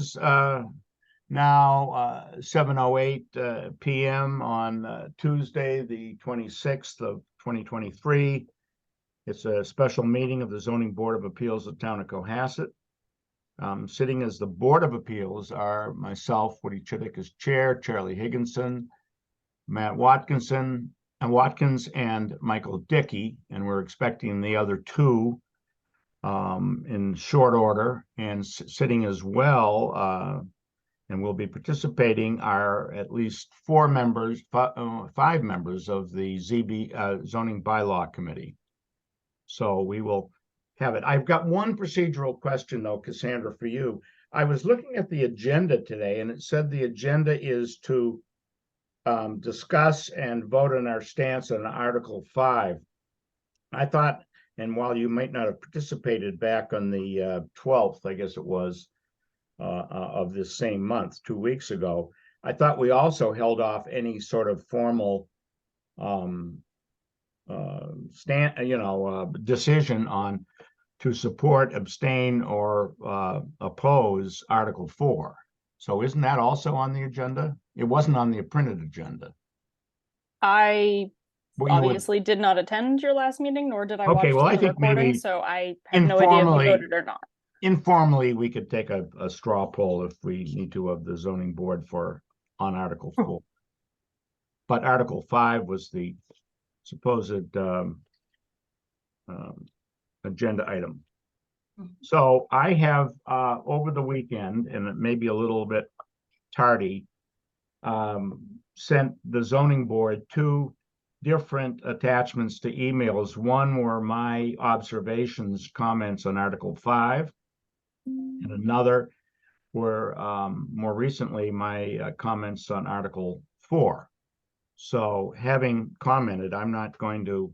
is now 7:08 p.m. on Tuesday, the 26th of 2023. It's a special meeting of the Zoning Board of Appeals of the Town of Cohasset. Sitting as the Board of Appeals are myself, Woody Chittick as chair, Charlie Higginson, Matt Watkins, and Michael Dickey, and we're expecting the other two in short order. And sitting as well, and will be participating, are at least five members of the ZBA Zoning Bylaw Committee. So we will have it. I've got one procedural question though, Cassandra, for you. I was looking at the agenda today, and it said the agenda is to discuss and vote on our stance on Article 5. I thought, and while you might not have participated back on the 12th, I guess it was, of this same month, 2 weeks ago, I thought we also held off any sort of formal decision on to support, abstain, or oppose Article 4. So isn't that also on the agenda? It wasn't on the printed agenda. I obviously did not attend your last meeting, nor did I watch the recording, so I have no idea if you voted or not. Informally, we could take a straw poll if we need to of the zoning board on Article 4. But Article 5 was the supposed agenda item. So I have over the weekend, and it may be a little bit tardy, sent the zoning board two different attachments to emails. One were my observations, comments on Article 5, and another were more recently my comments on Article 4. So having commented, I'm not going to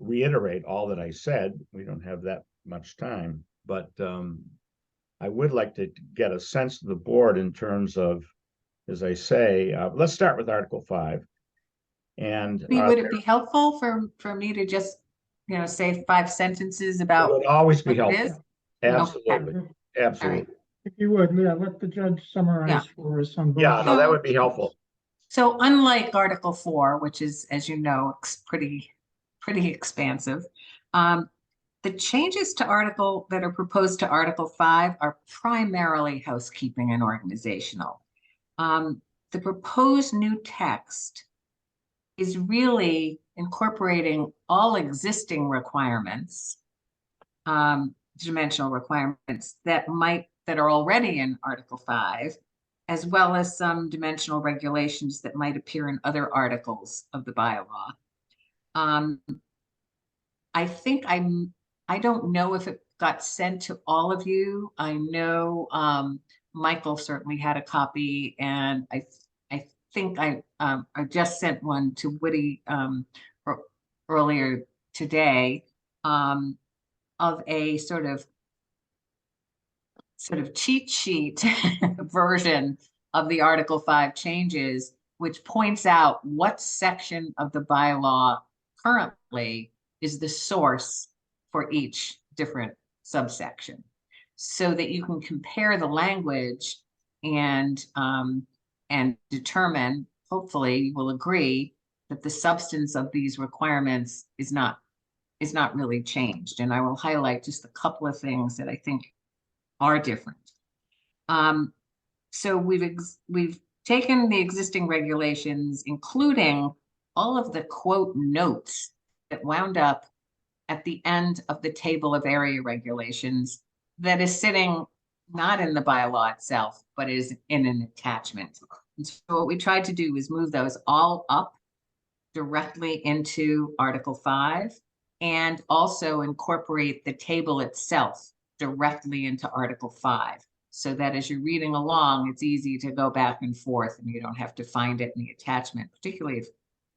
reiterate all that I said. We don't have that much time, but I would like to get a sense of the board in terms of, as I say, let's start with Article 5. And would it be helpful for me to just, say 5 sentences about it would always be helpful. Is? Absolutely. Okay. Absolutely. Right. If you would, let the judge summarize for us on both. Yeah, no, that would be helpful. So unlike Article 4, which is, as you know, pretty expansive, the changes to that are proposed to Article 5 are primarily housekeeping and organizational. The proposed new text is really incorporating all existing requirements, dimensional requirements that are already in Article 5, as well as some dimensional regulations that might appear in other articles of the bylaw. I think I don't know if it got sent to all of you. I know Michael certainly had a copy, and I think I just sent one to Woody earlier today of a sort of cheat sheet version of the Article 5 changes, which points out what section of the bylaw currently is the source for each different subsection, so that you can compare the language and determine, hopefully you will agree, that the substance of these requirements is not really changed. And I will highlight just a couple of things that I think are different. So we've taken the existing regulations, including all of the quote notes that wound up at the end of the table of area regulations that is sitting not in the bylaw itself, but is in an attachment. And so what we tried to do is move those all up directly into Article 5, and also incorporate the table itself directly into Article 5, so that as you're reading along, it's easy to go back and forth and you don't have to find it in the attachment, particularly if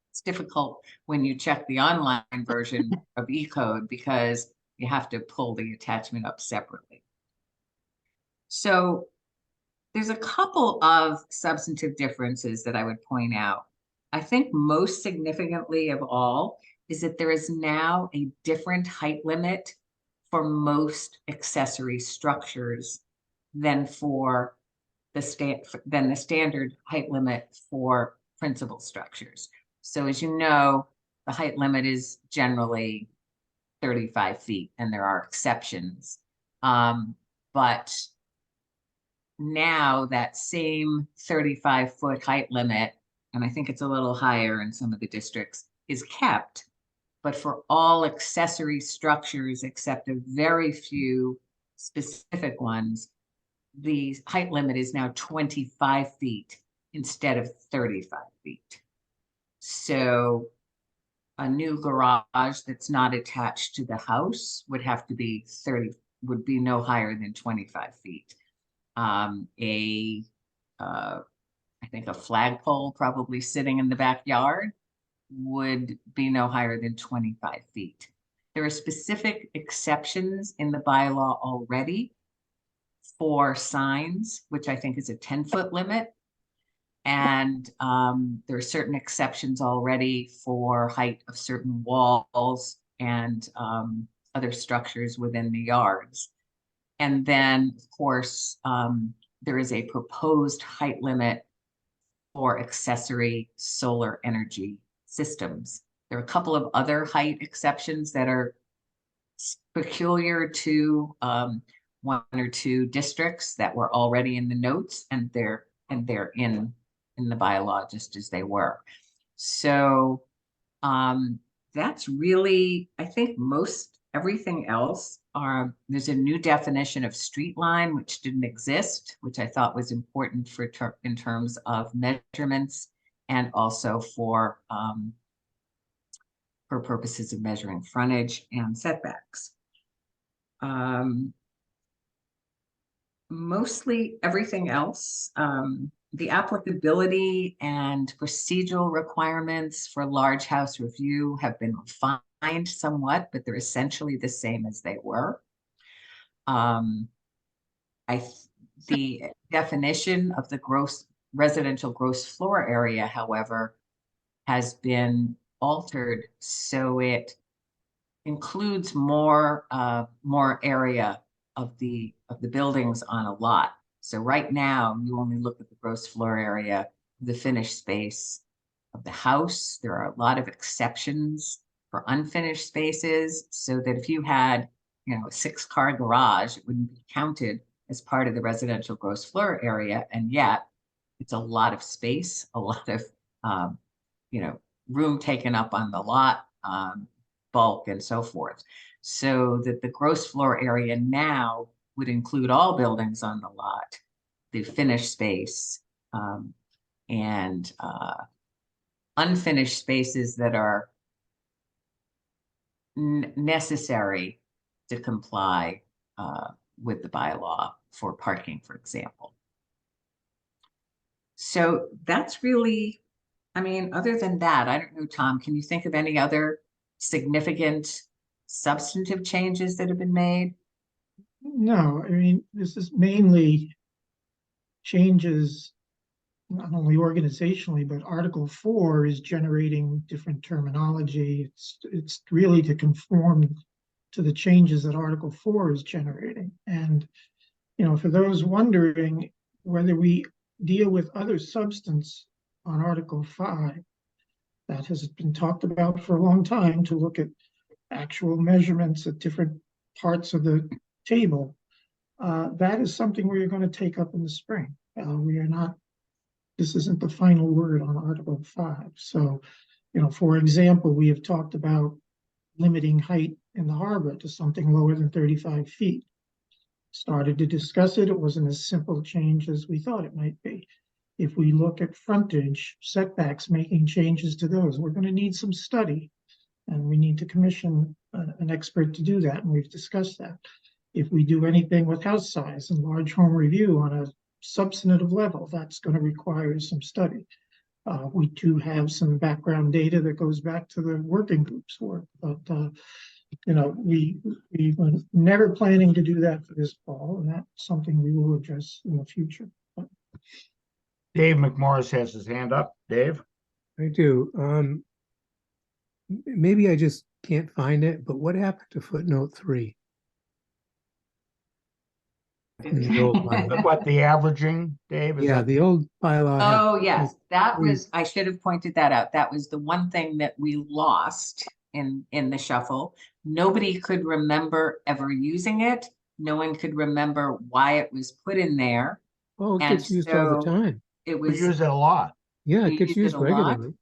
it's difficult when you check the online version of eCode, because you have to pull the attachment up separately. So there's a couple of substantive differences that I would point out. I think most significantly of all is that there is now a different height limit for most accessory structures than for the standard height limit for principal structures. So as you know, the height limit is generally 35 feet, and there are exceptions. But now that same 35-foot height limit, and I think it's a little higher in some of the districts, is kept. But for all accessory structures, except a very few specific ones, the height limit is now 25 feet instead of 35 feet. So a new garage that's not attached to the house would have to be would be no higher than 25 feet. I think a flagpole probably sitting in the backyard would be no higher than 25 feet. There are specific exceptions in the bylaw already for signs, which I think is a 10-foot limit. And there are certain exceptions already for height of certain walls and other structures within the yards. And then, of course, there is a proposed height limit for accessory solar energy systems. There are a couple of other height exceptions that are peculiar to one or two districts that were already in the notes, and they're in the bylaw just as they were. So that's really, I think, most everything else. There's a new definition of street line, which didn't exist, which I thought was important for in terms of measurements and also for purposes of measuring frontage and setbacks. Mostly everything else, the applicability and procedural requirements for large house review have been refined somewhat, but they're essentially the same as they were. The definition of the residential gross floor area, however, has been altered so it includes more area of the buildings on a lot. So right now, you only look at the gross floor area, the finished space of the house. There are a lot of exceptions for unfinished spaces, so that if you had, a 6-car garage, it wouldn't be counted as part of the residential gross floor area, and yet it's a lot of space, a lot of room taken up on the lot, bulk and so forth. So that the gross floor area now would include all buildings on the lot, the finished space, and unfinished spaces that are necessary to comply with the bylaw for parking, for example. So that's really, other than that, I don't know, Tom, can you think of any other significant substantive changes that have been made? No, this is mainly changes, not only organizationally, but Article 4 is generating different terminology. It's really to conform to the changes that Article 4 is generating. And, for those wondering whether we deal with other substance on Article 5, that has been talked about for a long time, to look at actual measurements at different parts of the table. That is something we're going to take up in the spring. This isn't the final word on Article 5. So, for example, we have talked about limiting height in the harbor to something lower than 35 feet. Started to discuss it. It wasn't as simple a change as we thought it might be. If we look at frontage setbacks, making changes to those, we're going to need some study, and we need to commission an expert to do that, and we've discussed that. If we do anything with house size and large home review on a substantive level, that's going to require some study. We do have some background data that goes back to the working group's work, but we were never planning to do that for this fall, and that's something we will address in the future. But Dave McMorris has his hand up. Dave? I do. Maybe I just can't find it, but what happened to footnote 3? in the old bylaw. What, the averaging, Dave? Is Yeah, that the old bylaw. had- Oh, yes, that three- was, I should have pointed that out. That was the one thing that we lost in the shuffle. Nobody could remember ever using it. No one could remember why it was put in there. Oh, it And gets used all the so time. It we was use it a lot? Yeah, You it gets use it used a lot? regularly.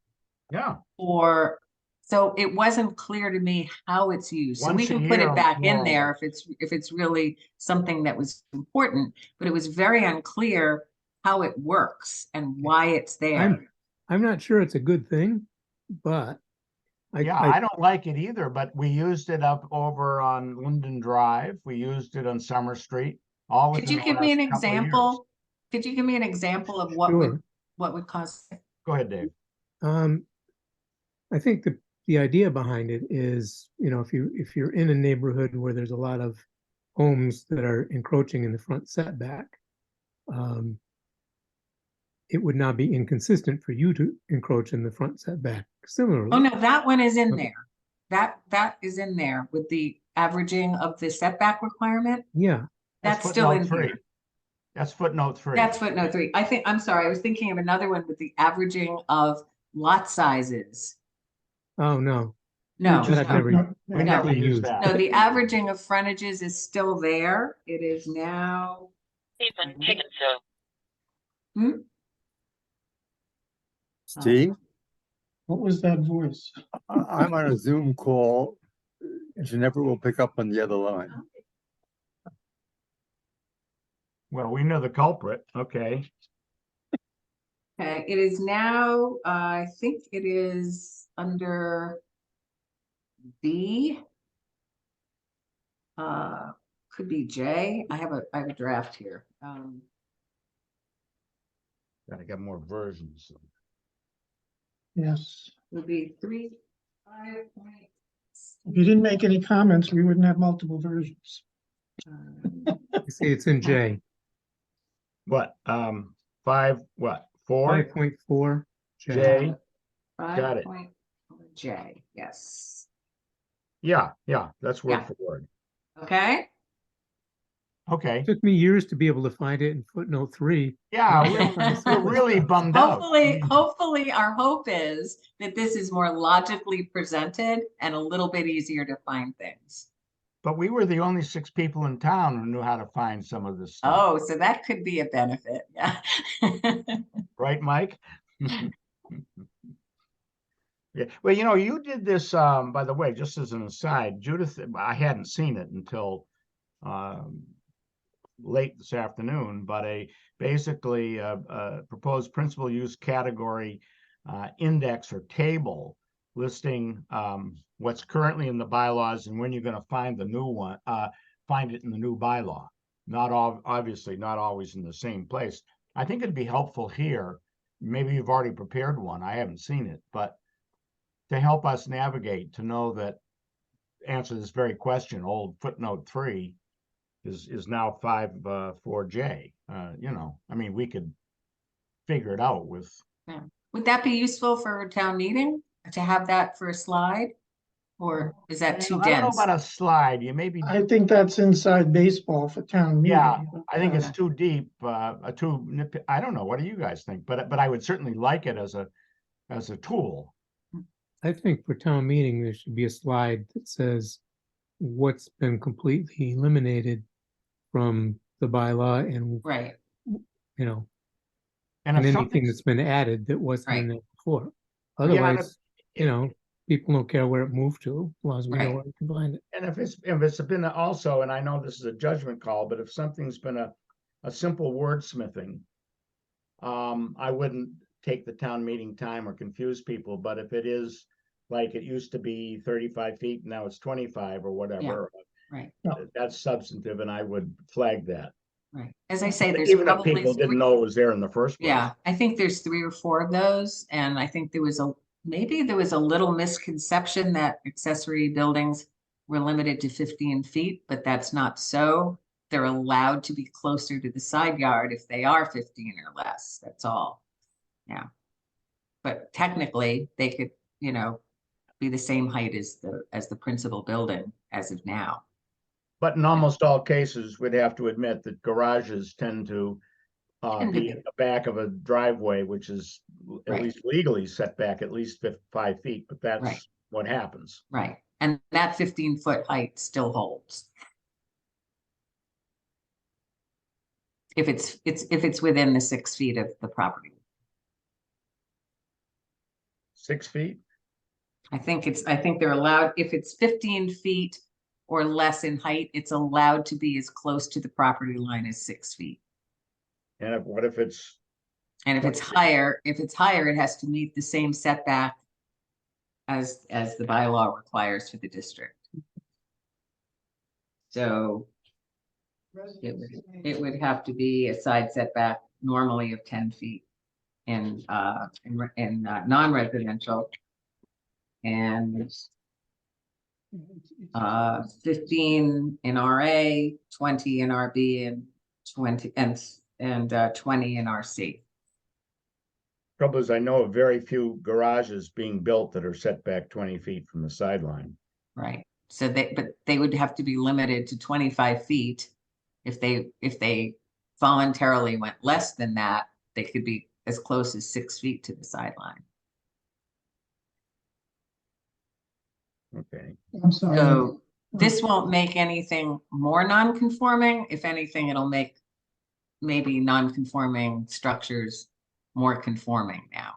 Yeah. for, so it wasn't clear to me how it's used. So we Once a can put year, it back more in or there less. if it's really something that was important, but it was very unclear how it works and why it's there. I'm not sure it's a good thing, but Yeah, I don't like it either, but we used it up over on Linden Drive. We used it on Summer Street. All Could within you the give me last an couple of years. example? Could you give me an example of Sure. what would cause? Go ahead, Dave. I think the idea behind it is, if you're in a neighborhood where there's a lot of homes that are encroaching in the front setback, it would not be inconsistent for you to encroach in the front setback similarly. Oh, no, that one is in Okay. there. That is in there with the averaging of the setback requirement. Yeah, That's still in footnote 3. here. That's footnote 3. That's footnote 3. I'm sorry, I was thinking of another one with the averaging of lot sizes. oh, no, No, that I've no, never, We I've never never use used. that. no, the averaging of frontages is still there. It is now. Hmm? Steve, What was that voice? I'm on a Zoom call. Ginevra will pick up on the other line. Well, we know the culprit. Okay. Okay, it is now, I think it is under B. Could be J. I have a draft here. Gotta get more versions. Yes. Would be 3.5. If you didn't make any comments, we wouldn't have multiple versions. You see, it's in J, What? 5, what? 4? 5.4 J. J. Got it. 5. J, yes. Yeah, that's word Yeah. for word. Okay, Okay. It took me years to be able to find it in footnote 3. Yeah, Yeah. we're really bummed out. hopefully our hope is that this is more logically presented and a little bit easier to find things. But we were the only 6 people in town who knew how to find some of this stuff. Oh, so that could be a benefit, yeah. Right, Mike? Yeah, well, you did this, by the way, just as an aside, Judith, I hadn't seen it until late this afternoon, but basically a proposed principal use category index or table listing what's currently in the bylaws and when you're going to find the new one, find it in the new bylaw. Obviously not always in the same place. I think it'd be helpful here. Maybe you've already prepared one. I haven't seen it, but to help us navigate, to know that answer this very question, old footnote 3 is now 5.4J. I mean, we could figure it out with. Would that be useful for a town meeting to have that for a slide? Or is that too I don't know dense? about a slide. You maybe. I think that's inside baseball for town meeting. Yeah, I think it's Okay. too deep, I don't know. What do you guys think? But I would certainly like it as a tool. I think for town meeting, there should be a slide that says what's been completely eliminated from the bylaw and, Right, and And if anything something's, that's been added that wasn't in Right. there before. Yeah, and Otherwise, people don't care where it moved to, as long as we know Right. where we can find it. and if it's been also, and I know this is a judgment call, but if something's been a simple wordsmithing, I wouldn't take the town meeting time or confuse people, but if it is like it used to be 35 feet, now it's 25 or whatever, right, that's substantive and I would flag that. right. As I say, there's Even if probably people didn't know it was there in the first place. Yeah, I think there's 3 or 4 of those, and I think maybe there was a little misconception that accessory buildings were limited to 15 feet, but that's not so. They're allowed to be closer to the side yard if they are 15 or less, that's all. Yeah. But technically, they could, be the same height as the principal building as of now. But in almost all cases, we'd have to admit that garages tend to Tend to be be. in the back of a driveway, which is at Right. least legally set back at least 5 feet, but Right. that's what happens. Right, and that 15-foot height still holds. If it's within the 6 feet of the property. 6 feet? I think they're allowed, if it's 15 feet or less in height, it's allowed to be as close to the property line as 6 feet. And what if it's, And if it's higher, it has to meet the same setback as the bylaw requires for the district. So it would have to be a side setback normally of 10 feet in non-residential. And 15 in RA, 20 in RB, and 20 in RC. trouble is I know of very few garages being built that are set back 20 feet from the sideline. Right. So they would have to be limited to 25 feet. If they voluntarily went less than that, they could be as close as 6 feet to the sideline. Okay. I'm sorry. So this won't make anything more non-conforming. If anything, it'll make maybe non-conforming structures more conforming now.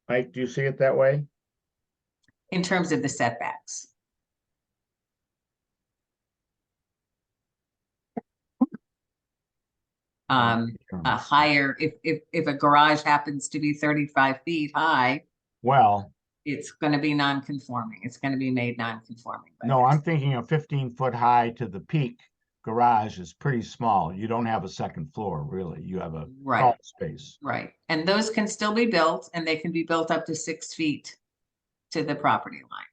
Mike, do you see it that way? In terms of the setbacks. A higher, if a garage happens to be 35 feet high, Well, it's going to be non-conforming. It's going to be made non-conforming. no, I'm thinking a 15-foot high to the peak garage is pretty small. You don't have a second floor, really. You have a Right. crawl space. Right. And those can still be built, and they can be built up to 6 feet to the property line.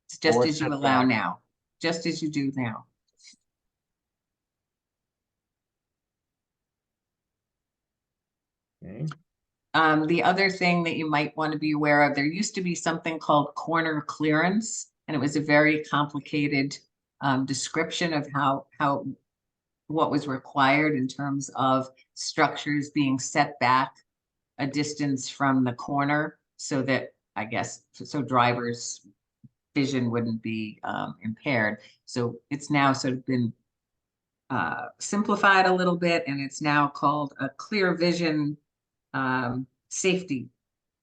It's just Or as you setback. allow now, just as you do now. Okay. The other thing that you might want to be aware of, there used to be something called corner clearance, and it was a very complicated description of what was required in terms of structures being set back a distance from the corner, so that, I guess, so drivers' vision wouldn't be impaired. So it's now sort of been simplified a little bit, and it's now called a clear vision safety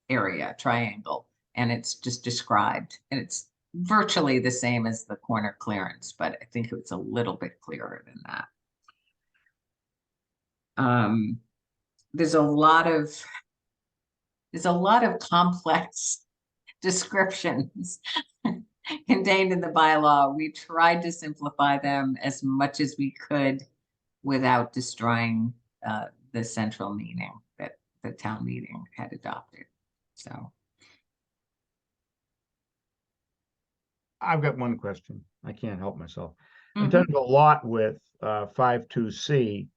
area triangle, and it's just described, and it's virtually the same as the corner clearance, but I think it's a little bit clearer than that. There's a lot of complex descriptions contained in the bylaw. We tried to simplify them as much as we could without destroying the central meaning that the town meeting had adopted. So I've got one question. I can't help myself. In Mhm. terms of lot width, 52C,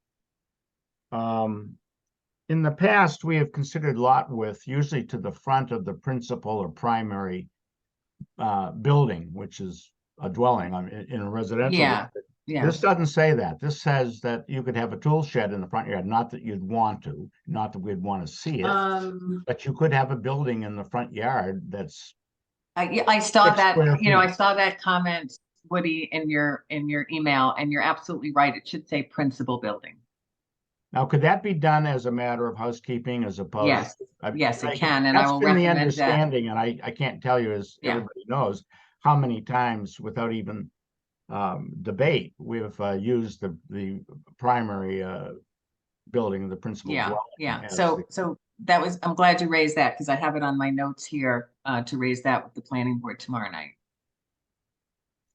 in the past, we have considered lot width usually to the front of the principal or primary building, which is a dwelling in a residential. yeah, district. yeah. This doesn't say that. This says that you could have a tool shed in the front yard, not that you'd want to, not that we'd want to see it, but you could have a building in the front yard that's I saw 6 that, square I feet. saw that comment, Woody, in your email, and you're absolutely right. It should say principal building. Now, could that be done as a matter of housekeeping as opposed? Yes, yes, it can, and I That's will been the recommend that. understanding, and I can't tell you, as Yeah. everybody knows, how many times without even debate, we've used the primary building, the principal Yeah, dwelling. yeah. as So the- that was, I'm glad you raised that, because I have it on my notes here to raise that with the planning board tomorrow night.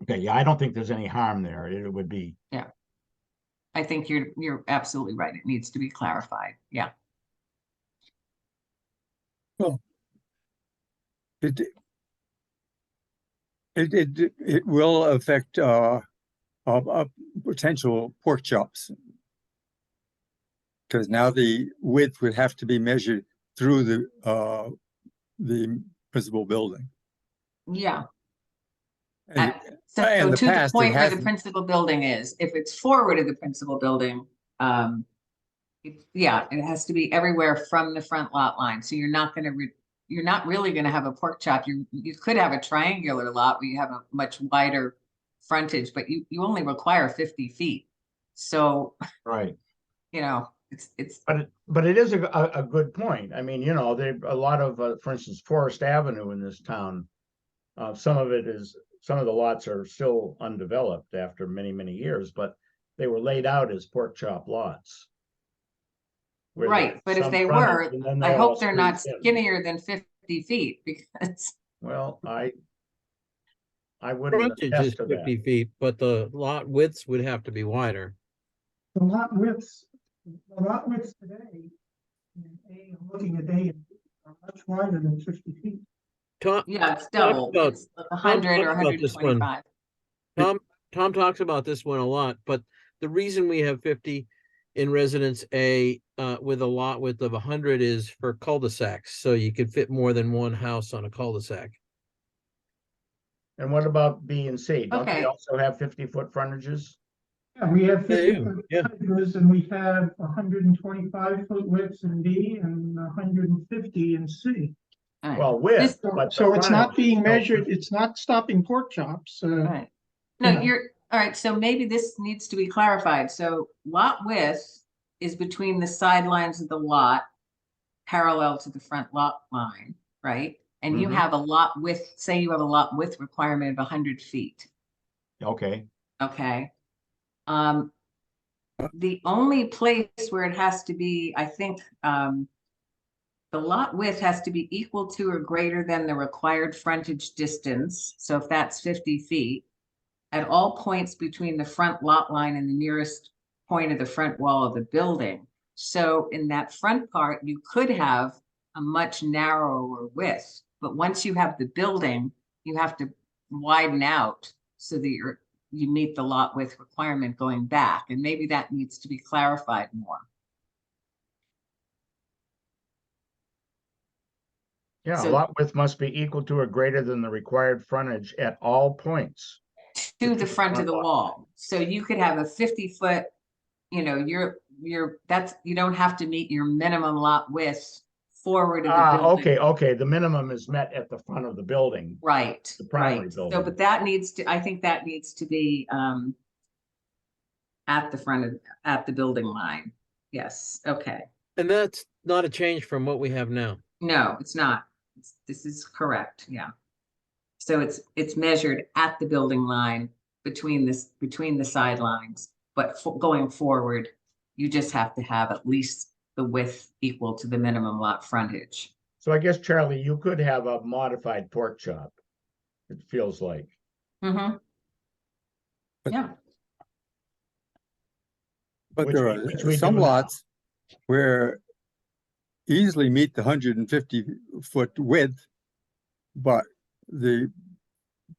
Okay, yeah, I don't think there's any harm there. It would be, I think you're absolutely right. It needs to be clarified. Yeah. It will affect potential pork chops. Because now the width would have to be measured through the principal building. Yeah. And So in the to the past, it point where the hasn't. principal building is, if it's forward of the principal building, yeah, it has to be everywhere from the front lot line. So you're not gonna, you're not really gonna have a pork chop. You could have a triangular lot where you have a much wider frontage, but you only require 50 feet. So, Right. you know, it's, But it is a good point. I mean, you know, there a lot of, for instance, Forest Avenue in this town. Some of the lots are still undeveloped after many, many years, but they were laid out as pork chop lots. where right, there's but if some they frontage, were, and then I they all hope they're not squeeze in. skinnier than 50 feet because, Well, I wouldn't Frontage is attest to that. 50 feet, but the lot widths would have to be wider. The lot widths today, I'm looking at A and B, are much wider than 50 feet. Tom, yeah, it's Talk double. about- It's 100 or talks about this one. 125. Tom talks about this one a lot, but the reason we have 50 in residence A with a lot width of 100 is for cul-de-sacs, so you could fit more than one house on a cul-de-sac. And what about B and C? Don't they Okay. also have 50-foot frontages? Yeah, we have They 50 do, foot yeah. frontages and we have 125 foot widths in B and 150 in C. All right. Well, width, So, but the so it's not frontage being is still measured, 50. it's not stopping pork chops. Right. No, Yeah. you're, all right, so maybe this needs to be clarified. So lot width is between the sidelines of the lot parallel to the front lot line, right? And you Mhm. have a lot width, say you have a lot width requirement of 100 feet, Okay, okay? The only place where it has to be, I think, the lot width has to be equal to or greater than the required frontage distance. So if that's 50 feet, at all points between the front lot line and the nearest point of the front wall of the building. So in that front part, you could have a much narrower width, but once you have the building, you have to widen out so that you meet the lot width requirement going back, and maybe that needs to be clarified more. yeah, So- lot width must be equal to or greater than the required frontage at all points. To the front of the lot wall. So you could have a 50-foot, you know, you don't have to meet your minimum lot width forward of the building. Okay, the minimum is met at the front of the building. Right, The primary right. So, building. but that needs to, I think that needs to be, at the front of, at the building line. Yes, okay. And that's not a change from what we have now. No, it's not. This is correct, yeah. So it's measured at the building line between the sidelines, but going forward, you just have to have at least the width equal to the minimum lot frontage. So I guess, Charlie, you could have a modified pork chop. It feels like. Mm-hmm. But- Yeah, But Which there which are we some do now. lots where easily meet the 150-foot width, but the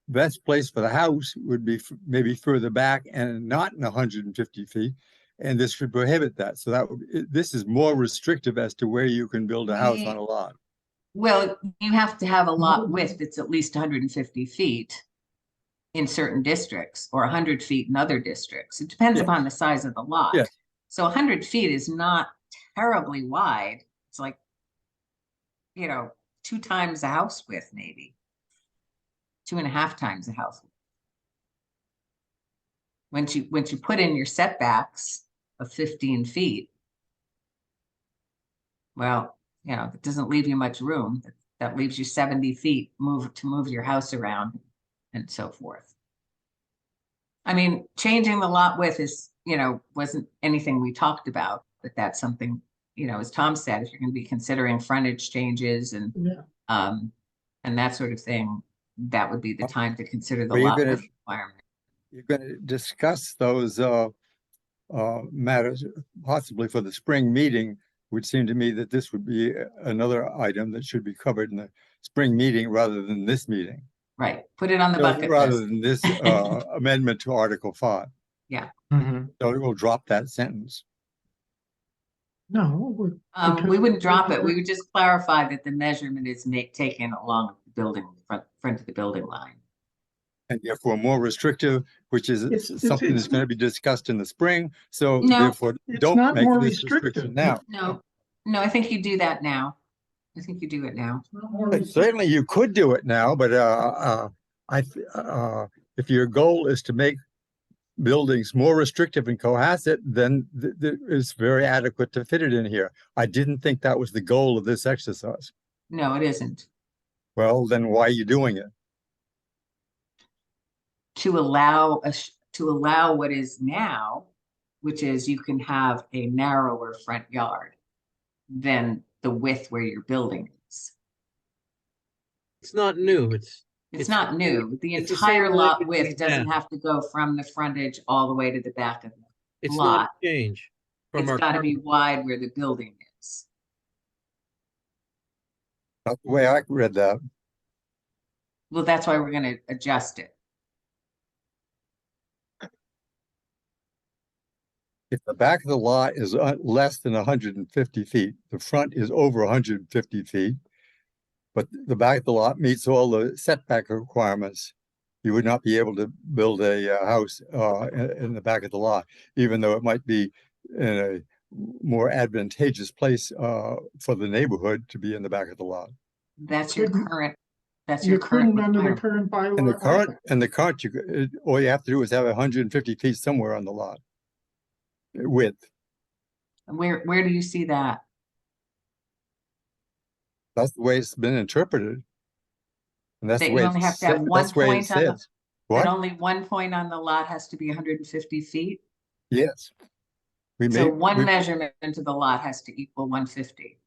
best place for the house would be maybe further back and not in 150 feet. And this should prohibit that. So this is more restrictive as to where you can build a house on a lot. well, you have to have a lot width that's at least 150 feet in certain districts, or 100 feet in other districts. It depends Yeah. upon the size of the lot. Yeah. So 100 feet is not terribly wide. It's like, you know, 2 times the house width, maybe 2.5 times the house width. Once you put in your setbacks of 15 feet, well, you know, it doesn't leave you much room. That leaves you 70 feet to move your house around and so forth. I mean, changing the lot width is, you know, wasn't anything we talked about, but that's something, you know, as Tom said, if you're going to be considering frontage changes and Yeah. and that sort of thing, that would be the time to consider the Or lot even width if- requirement. You're going to discuss those matters possibly for the spring meeting. Would seem to me that this would be another item that should be covered in the spring meeting rather than this meeting. Right, put it on the bucket Rather list. than this amendment to Article 5. Mhm. So it will drop that sentence. No, We wouldn't drop it. We would just clarify that the measurement is taken along the building front of the building line. And therefore more restrictive, which is something it's that's going to be discussed in the spring. So No, therefore, it's don't not make more this restriction restrictive. now. No, I think you do that now. I think you do it now. Not more But restrictive. certainly you could do it now, but if your goal is to make buildings more restrictive in Cohasset, then it's very adequate to fit it in here. I didn't think that was the goal of this exercise. No, it isn't. Well, then why are you doing it? To allow what is now, which is you can have a narrower front yard than the width where your building is. It's not new. It's It's not new. The it's the same entire lot language width we doesn't have. have to go from the frontage all the way to the back of the It's lot. not a change from It's our gotta be current. wide where the building is. Not the way I read that. Well, that's why we're gonna adjust it. If the back of the lot is less than 150 feet, the front is over 150 feet, but the back of the lot meets all the setback requirements, you would not be able to build a house in the back of the lot, even though it might be in a more advantageous place for the neighborhood to be in the back of the lot. That's your Couldn't- current, that's You your current couldn't under the requirement. current bylaw. And the current, all you have to do is have 150 feet somewhere on the lot width. Where do you see that? That's the way it's been interpreted. And that's That the you way only have to have one that's the way it point on the, says. that What? only one point on the lot has to be 150 feet? Yes. We So made, one we- measurement of the lot has to equal 150.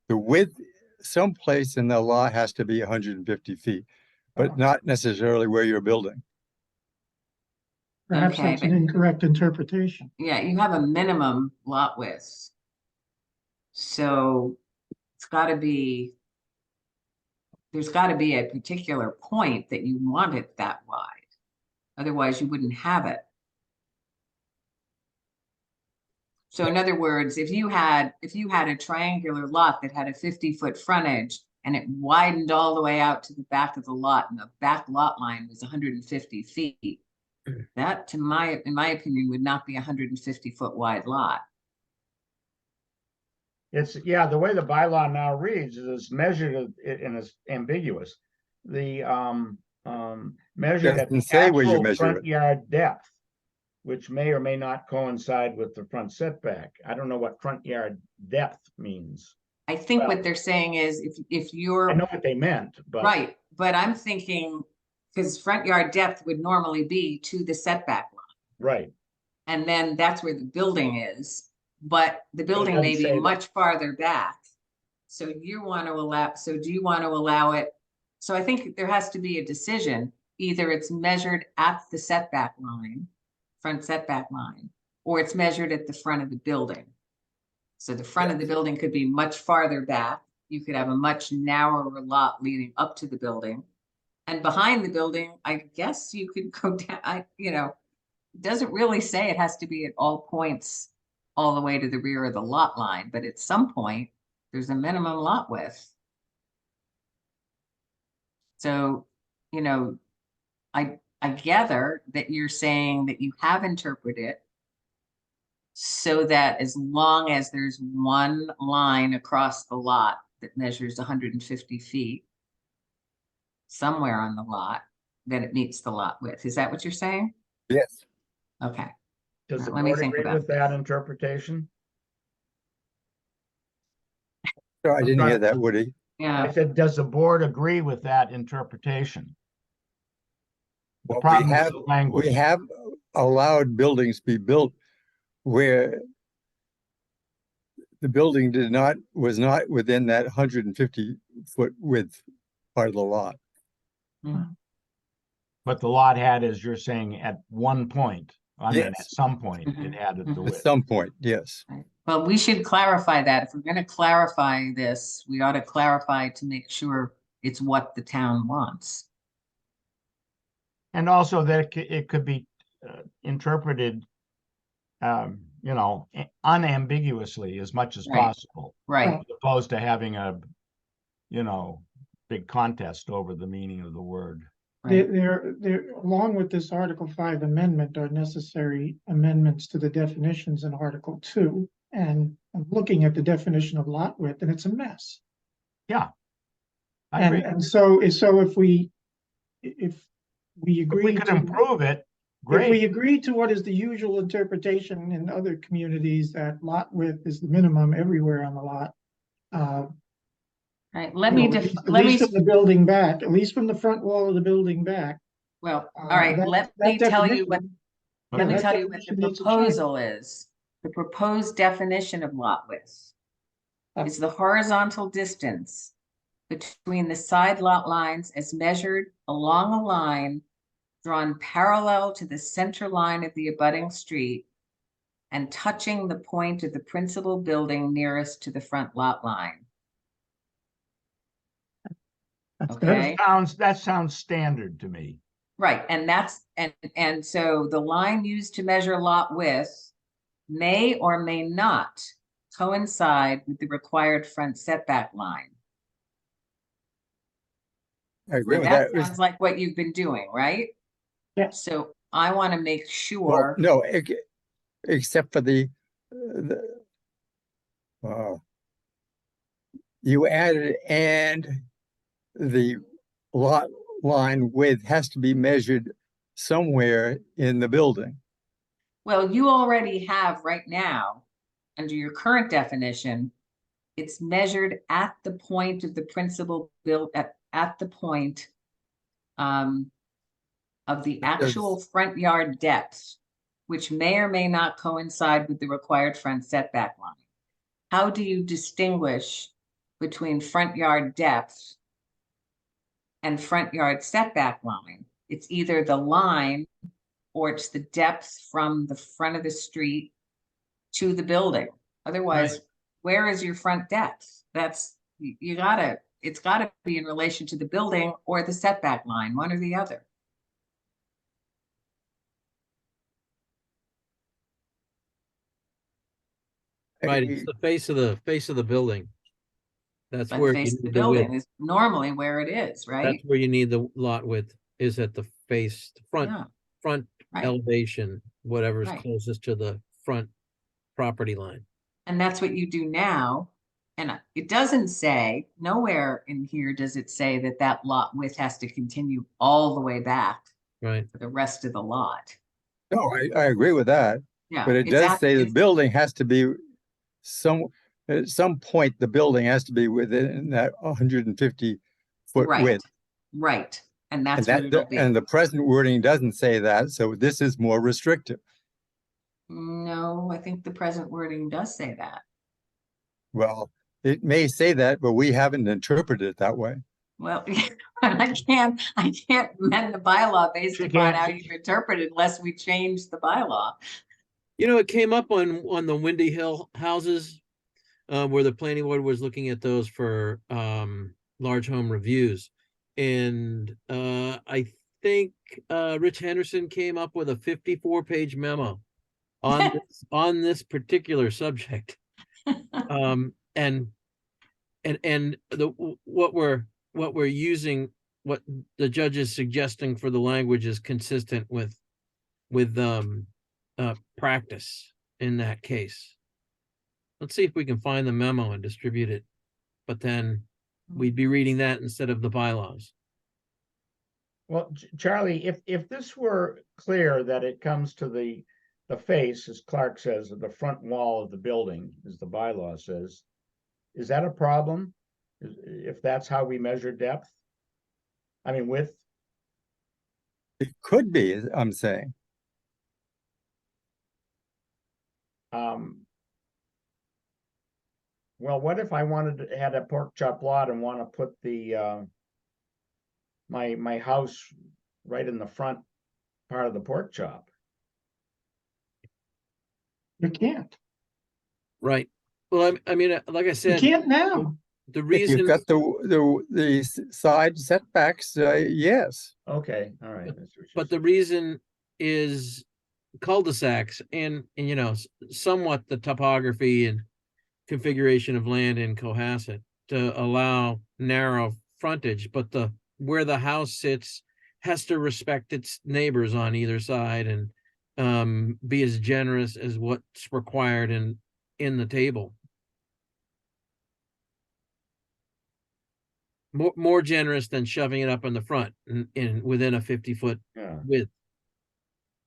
the width, someplace in the lot has to be 150 feet, but Oh. not necessarily where you're building. Perhaps Okay, that's an but- incorrect interpretation. Yeah, you have a minimum lot width. So it's gotta be, there's gotta be a particular point that you want it that wide. Otherwise, you wouldn't have it. So in other words, if you had a triangular lot that had a 50-foot frontage and it widened all the way out to the back of the lot and the back lot line was 150 feet, that in my opinion, would not be a 150-foot wide lot. It's, yeah, the way the bylaw now reads is it's measured and it's ambiguous. The measured at Doesn't the say where you actual measure front it. yard depth, which may or may not coincide with the front setback. I don't know what front yard depth means. I think Well- what they're saying is if I you're know what they meant, but right, but I'm thinking, because front yard depth would normally be to the setback line. right. And then that's where the building is, but the building may doesn't be say that. much farther back. So you want to allow, so do you want to allow it? So I think there has to be a decision, either it's measured at the setback line, front setback line, or it's measured at the front of the building. So the front of the building could be much farther back. You could have a much narrower lot leading up to the building. And behind the building, I guess you could go down, it doesn't really say it has to be at all points all the way to the rear of the lot line, but at some point, there's a minimum lot width. So, I gather that you're saying that you have interpreted it so that as long as there's one line across the lot that measures 150 feet somewhere on the lot, then it meets the lot width. Is that what you're saying? Yes. Okay. Does the Let me board think agree about with that interpretation? So I didn't hear trying- that, Woody. I Yeah, said, does the board agree with that interpretation? The Well, problem is the we language. have allowed buildings be built where the building was not within that 150-foot width part of the lot. But the lot had, as you're saying, at one point, I mean, at Yes. some point, Mhm, it had the mhm. At width. some point, yes. right. Well, we should clarify that. If we're gonna clarify this, we ought to clarify to make sure it's what the town wants. And also that it could be interpreted, unambiguously as much as Right. possible, Right, as opposed to having a, big contest over the meaning of the word. Right. There, along with this Article 5 amendment are necessary amendments to the definitions in Article 2. And I'm looking at the definition of lot width, and it's a mess. Yeah. I And, agree. and so if we If agree we could to, improve it, if we great. agree to what is the usual interpretation in other communities, that lot width is the minimum everywhere on the lot. Right, let you me, know, def- at let me, least from the building back, at least from the front wall of the building back. well, all uh, right, that- let that me tell you what, definition- let yeah, me that tell you what the definition needs to change. proposal is. The proposed definition of lot width is the horizontal distance between the side lot lines as measured along a line drawn parallel to the center line of the abutting street and touching the point of the principal building nearest to the front lot line. That's Okay. That sounds standard to me. Right, and that's, and so the line used to measure lot width may or may not coincide with the required front setback line. I agree with That that. sounds like what you've been doing, right? Yes. So I want to make Well, sure, no, except for uh, you added and the lot line width has to be measured somewhere in the building. well, you already have right now, under your current definition, it's measured at the point of the principal build, at the point of the actual front yard depth, which may or may not coincide with the required front setback line. How do you distinguish between front yard depth and front yard setback line? It's either the line or it's the depth from the front of the street to the building. Otherwise, Right. where is your front depth? It's gotta be in relation to the building or the setback line, one or the other. Right, it's the face of the building. That's But where face you of the need the width. building is normally where it is, That's right? where you need the lot width, is at the face, the Yeah, front right. elevation, whatever is Right. closest to the front property line. And that's what you do now. And it doesn't say, nowhere in here does it say that that lot width has to continue all the way back Right, for the rest of the lot. No, I agree with that, Yeah. but it it's does act- say the it's- building has to be at some point, the building has to be within that 150-foot Right, width. right. And that's And what it'll be. and the present wording doesn't say that, so this is more restrictive. No, I think the present wording does say that. Well, it may say that, but we haven't interpreted it that way. Well, I can't amend the bylaw based You upon can't- how you interpret it unless we change the bylaw. you know, it came up on the Windy Hill houses, where the planning board was looking at those for large home reviews. And I think Rich Henderson came up with a 54-page memo on this particular subject. And what we're using, what the judge is suggesting for the language is consistent with practice in that case. Let's see if we can find the memo and distribute it, but then we'd be reading that instead of the bylaws. Well, Charlie, if this were clear that it comes to the face, as Clark says, of the front wall of the building, as the bylaw says, is that a problem? If that's how we measure depth? I mean, width? It could be, I'm saying. Well, what if I had a pork chop lot and want to put the my house right in the front part of the pork chop? You can't. Right. Well, I mean, like I You said, can't now. the If reason, you've got the side setbacks, yes. Okay, all right. that's what you're but the saying. reason is cul-de-sacs and you know, somewhat the topography and configuration of land in Cohasset to allow narrow frontage, but where the house sits has to respect its neighbors on either side and be as generous as what's required in the table. More generous than shoving it up in the front in within a 50-foot Yeah. width.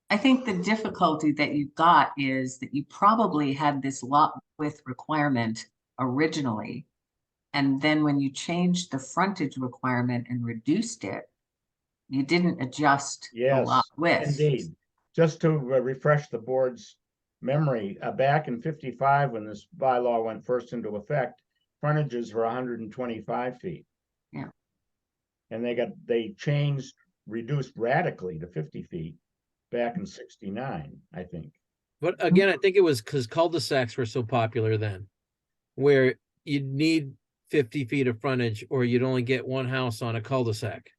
I think the difficulty that you got is that you probably had this lot width requirement originally. And then when you changed the frontage requirement and reduced it, you didn't adjust the Yes, lot width. indeed. Just to refresh the board's memory, back in 55, when this bylaw went first into effect, frontages were 125 feet. Yeah. And they reduced radically to 50 feet back in 69, I think. But again, I think it was because cul-de-sacs were so popular then, where you'd need 50 feet of frontage or you'd only get one house on a cul-de-sac.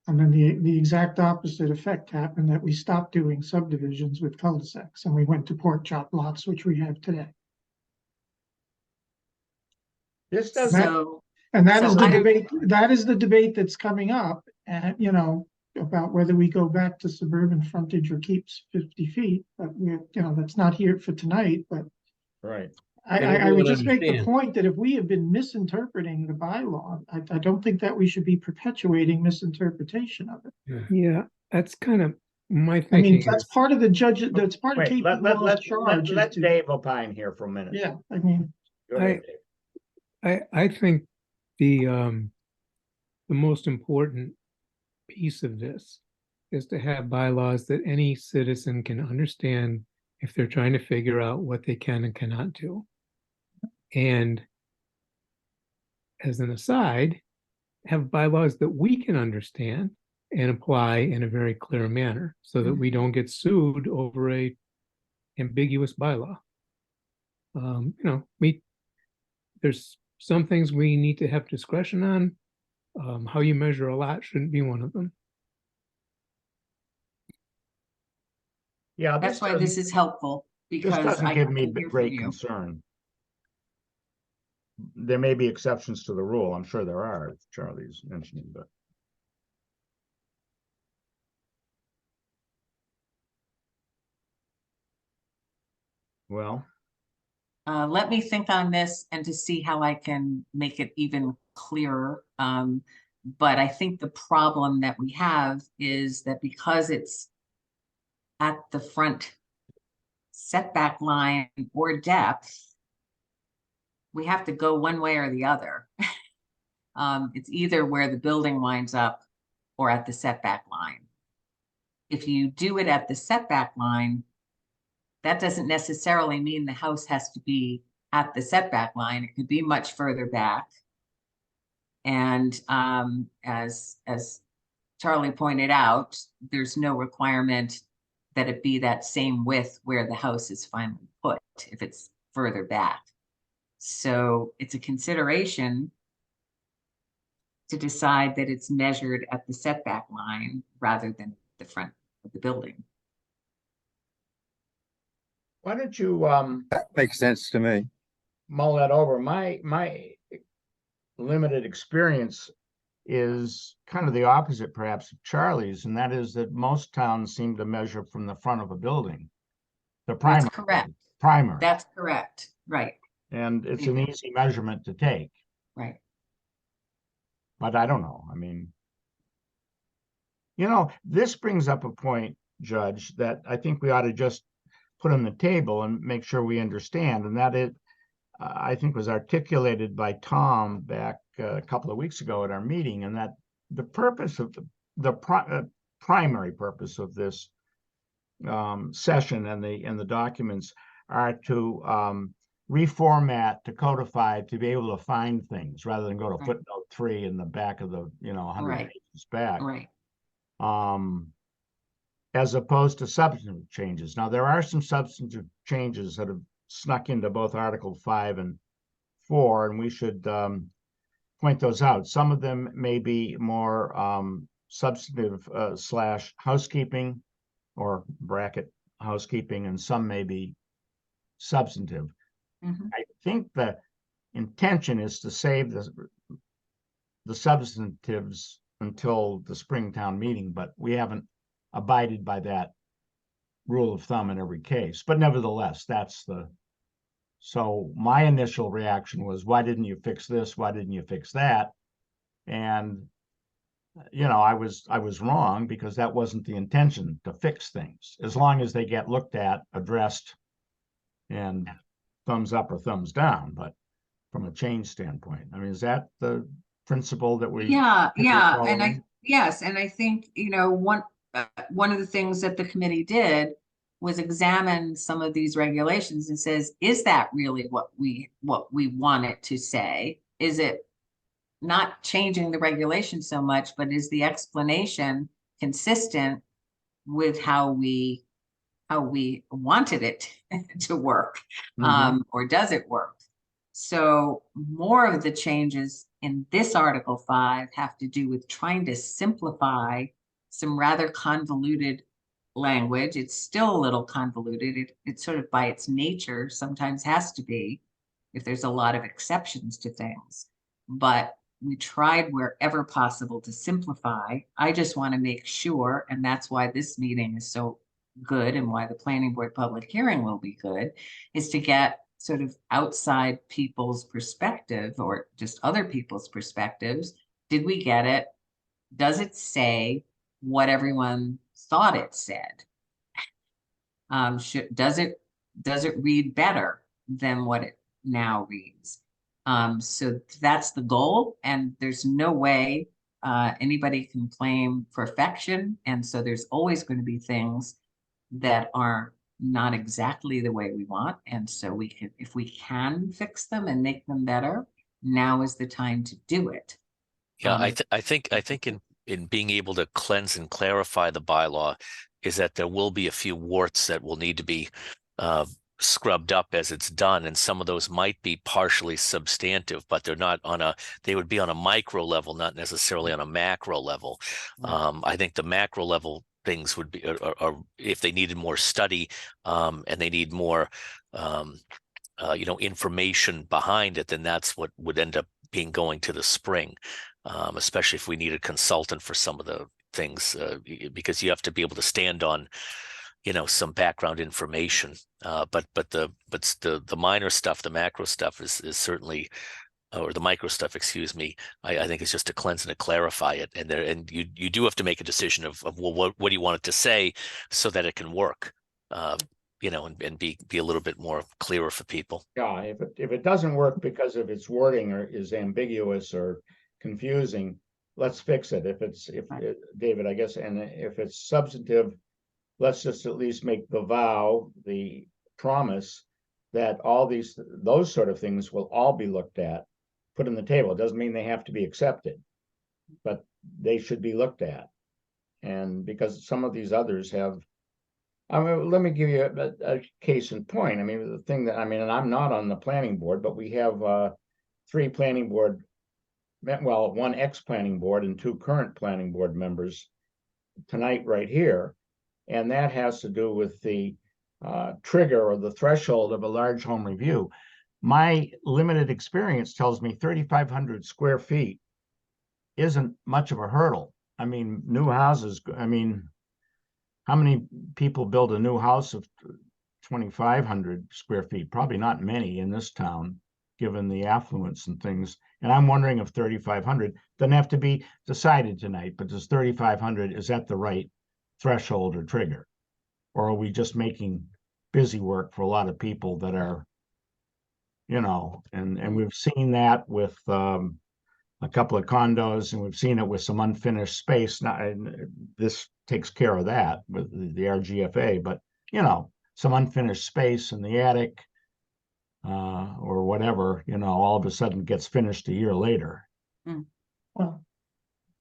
And then the exact opposite effect happened, that we stopped doing subdivisions with cul-de-sacs and we went to pork chop lots, which we have today. This doesn't, So, And that is So the I- debate, that's coming up, and, about whether we go back to suburban frontage or keeps 50 feet, but that's not here for tonight, but right. And I would everyone just make the understands. point that if we have been misinterpreting the bylaw, I don't think that we should be perpetuating misinterpretation of it. Yeah, that's kind of my I thinking. mean, that's part of the judge, that's part of Wait, keeping let law's charge. is let to- Dave opine here for a minute. Yeah, I mean, Go ahead, Dave. I think the most important piece of this is to have bylaws that any citizen can understand if they're trying to figure out what they can and cannot do. And as an aside, have bylaws that we can understand and apply in a very clear manner so that we don't get sued over a ambiguous bylaw. There's some things we need to have discretion on. How you measure a lot shouldn't be one of them. Yeah, that's why this is helpful, this because doesn't I give can me hear from great you. concern. There may be exceptions to the rule. I'm sure there are, as Charlie's mentioning, but. Well, Let me think on this and to see how I can make it even clearer. But I think the problem that we have is that because it's at the front setback line or depth, we have to go one way or the other. It's either where the building winds up or at the setback line. If you do it at the setback line, that doesn't necessarily mean the house has to be at the setback line. It could be much further back. And as Charlie pointed out, there's no requirement that it be that same width where the house is finally put if it's further back. So it's a consideration to decide that it's measured at the setback line rather than the front of the building. why don't you That makes sense to me. mull that over? My limited experience is kind of the opposite, perhaps, of Charlie's, and that is that most towns seem to measure from the front of a building. The primary. That's correct. Primary. That's correct. Right, And it's an easy measurement to take, right. but I don't know. I mean, this brings up a point, Judge, that I think we ought to just put on the table and make sure we understand, and that it, I think, was articulated by Tom back a couple of weeks ago at our meeting, and that the purpose of the primary purpose of this session and the documents are to reformat, to codify, to be able to find things rather than go to Right. footnote 3 in the back of the 100 Right. pages back. Right. As opposed to substantive changes. Now, there are some substantive changes that have snuck into both Article 5 and 4, and we should point those out. Some of them may be more substantive / housekeeping or bracket housekeeping, and some may be substantive. Mhm. I think that intention is to save the substantives until the Springtown meeting, but we haven't abided by that rule of thumb in every case. But nevertheless, so my initial reaction was, why didn't you fix this? Why didn't you fix that? And I was wrong, because that wasn't the intention, to fix things. As long as they get looked at, addressed, and thumbs up or thumbs down. But from a change standpoint, I mean, is that the principle that we? Yeah, should be yeah, and following? yes, and I think, one of the things that the committee did was examine some of these regulations and says, is that really what we want it to say? Is it not changing the regulation so much, but is the explanation consistent with how we wanted it to work? Or does it work? So more of the changes in this Article 5 have to do with trying to simplify some rather convoluted language. It's still a little convoluted. It sort of by its nature sometimes has to be, if there's a lot of exceptions to things. But we tried wherever possible to simplify. I just want to make sure, and that's why this meeting is so good and why the planning board public hearing will be good, is to get sort of outside people's perspective, or just other people's perspectives. Did we get it? Does it say what everyone thought it said? Does it read better than what it now reads? So that's the goal, and there's no way anybody can claim perfection, and so there's always going to be things that are not exactly the way we want, and so if we can fix them and make them better, now is the time to do it. Yeah, I think in being able to cleanse and clarify the bylaw is that there will be a few warts that will need to be scrubbed up as it's done, and some of those might be partially substantive, but they would be on a micro level, not necessarily on a macro level. I think the macro level things would be, or if they needed more study, and they need more information behind it, then that's what would end up being going to the spring, especially if we need a consultant for some of the things, because you have to be able to stand on some background information, but the minor stuff, the macro stuff is certainly, or the micro stuff, excuse me, I think it's just to cleanse and to clarify it, and you do have to make a decision of well, what do you want it to say so that it can work, and be a little bit more clearer for people. Yeah, if it doesn't work because of its wording or is ambiguous or confusing, let's fix it. David, I guess, and if it's substantive, let's just at least make the vow, the promise, that those sort of things will all be looked at, put on the table. It doesn't mean they have to be accepted, but they should be looked at. And because some of these others have, let me give you a case in point. I mean, the thing and I'm not on the planning board, but we have 3 planning board, well, 1 ex-planning board and 2 current planning board members tonight right here. And that has to do with the trigger or the threshold of a large home review. My limited experience tells me 3,500 square feet isn't much of a hurdle. I mean, new houses, how many people build a new house of 2,500 square feet? Probably not many in this town, given the affluence and things. And I'm wondering if 3,500 doesn't have to be decided tonight, but does 3,500, is that the right threshold or trigger? Or are we just making busy work for a lot of people that are, and we've seen that with a couple of condos, and we've seen it with some unfinished space. Now, this takes care of that with the RGFA, but some unfinished space in the attic, or whatever, all of a sudden gets finished a year later. Well,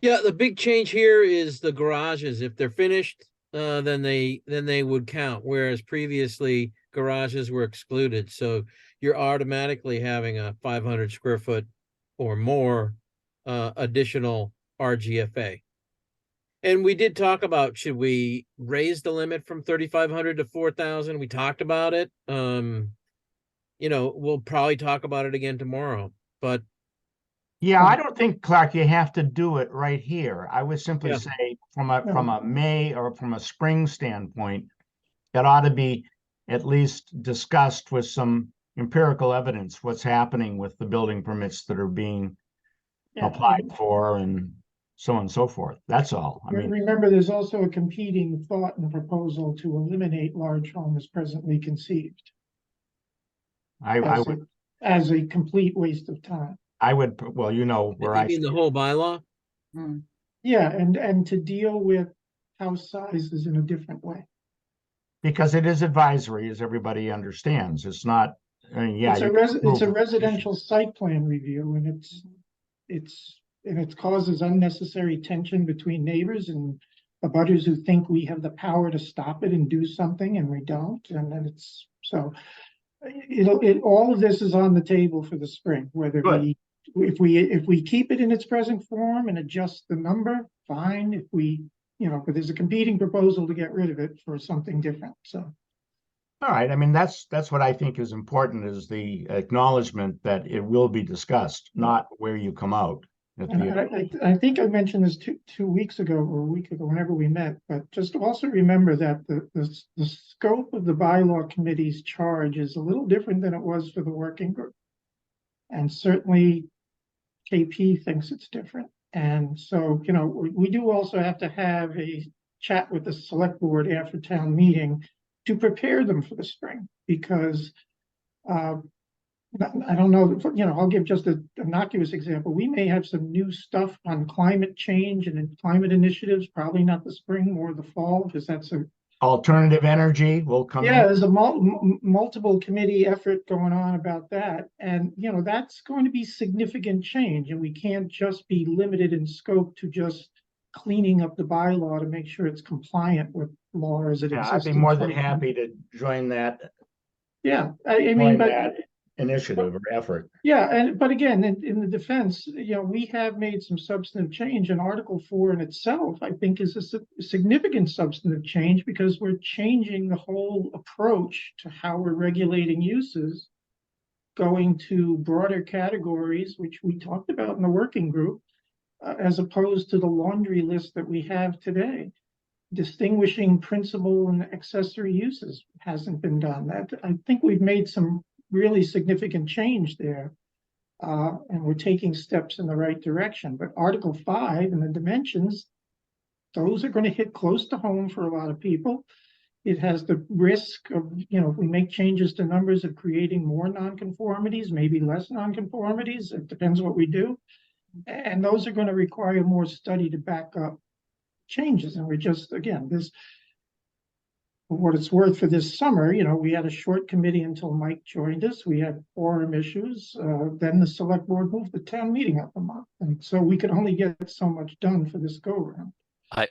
Yeah, the big change here is the garages. If they're finished, then they would count, whereas previously garages were excluded. So you're automatically having a 500 square foot or more additional RGFA. And we did talk about, should we raise the limit from 3,500 to 4,000? We talked about it. we'll probably talk about it again tomorrow, but Yeah, I don't think, Clark, you have to do it right here. I would simply Yeah. say from a May or from a spring standpoint, it ought to be at least discussed with some empirical evidence, what's happening with the building permits that are being Yeah. applied for and so on and so forth. That's all. I mean, Remember, there's also a competing thought and proposal to eliminate large homes presently conceived I would, as a complete waste of time. I would, well, you know, where you I, mean the whole bylaw? Hmm. Yeah, and to deal with house sizes in a different way. because it is advisory, as everybody understands. It's not, I mean, yeah. It's a residential site plan review, and it causes unnecessary tension between neighbors and abutters who think we have the power to stop it and do something, and we don't, and then it's, so all of this is on the table for the spring, whether Good. if we keep it in its present form and adjust the number, fine. If we, but there's a competing proposal to get rid of it for something different, so. All right, I mean, that's what I think is important, is the acknowledgement that it will be discussed, not where you come out. And I think I mentioned this two weeks ago or a week ago, whenever we met, but just also remember that the scope of the bylaw committee's charge is a little different than it was for the working group. And certainly KP thinks it's different. And so, we do also have to have a chat with the select board after town meeting to prepare them for the spring, because I don't know, I'll give just an innocuous example. We may have some new stuff on climate change and climate initiatives, probably not the spring or the fall, because that's a alternative energy will come in. Yeah, there's a multiple committee effort going on about that. And, that's going to be significant change. And we can't just be limited in scope to just cleaning up the bylaw to make sure it's compliant with law as it Yeah, exists. I'd be more than happy to join that. Yeah, I mean, but that initiative or effort. yeah, but again, in the defense, we have made some substantive change, and Article 4 in itself, I think, is a significant substantive change, because we're changing the whole approach to how we're regulating uses, going to broader categories, which we talked about in the working group, as opposed to the laundry list that we have today. Distinguishing principal and accessory uses hasn't been done. I think we've made some really significant change there, and we're taking steps in the right direction. But Article 5 and the dimensions, those are going to hit close to home for a lot of people. It has the risk of, if we make changes to numbers, of creating more nonconformities, maybe less nonconformities. It depends what we do. And those are going to require more study to back up changes. And we're just, again, this, for what it's worth, for this summer, we had a short committee until Mike joined us. We had quorum issues. Then the select board moved the town meeting up a month. And so we could only get so much done for this go round.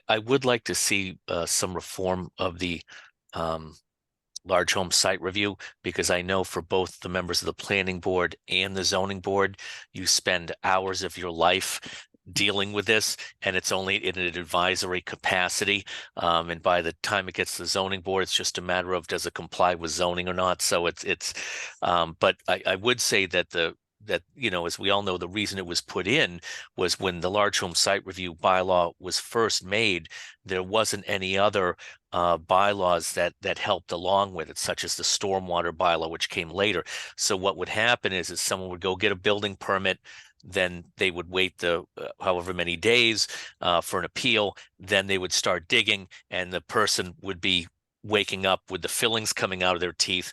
I would like to see some reform of the large home site review, because I know for both the members of the planning board and the zoning board, you spend hours of your life dealing with this, and it's only in an advisory capacity. And by the time it gets to the zoning board, it's just a matter of, does it comply with zoning or not? So but I would say that as we all know, the reason it was put in was when the large home site review bylaw was first made, there wasn't any other bylaws that helped along with it, such as the stormwater bylaw, which came later. So what would happen is someone would go get a building permit, then they would wait the however many days for an appeal, then they would start digging, and the person would be waking up with the fillings coming out of their teeth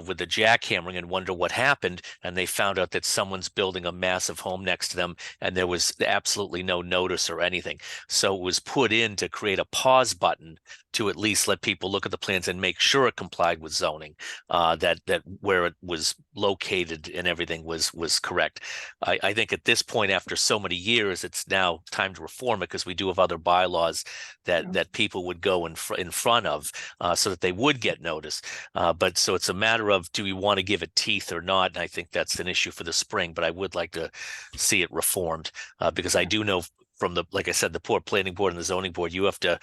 with the jackhammering, and wonder what happened. And they found out that someone's building a massive home next to them, and there was absolutely no notice or anything. So it was put in to create a pause button to at least let people look at the plans and make sure it complied with zoning, that where it was located and everything was correct. I think at this point, after so many years, it's now time to reform it, because we do have other bylaws that people would go in front of, so that they would get notice. But so it's a matter of, do we want to give it teeth or not? And I think that's an issue for the spring, but I would like to see it reformed, because I do know from the, like I said, the poor planning board and the zoning board, you have to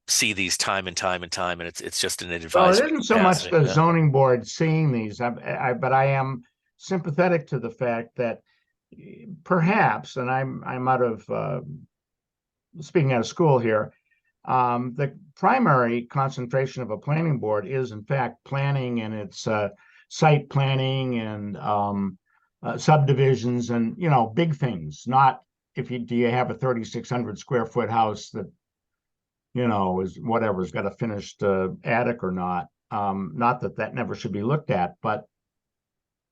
see these time and time and time, and it's just an Well, it advisory isn't so much capacity. the Yeah. zoning board seeing these, but I am sympathetic to the fact that perhaps, and I'm out of speaking out of school here, the primary concentration of a planning board is in fact planning, and it's site planning and subdivisions and, you know, big things, not do you have a 3,600 square foot house that, you know, is whatever's got a finished attic or not. Not that that never should be looked at, but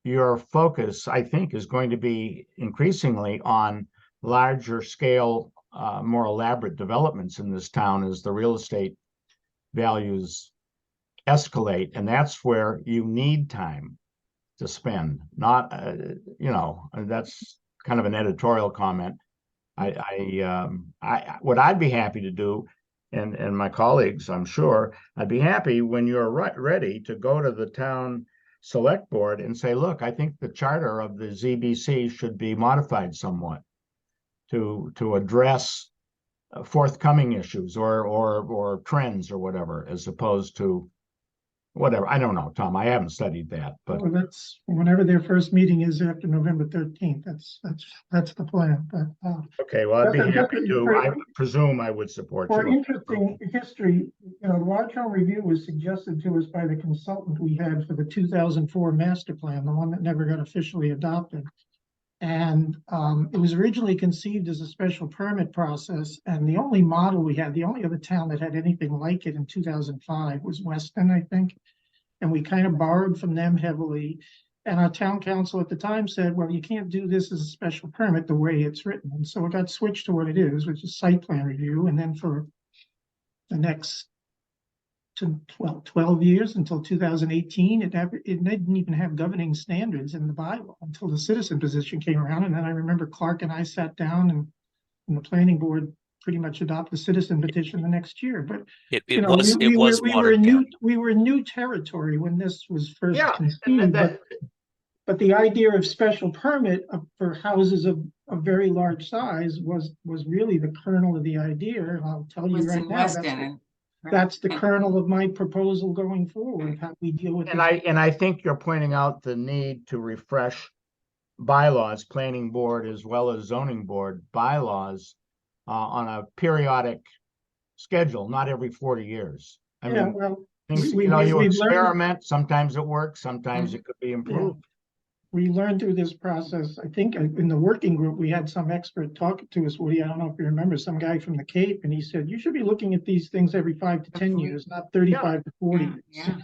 your focus, I think, is going to be increasingly on larger scale, more elaborate developments in this town as the real estate values escalate. And that's where you need time to spend, not, you know, and that's kind of an editorial comment. What I'd be happy to do, and my colleagues, I'm sure, I'd be happy when you're ready to go to the town select board and say, look, I think the charter of the ZBC should be modified somewhat to address forthcoming issues or trends or whatever, as opposed to whatever. I don't know, Tom. I haven't studied that, but Well, that's whenever their first meeting is after November 13th. That's the plan. But okay. Well, I'd be happy to. for- I presume I would support for you. interesting history, you know, the large home review was suggested to us by the consultant we had for the 2004 master plan, the one that never got officially adopted. And it was originally conceived as a special permit process. And the only model we had, the only other town that had anything like it in 2005 was Weston, I think. And we kind of borrowed from them heavily. And our town council at the time said, well, you can't do this as a special permit the way it's written. And so it got switched to what it is, which is site plan review. And then for the next 12 years until 2018, it didn't even have governing standards in the bylaw until the citizen position came around. And then I remember Clark and I sat down and the planning board pretty much adopted the citizen petition the next year. But It was we watered down. were in new territory when this was first Yeah, conceived. But the idea of special permit for houses of very large size was really the kernel of the idea. And I'll tell you right now, that's the kernel of my proposal going forward, how we deal with. And I think you're pointing out the need to refresh bylaws, planning board as well as zoning board bylaws on a periodic schedule, not every 40 years. I mean, well, things, we- you know, we- you we've experiment. Sometimes it works. Sometimes it could be improved. we learned through this process. I think in the working group, we had some expert talking to us, Woody. I don't know if you remember, some guy from the Cape, and he said, you should be looking at these things every 5 to 10 years, not 35 to 40 years.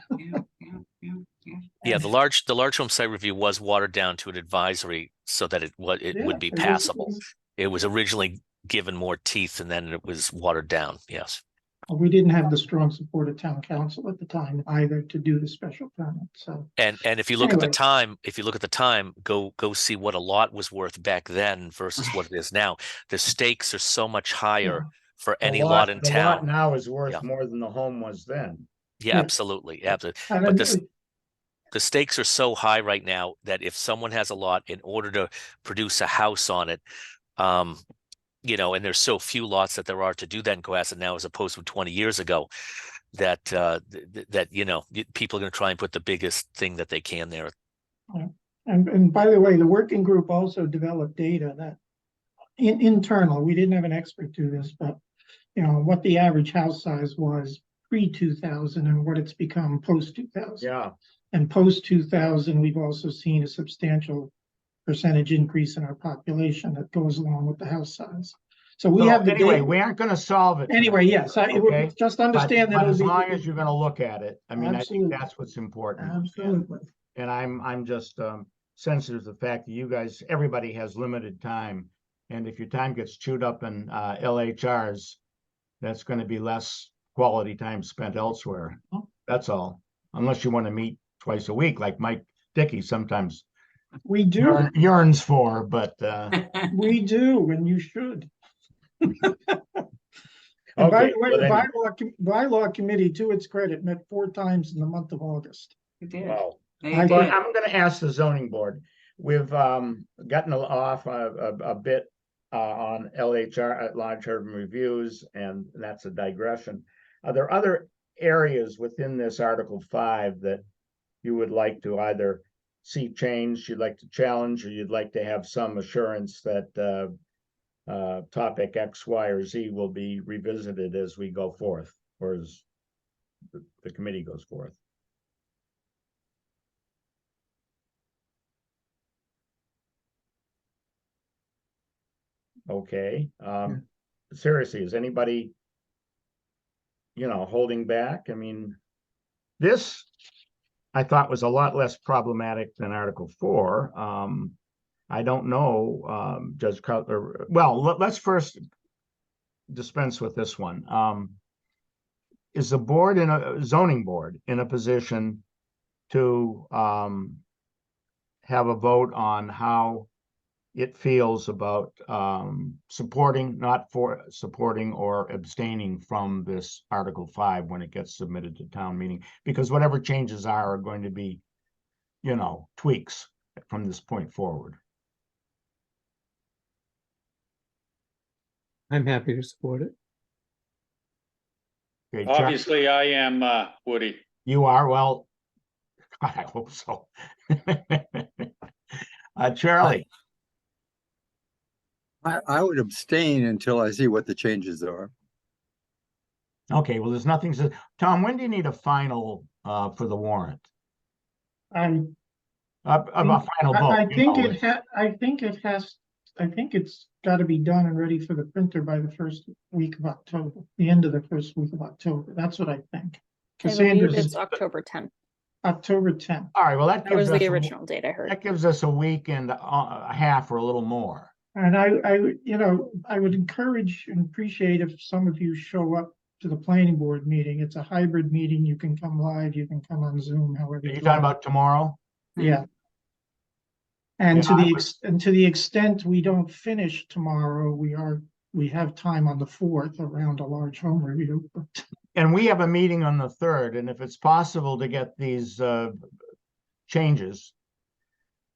Yeah, the large home site review was watered down to an advisory so that it would be passable. It was originally given more teeth and then it was watered down. Yes. We didn't have the strong support of town council at the time either to do the special permit. So And if you look at the time, go see what a lot was worth back then versus what it is now. The stakes are so much higher for any lot in The town. lot now is worth more than the home was then. Yeah, absolutely. But the stakes are so high right now that if someone has a lot, in order to produce a house on it, you know, and there's so few lots that there are to do that in Cohasset now, as opposed to 20 years ago, that that you know, people are going to try and put the biggest thing that they can there. And by the way, the working group also developed data that internal. We didn't have an expert do this, but you know what the average house size was pre-2000 and what it's become post-2000. Yeah. And post-2000, we've also seen a substantial percentage increase in our population that goes along with the house size. So we have the anyway, data. we aren't going to solve it. Anyway, yes, Okay. just understand that but as long as you're going to look at it, I mean, Absolutely. I think that's what's important. Absolutely. And I'm just sensitive to the fact that you guys, everybody has limited time, and if your time gets chewed up in LHRs, that's going to be less quality time spent elsewhere. That's all. Unless you want to meet twice a week, like Mike Dickey sometimes we do yearns for, but we do, and you should. And by okay, the way, the bylaw committee, to its credit, met 4 times in the month of August. You did. wow. They I- But did. I'm going to ask the zoning board. We've gotten off a bit on LHR at large urban reviews, and that's a digression. Are there other areas within this Article 5 that you would like to either see changed, you'd like to challenge, or you'd like to have some assurance that topic X, Y, or Z will be revisited as we go forth, or as the committee goes forth? Okay. Seriously, is anybody, holding back? I mean, this I thought was a lot less problematic than Article 4. I don't know, Judge Cutler. Well, let's first dispense with this one. Is the board in a zoning board in a position to have a vote on how it feels about supporting, not for supporting, or abstaining from this Article 5 when it gets submitted to town meeting? Because whatever changes are going to be, tweaks from this point forward. I'm happy to support it. Okay, Chuck, Obviously, I am, Woody. you are. Well, God, I hope so. Charlie. I would abstain until I see what the changes are. Okay, well, there's nothing. Tom, when do you need a final for the warrant? I A final vote. I think it's got to be done and ready for the printer by the first week of October, the end of the first week of October. That's what I think. It's October 10th. October 10th. All right, well, that was gives the us original date I heard. That gives us a week and a half or a little more. And I would encourage and appreciate if some of you show up to the planning board meeting. It's a hybrid meeting. You can come live, you can come on Zoom, however. Are you talking about tomorrow? Yeah. And Yeah, to the extent we don't finish tomorrow, we have time on the 4th around a large home review. And we have a meeting on the 3rd, and if it's possible to get these changes,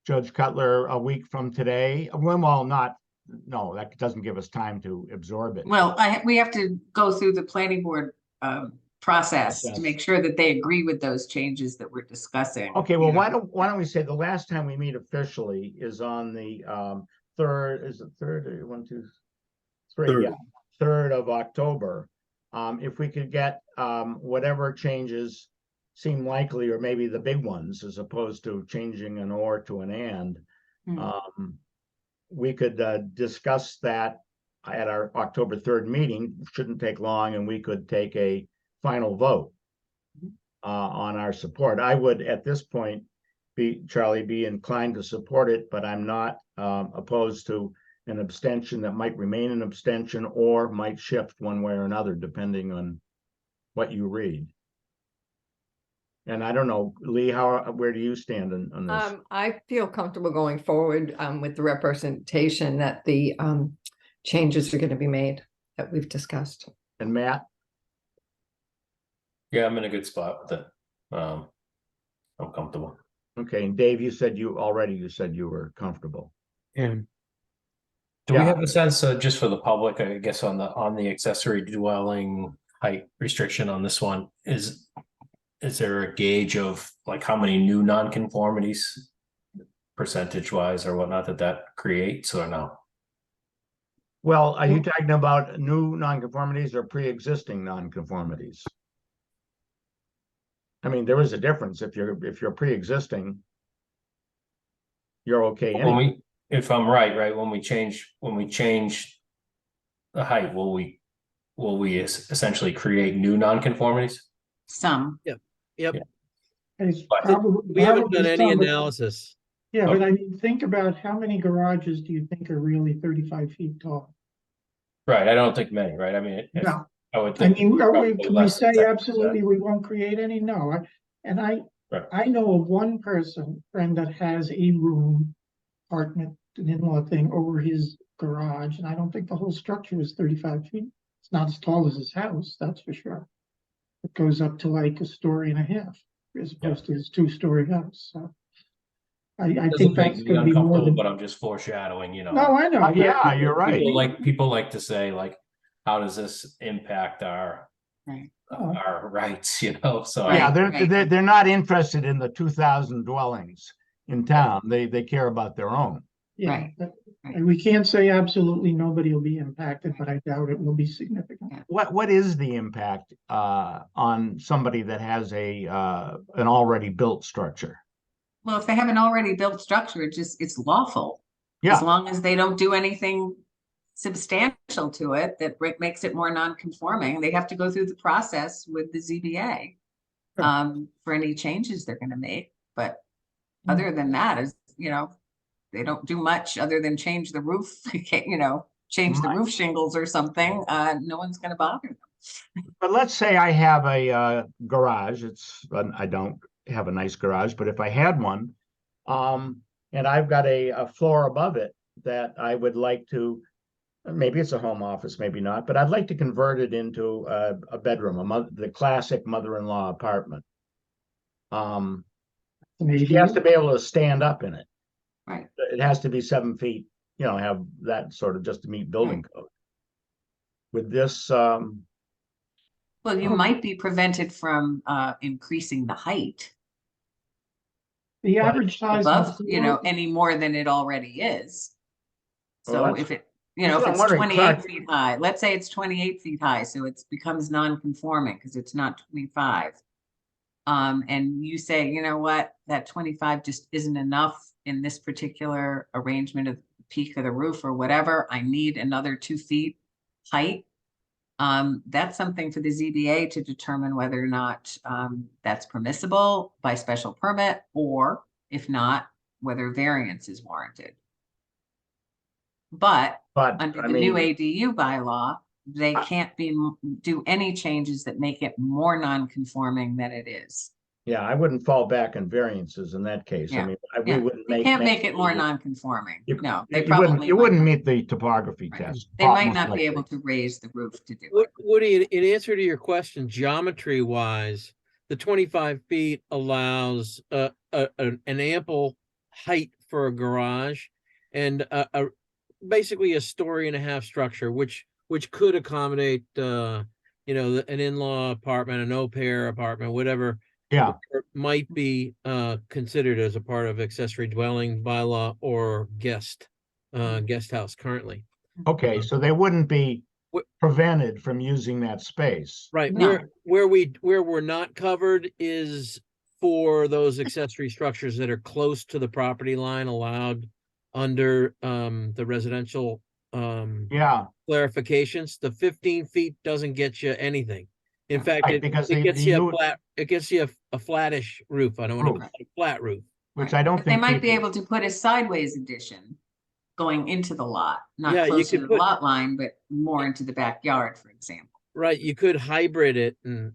Judge Cutler, a week from today, well, no, that doesn't give us time to absorb it. Well, we have to go through the planning board process to make sure that they agree with those changes that we're discussing. Okay, well, why don't we say the last time we meet officially is on the 3rd, is it 3rd? 1, 2, 3, Third. yeah, 3rd of October. If we could get whatever changes seem likely, or maybe the big ones, as opposed to changing an or to an and, we could discuss that at our October 3rd meeting. Shouldn't take long, and we could take a final vote on our support. I would, at this point, Charlie, be inclined to support it, but I'm not opposed to an abstention that might remain an abstention or might shift one way or another, depending on what you read. And I don't know, Lee, where do you stand on this? I feel comfortable going forward with the representation that the changes are going to be made that we've discussed. And Matt? Yeah, I'm in a good spot with it. I'm comfortable. Okay, and Dave, you said you were comfortable. And Do we have a sense, just for the public, I guess, on the accessory dwelling height restriction on this one, is there a gauge of like how many new nonconformities percentage wise or whatnot that creates, or no? Well, are you talking about new nonconformities or pre-existing nonconformities? I mean, there is a difference. If you're pre-existing, you're okay anyway. If I'm right, when we change the height, will we essentially create new nonconformities? Some. Yep. It's We haven't done probably any some, but- analysis. Yeah, but I mean, think about how many garages do you think are really 35 feet tall? Right, I don't think many, right? I mean, No. I would I think. mean, probably can we less than say 10%. absolutely we won't create any? No. Right. I know of one friend that has a room, apartment, an in-law thing over his garage, and I don't think the whole structure is 35 feet. It's not as tall as his house, that's for sure. It goes up to like a story and a half, as opposed to his 2-story house. So I Doesn't think make that's me gonna be more uncomfortable, than. but I'm just foreshadowing, you know. No, I know. Yeah, you're right. People like to say, like, how does this impact our Right. our rights, you know? So Right. Yeah, they're not interested in the 2,000 dwellings in town. They care about their own. Yeah, Right. and we can't say absolutely nobody will be impacted, but I doubt it will be significant. What is the impact on somebody that has an already built structure? Well, if they have an already built structure, it's lawful. As Yeah, long as they don't do anything substantial to it that makes it more non-conforming, they have to go through the process with the ZBA for any changes they're gonna make. But other than that, is, they don't do much other than change the roof, change the Right. roof shingles or something, no one's gonna bother them. but let's say I have a garage. I don't have a nice garage, but if I had one, and I've got a floor above it that I would like to, maybe it's a home office, maybe not, but I'd like to convert it into a bedroom, the classic mother-in-law apartment. She has to be able to stand up in it. Right. It has to be 7 feet, have that sort of just to meet building code. With this, Well, you might be prevented from increasing the height The average size. above, any more than it already is. Well, So that's- if it, that's if what I'm it's wondering, 28 Clark. feet high, let's say it's 28 feet high, so it becomes non-conforming because it's not 25. And you say, you know what, that 25 just isn't enough in this particular arrangement of the peak of the roof or whatever. I need another 2 feet height. That's something for the ZBA to determine whether or not that's permissible by special permit, or if not, whether variance is warranted. But under I the new mean, ADU bylaw, they can't do any changes that make it more non-conforming than it is. yeah, I wouldn't fall back on variances in that case. I Yeah, mean, Yeah, we wouldn't they can't make it more non-conforming. No, they probably you wouldn't might meet the topography Right. test. They might most not be likely. able to raise the roof to do it. Woody, in answer to your question, geometry wise, the 25 feet allows an ample height for a garage and basically a 1.5-story structure, which could accommodate an in-law apartment, an au pair apartment, whatever. Yeah, Might be considered as a part of accessory dwelling bylaw or guest house currently. okay, so they wouldn't be Wh- prevented from using that space. Right, No. where we're not covered is for those accessory structures that are close to the property line allowed under the residential Yeah, clarifications. The 15 feet doesn't get you anything. In fact, right, because it gets you a flattish roof. I don't want to Roof. call it a flat roof. which Right. I don't But they think might be people- able to put a sideways addition going into the lot, not Yeah, you close to could the put- lot line, but more into the backyard, for example. Right, you could hybrid it and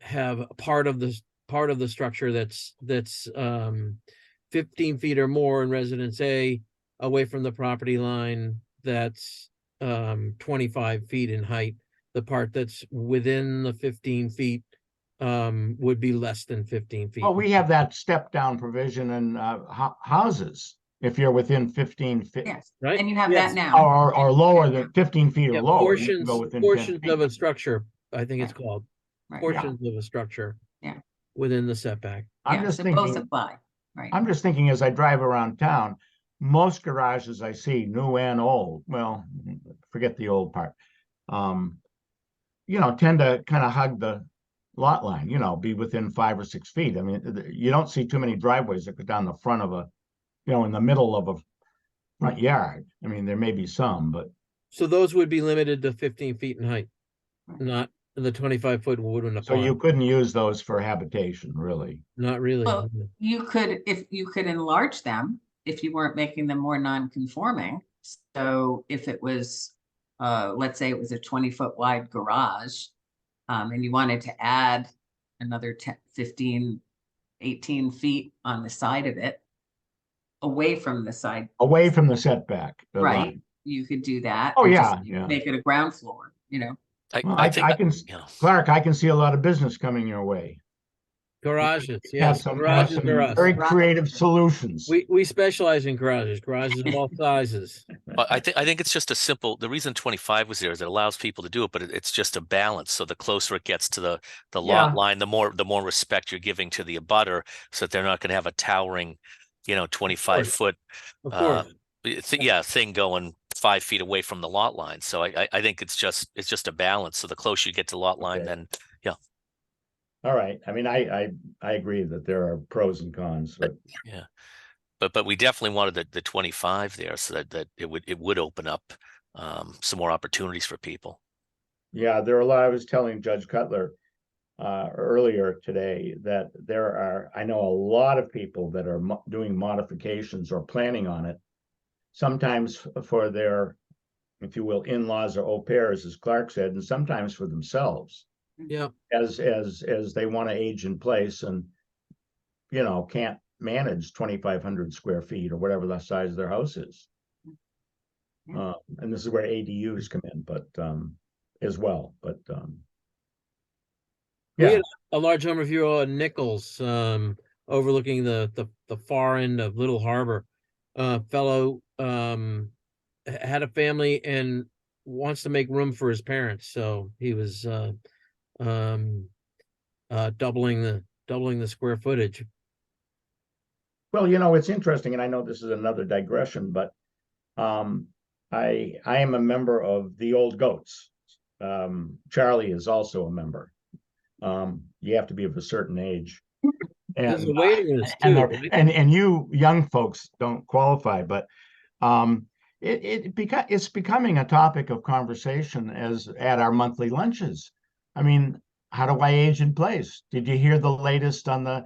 have a part of the structure that's 15 feet or more in residence A away from the property line that's 25 feet in height. The part that's within the 15 feet would be less than 15 feet. Oh, we have that step down provision in houses. If you're within 15 feet. Yes, Right? and you have Yes. that now. Or lower than 15 feet Yeah, or lower. you can go within 10 portions of feet. a structure, I think it's Right. called. Right. Portions of a structure. Yeah. Within the setback. I'm Yeah, just so both thinking, apply, right? I'm just thinking as I drive around town, most garages I see, new and old, well, forget the old part. Tend to kind of hug the lot line, be within 5 or 6 feet. I mean, you don't see too many driveways that go down the front of in the middle of a front yard. I mean, there may be some, but So those would be limited to 15 feet in height, not the 25-foot wouldn't so apply. you couldn't use those for habitation, really. Not really. Well, you could enlarge them if you weren't making them more non-conforming. So if it was, let's say it was a 20-foot wide garage, and you wanted to add another 10, 15, 18 feet on the side of it, away from the side, Away from the setback. right? line. You could do that. Oh, or yeah, just yeah. Make it a ground floor, Well, I think, Clark, I can see a lot of business coming your way. Garages, have yes, some garages are us. very creative solutions. We specialize in garages of all sizes. But I think it's just a simple. The reason 25 was there is it allows people to do it, but it's just a balance. So the closer it gets to the lot Yeah. line, the more respect you're giving to the abutter, so that they're not going to have a towering, 25-foot, Of course. thing going 5 feet away from the lot line. So I think it's just a balance. So the closer you get to lot line, Okay. then All right. I mean, I agree that there are pros and cons, but yeah. But we definitely wanted the 25 there, so that it would open up some more opportunities for people. yeah, there are a lot. I was telling Judge Cutler earlier today that I know a lot of people that are doing modifications or planning on it, sometimes for their, if you will, in-laws or au pairs, as Clark said, and sometimes for themselves. Yeah. As they want to age in place and, can't manage 2,500 square feet or whatever the size of their house is. Yeah. And this is where ADUs come in, but as well. But We yeah, had a large home review on Nichols, overlooking the far end of Little Harbor. Fellow had a family and wants to make room for his parents, so he was doubling the square footage. well, it's interesting, and I know this is another digression, but I am a member of the Old Goats. Charlie is also a member. You have to be of a certain age. There's a And waiting list too, right? and you young folks don't qualify, but it's becoming a topic of conversation as at our monthly lunches. I mean, how do I age in place? Did you hear the latest on the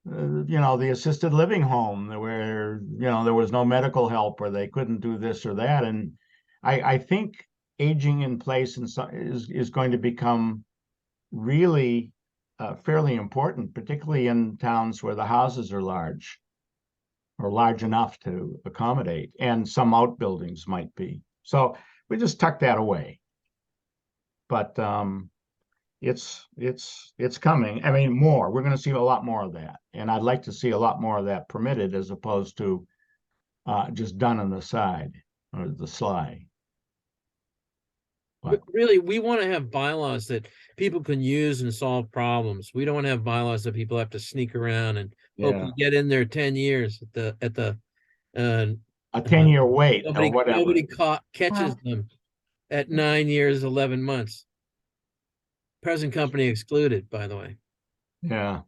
the assisted living home where there was no medical help or they couldn't do this or that? And I think aging in place is going to become really fairly important, particularly in towns where the houses are large or large enough to accommodate, and some outbuildings might be. So we just tuck that away. But it's coming. I mean, more. We're going to see a lot more of that, and I'd like to see a lot more of that permitted as opposed to just done on the side or the sly. But really, we want to have bylaws that people can use and solve problems. We don't want to have bylaws that people have to sneak around and hope to get in there 10 years at the a 10-year wait nobody, or whatever. Nobody catches them at 9 years, 11 months. Present company excluded, by the way. Yeah.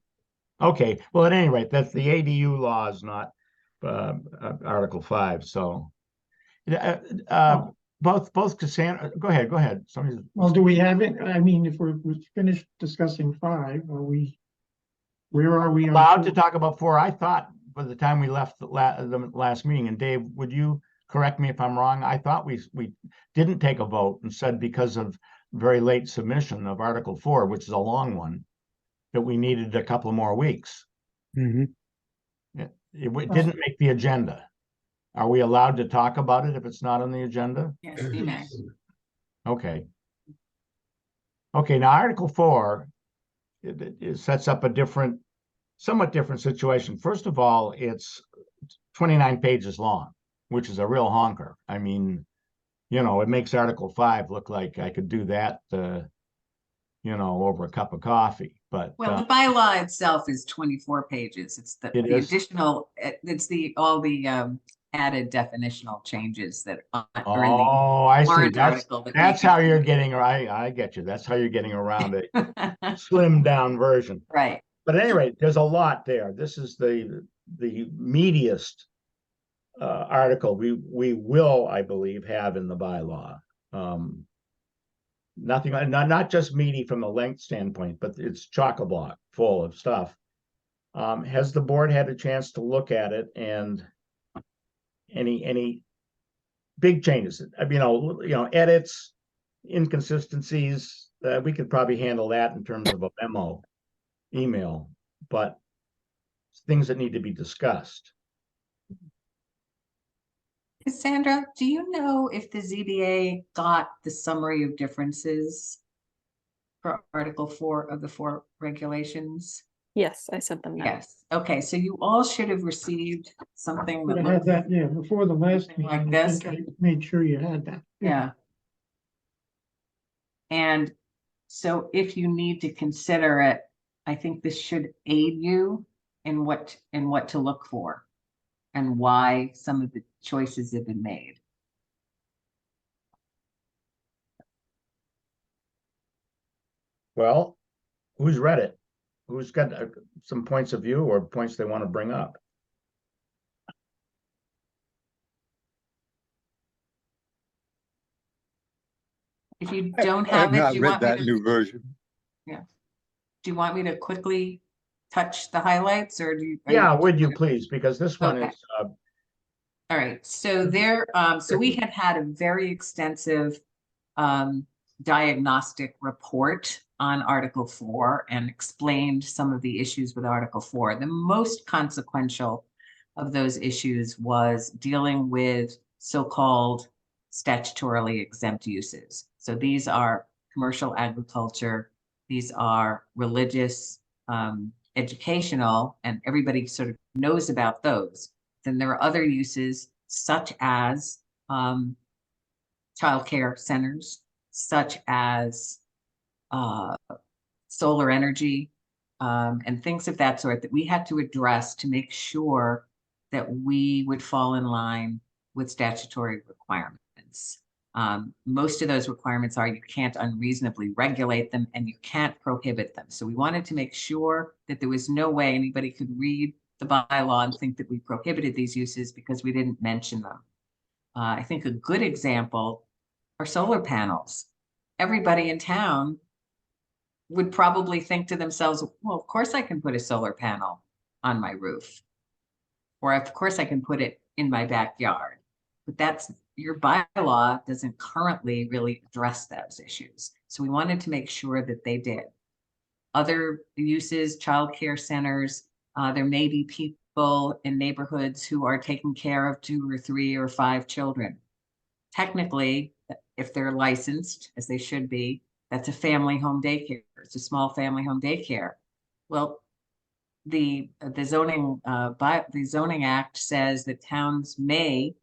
Okay. Well, at any rate, that's the ADU laws, not Article 5. So both Cassandra, go ahead. Well, do we have it? I mean, if we're finished discussing 5, where are we? Allowed to talk about 4? I thought by the time we left the last meeting, and Dave, would you correct me if I'm wrong? I thought we didn't take a vote and said because of very late submission of Article 4, which is a long one, that we needed a couple more weeks. Mm-hmm. It didn't make the agenda. Are we allowed to talk about it if it's not on the agenda? Yes, we may. Okay. Okay, now Article 4, it sets up a somewhat different situation. First of all, it's 29 pages long, which is a real honker. I mean, it makes Article 5 look like I could do that, over a cup of coffee. But Well, the bylaw itself is 24 pages. It's the additional, it's all the added definitional changes that are in the I see. warrant article. That's how you're getting, I get you. That's how you're getting around a slimmed down version. Right. But at any rate, there's a lot there. This is the meatiest article we will, I believe, have in the bylaw. Nothing, not just meaty from a length standpoint, but it's chock-a-block full of stuff. Has the board had a chance to look at it, and any big changes? Edits, inconsistencies? We could probably handle that in terms of a memo, email, but things that need to be discussed. Cassandra, do you know if the ZBA got the summary of differences for Article 4 of the 4 regulations? Yes, I sent them that. Yes, okay, so you all should have received something But that I had looks, that, yeah, before the last something like meeting, I this. think I made sure you had that. yeah. And so if you need to consider it, I think this should aid you in what to look for and why some of the choices have been made. Well, who's read it? Who's got some points of view or points they want to bring up? If you don't I have have it, not do you read want me that to, new version. do you want me to quickly touch the highlights, or do you? are Yeah, you- would you please? Because this one Okay. is, All right, so so we had a very extensive diagnostic report on Article 4 and explained some of the issues with Article 4. The most consequential of those issues was dealing with so-called statutorily exempt uses. So these are commercial agriculture, these are religious, educational, and everybody sort of knows about those. Then there are other uses such as childcare centers, such as solar energy, and things of that sort that we had to address to make sure that we would fall in line with statutory requirements. Most of those requirements are you can't unreasonably regulate them and you can't prohibit them. So we wanted to make sure that there was no way anybody could read the bylaw and think that we prohibited these uses because we didn't mention them. I think a good example are solar panels. Everybody in town would probably think to themselves, well, of course I can put a solar panel on my roof. Or of course I can put it in my backyard. But that's, your bylaw doesn't currently really address those issues. So we wanted to make sure that they did. Other uses, childcare centers, there may be people in neighborhoods who are taking care of 2 or 3 or 5 children. Technically, if they're licensed, as they should be, that's a family home daycare. It's a small family home daycare. Well, the zoning act says that towns may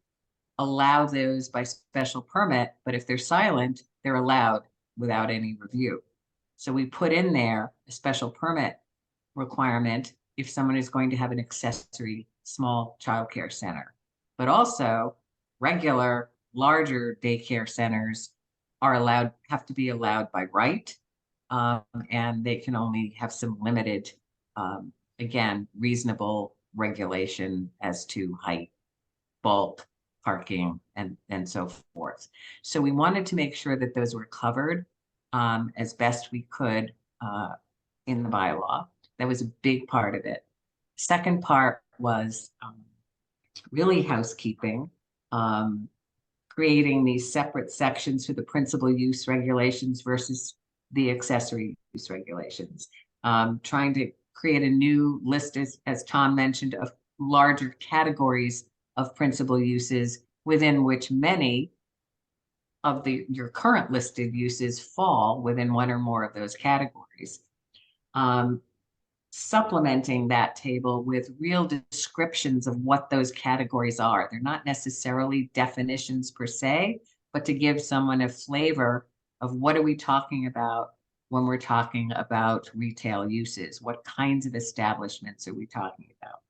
allow those by special permit, but if they're silent, they're allowed without any review. So we put in there a special permit requirement if someone is going to have an accessory small childcare center, but also regular larger daycare centers have to be allowed by right. And they can only have some limited, again, reasonable regulation as to height, bulk, parking, and so forth. So we wanted to make sure that those were covered as best we could in the bylaw. That was a big part of it. Second part was really housekeeping, creating these separate sections for the principal use regulations versus the accessory use regulations, trying to create a new list, as Tom mentioned, of larger categories of principal uses within which many of your current listed uses fall within one or more of those categories. Supplementing that table with real descriptions of what those categories are. They're not necessarily definitions per se, but to give someone a flavor of what are we talking about when we're talking about retail uses? What kinds of establishments are we talking about?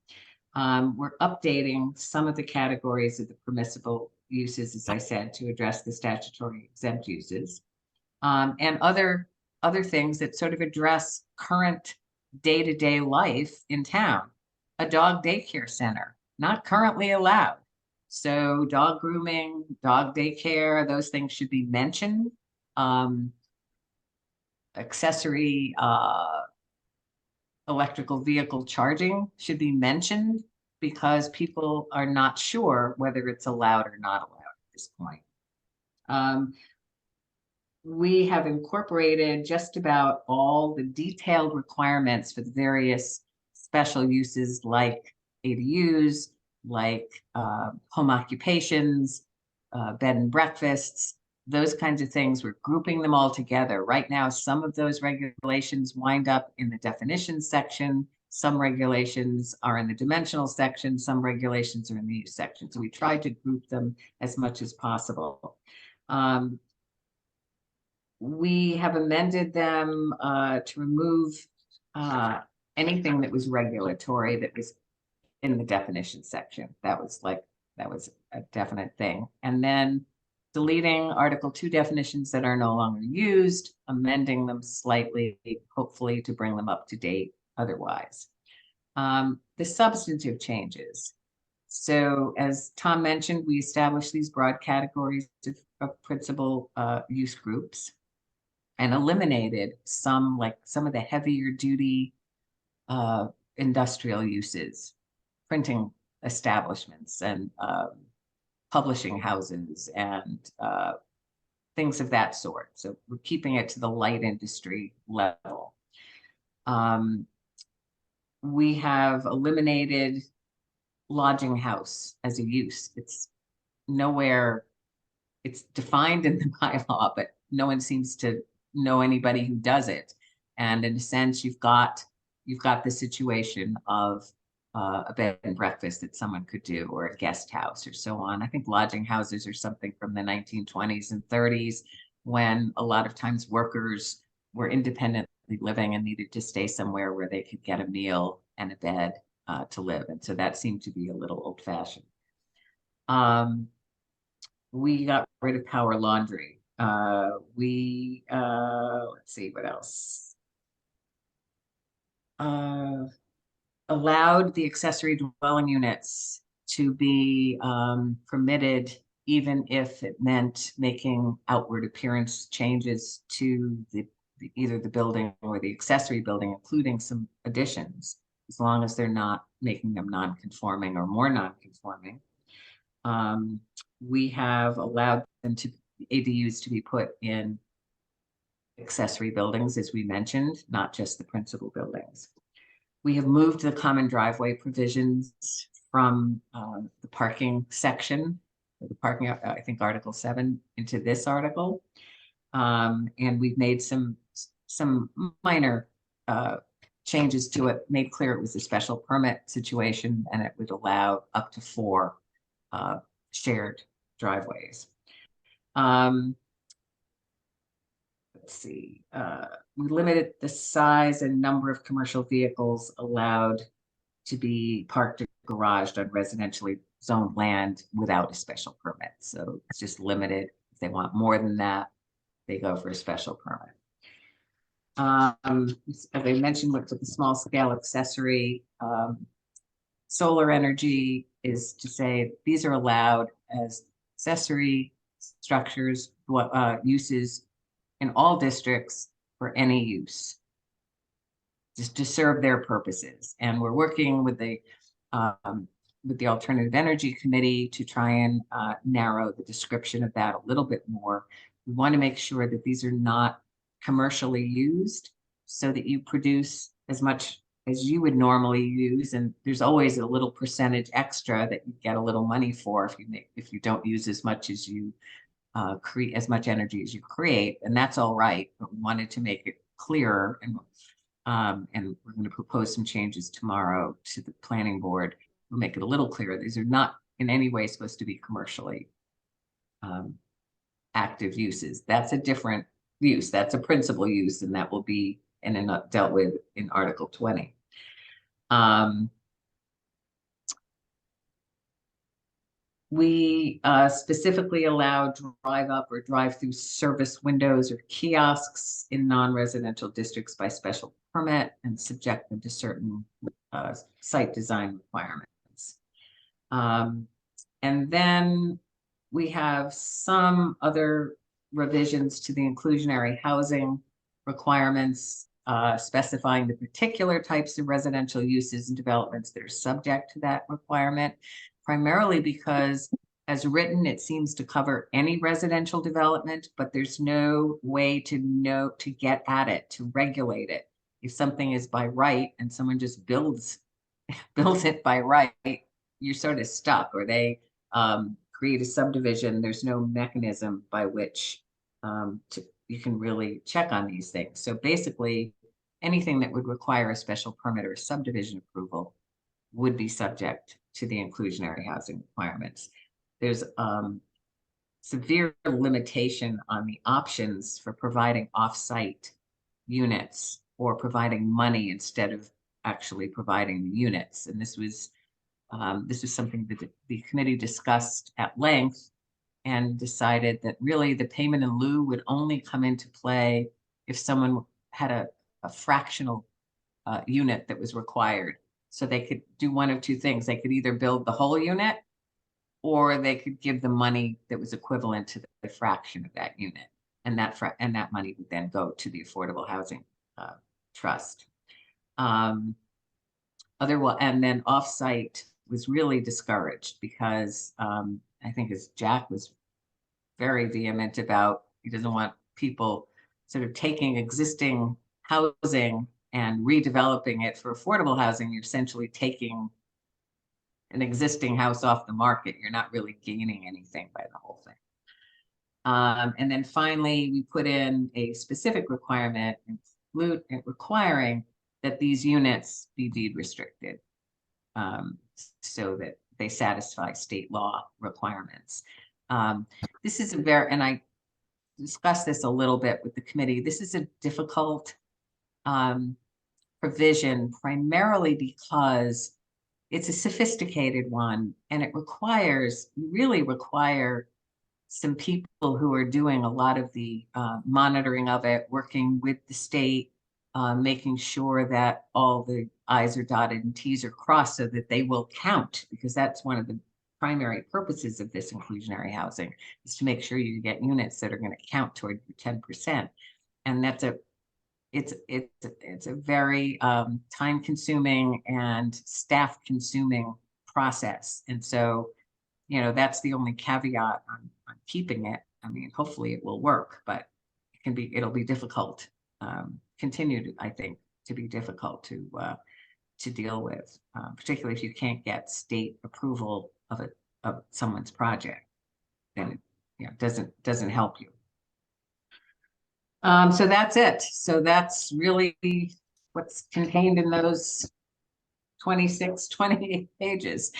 We're updating some of the categories of the permissible uses, as I said, to address the statutory exempt uses, and other things that sort of address current day-to-day life in town. A dog daycare center, not currently allowed. So dog grooming, dog daycare, those things should be mentioned. Accessory electrical vehicle charging should be mentioned because people are not sure whether it's allowed or not allowed at this point. We have incorporated just about all the detailed requirements for the various special uses like ADUs, like home occupations, bed and breakfasts, those kinds of things. We're grouping them all together. Right now, some of those regulations wind up in the definitions section. Some regulations are in the dimensional section. Some regulations are in the use section. So we tried to group them as much as possible. We have amended them to remove anything that was regulatory that was in the definition section. That was a definite thing. And then deleting Article 2 definitions that are no longer used, amending them slightly, hopefully to bring them up to date otherwise. The substantive changes. So as Tom mentioned, we established these broad categories of principal use groups and eliminated some of the heavier duty industrial uses, printing establishments and publishing houses and things of that sort. So we're keeping it to the light industry level. We have eliminated lodging house as a use. It's nowhere, it's defined in the bylaw, but no one seems to know anybody who does it. And in a sense, you've got the situation of a bed and breakfast that someone could do, or a guest house or so on. I think lodging houses are something from the 1920s and 30s, when a lot of times workers were independently living and needed to stay somewhere where they could get a meal and a bed to live. And so that seemed to be a little old-fashioned. We got rid of power laundry. Let's see what else. Allowed the accessory dwelling units to be permitted, even if it meant making outward appearance changes to either the building or the accessory building, including some additions, as long as they're not making them non-conforming or more non-conforming. We have allowed them to ADUs to be put in accessory buildings, as we mentioned, not just the principal buildings. We have moved the common driveway provisions from the parking section, or the parking, I think Article 7, into this article. And we've made some minor changes to it, made clear it was a special permit situation and it would allow up to 4 shared driveways. Let's see, we limited the size and number of commercial vehicles allowed to be parked or garaged on residentially zoned land without a special permit. So it's just limited. If they want more than that, they go for a special permit. As I mentioned, with the small scale accessory, solar energy is to say these are allowed as accessory structures, uses in all districts for any use, just to serve their purposes. And we're working with the Alternative Energy Committee to try and narrow the description of that a little bit more. We want to make sure that these are not commercially used, so that you produce as much as you would normally use, and there's always a little percentage extra that you get a little money for if you don't use as much as you create, as much energy as you create, and that's all right. But we wanted to make it clearer, and we're going to propose some changes tomorrow to the planning board. We'll make it a little clearer. These are not in any way supposed to be commercially active uses. That's a different use. That's a principal use, and that will be dealt with in Article 20. We specifically allow drive-up or drive-through service windows or kiosks in non-residential districts by special permit and subject them to certain site design requirements. And then we have some other revisions to the inclusionary housing requirements, specifying the particular types of residential uses and developments that are subject to that requirement, primarily because as written, it seems to cover any residential development, but there's no way to get at it, to regulate it. If something is by right and someone just builds it by right, you're sort of stuck, or they create a subdivision, there's no mechanism by which you can really check on these things. So basically, anything that would require a special permit or a subdivision approval would be subject to the inclusionary housing requirements. There's severe limitation on the options for providing off-site units or providing money instead of actually providing the units. And this was something that the committee discussed at length and decided that really the payment in lieu would only come into play if someone had a fractional unit that was required. So they could do one of two things. They could either build the whole unit, or they could give the money that was equivalent to the fraction of that unit. And that money would then go to the Affordable Housing Trust. And then offsite was really discouraged because I think, as Jack was very vehement about, he doesn't want people sort of taking existing housing and redeveloping it for affordable housing. You're essentially taking an existing house off the market. You're not really gaining anything by the whole thing. And then finally, we put in a specific requirement requiring that these units be deed restricted so that they satisfy state law requirements. This is and I discussed this a little bit with the committee, this is a difficult provision primarily because it's a sophisticated one, and it really require some people who are doing a lot of the monitoring of it, working with the state, making sure that all the I's are dotted and T's are crossed so that they will count, because that's one of the primary purposes of this inclusionary housing, is to make sure you get units that are going to count toward your 10%. And it's a very time-consuming and staff-consuming process. And so, that's the only caveat on keeping it. I mean, hopefully it will work, but it'll be difficult, I think, to be difficult to deal with, particularly if you can't get state approval of someone's project, then it doesn't help you. So that's it. So that's really what's contained in those 28 pages.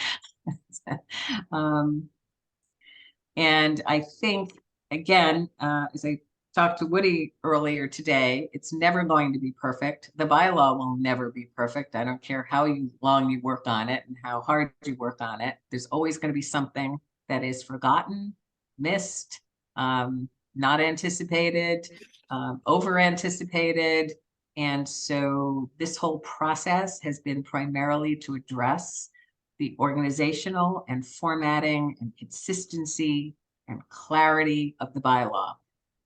And I think, again, as I talked to Woody earlier today, it's never going to be perfect. The bylaw will never be perfect. I don't care how long you work on it and how hard you work on it. There's always going to be something that is forgotten, missed, not anticipated, over anticipated. And so this whole process has been primarily to address the organizational and formatting and consistency and clarity of the bylaw.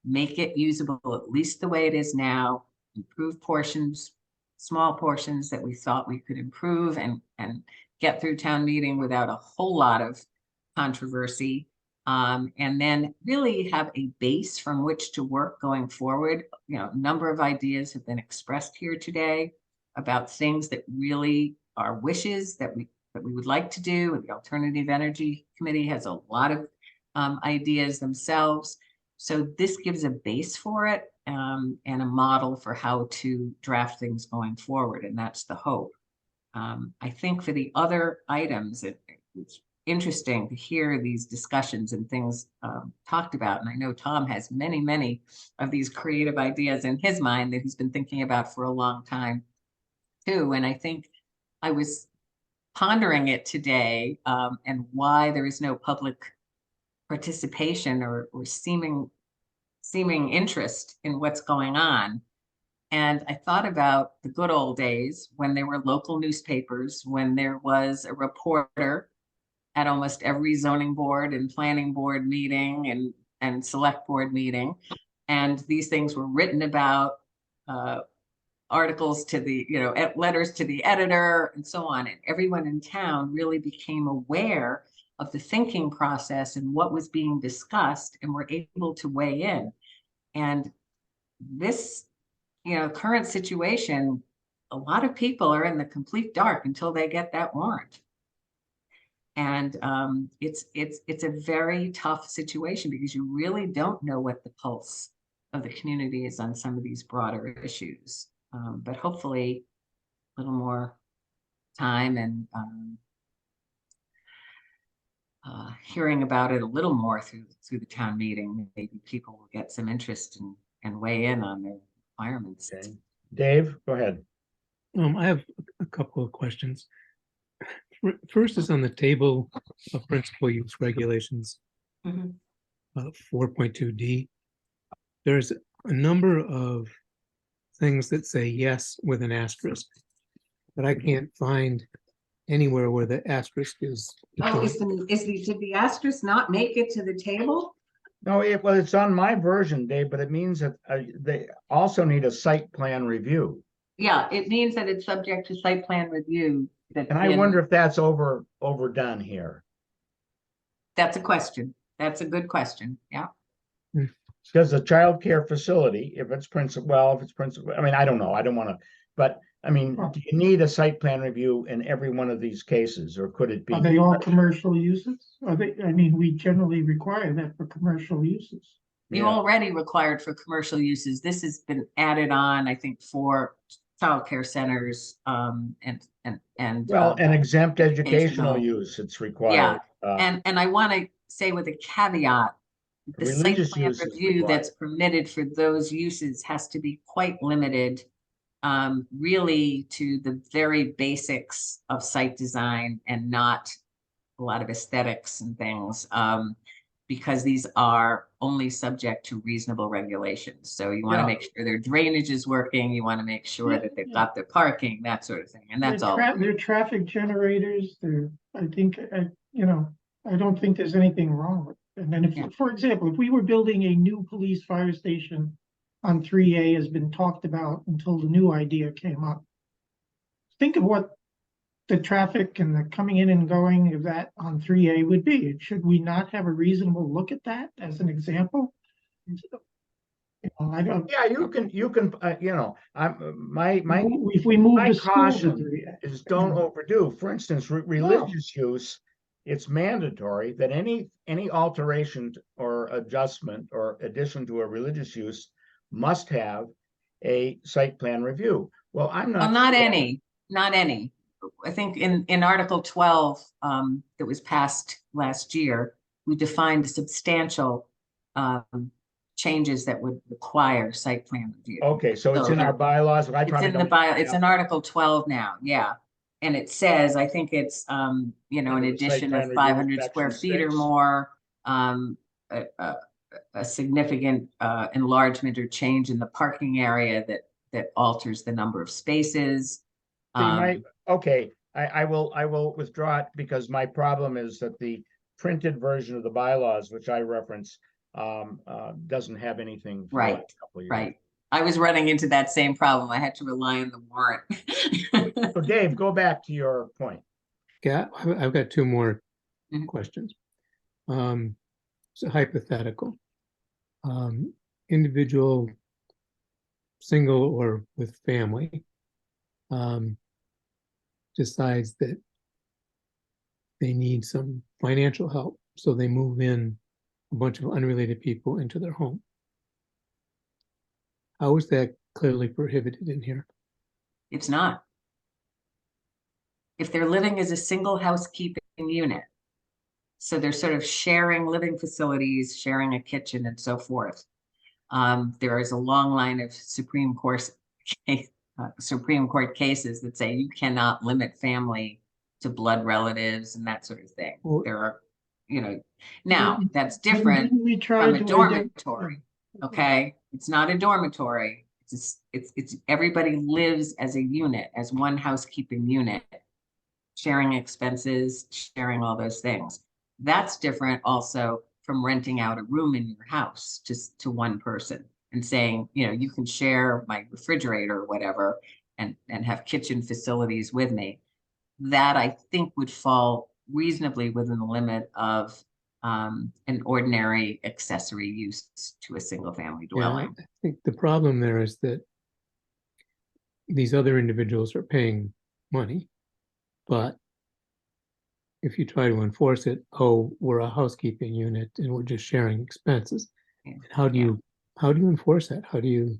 Make it usable at least the way it is now, improve portions, small portions that we thought we could improve and get through town meeting without a whole lot of controversy. And then really have a base from which to work going forward. A number of ideas have been expressed here today about things that really are wishes that we would like to do. And the Alternative Energy Committee has a lot of ideas themselves. So this gives a base for it and a model for how to draft things going forward. And that's the hope. I think for the other items, it's interesting to hear these discussions and things talked about. And I know Tom has many, many of these creative ideas in his mind that he's been thinking about for a long time too. And I think I was pondering it today and why there is no public participation or seeming interest in what's going on. And I thought about the good old days when there were local newspapers, when there was a reporter at almost every zoning board and planning board meeting and select board meeting. And these things were written about, articles to the, letters to the editor and so on. And everyone in town really became aware of the thinking process and what was being discussed and were able to weigh in. And this, current situation, a lot of people are in the complete dark until they get that warrant. And it's a very tough situation because you really don't know what the pulse of the community is on some of these broader issues. But hopefully a little more time and hearing about it a little more through the town meeting, maybe people will get some interest and weigh in on their requirements. Okay. Dave, go ahead. I have a couple of questions. First is on the table of principal use regulations, Mhm. 4.2D. There's a number of things that say yes with an asterisk, but I can't find anywhere where the asterisk is. Oh, did the asterisk not make it to the table? No, well, it's on my version, Dave, but it means that they also need a site plan review. Yeah, it means that it's subject to site plan review. And I wonder if that's overdone here. That's a question. That's a good question. Yeah. Because a childcare facility, if it's principal, I mean, I don't know, I don't want to, but I mean, do you need a site plan review in every one of these cases, or could it be? Are they all commercial uses? I mean, we generally require that for commercial uses. You already required for commercial uses. This has been added on, I think, for childcare centers, and Well, an exempt educational use, it's required. And I want to say with a caveat, the site Religious plan use is review required. that's permitted for those uses has to be quite limited, really to the very basics of site design and not a lot of aesthetics and things, because these are only subject to reasonable regulations. So you want to make sure their drainage is working. You want to make sure that they've got their parking, that sort of thing. And that's all. They're traffic generators. I think, you know, I don't think there's anything wrong with it. And then if, for example, if we were building a new police fire station on 3A has been talked about until the new idea came up. Think of what the traffic and the coming in and going of that on 3A would be. Should we not have a reasonable look at that as an example? You know, I don't. Yeah, you can, you know, if we move my the school caution to 3A, is don't overdo. For instance, religious use, it's mandatory that any alteration or adjustment or addition to a religious use must have a site plan review. Well, I'm not. Well, not any. I think in Article 12, that was passed last year, we defined substantial changes that would require site plan review. Okay, so it's in our bylaws. It's in Article 12 now, yeah. And it says, I think it's, you know, an addition of 500 square feet or more, a significant enlargement or change in the parking area that alters the number of spaces. Okay, I will withdraw it because my problem is that the printed version of the bylaws, which I reference, doesn't have anything. Right. I was running into that same problem. I had to rely on the warrant. So Dave, go back to your point. Yeah, I've got two more questions. So hypothetical. Individual, single or with family, decides that they need some financial help, so they move in a bunch of unrelated people into their home. How is that clearly prohibited in here? It's not. If they're living as a single housekeeping unit, so they're sort of sharing living facilities, sharing a kitchen and so forth. There is a long line of Supreme Court cases that say you cannot limit family to blood relatives and that sort of thing. Well, there are, you know, now that's different from a dormitory. Okay, it's not a dormitory. It's everybody lives as a unit, as one housekeeping unit, sharing expenses, sharing all those things. That's different also from renting out a room in your house just to one person and saying, you know, you can share my refrigerator or whatever and have kitchen facilities with me. That I think would fall reasonably within the limit of an ordinary accessory use to a single family dwelling. I think the problem there is that these other individuals are paying money, but if you try to enforce it, oh, we're a housekeeping unit and we're just sharing expenses. Yeah. How do you enforce that? How do you?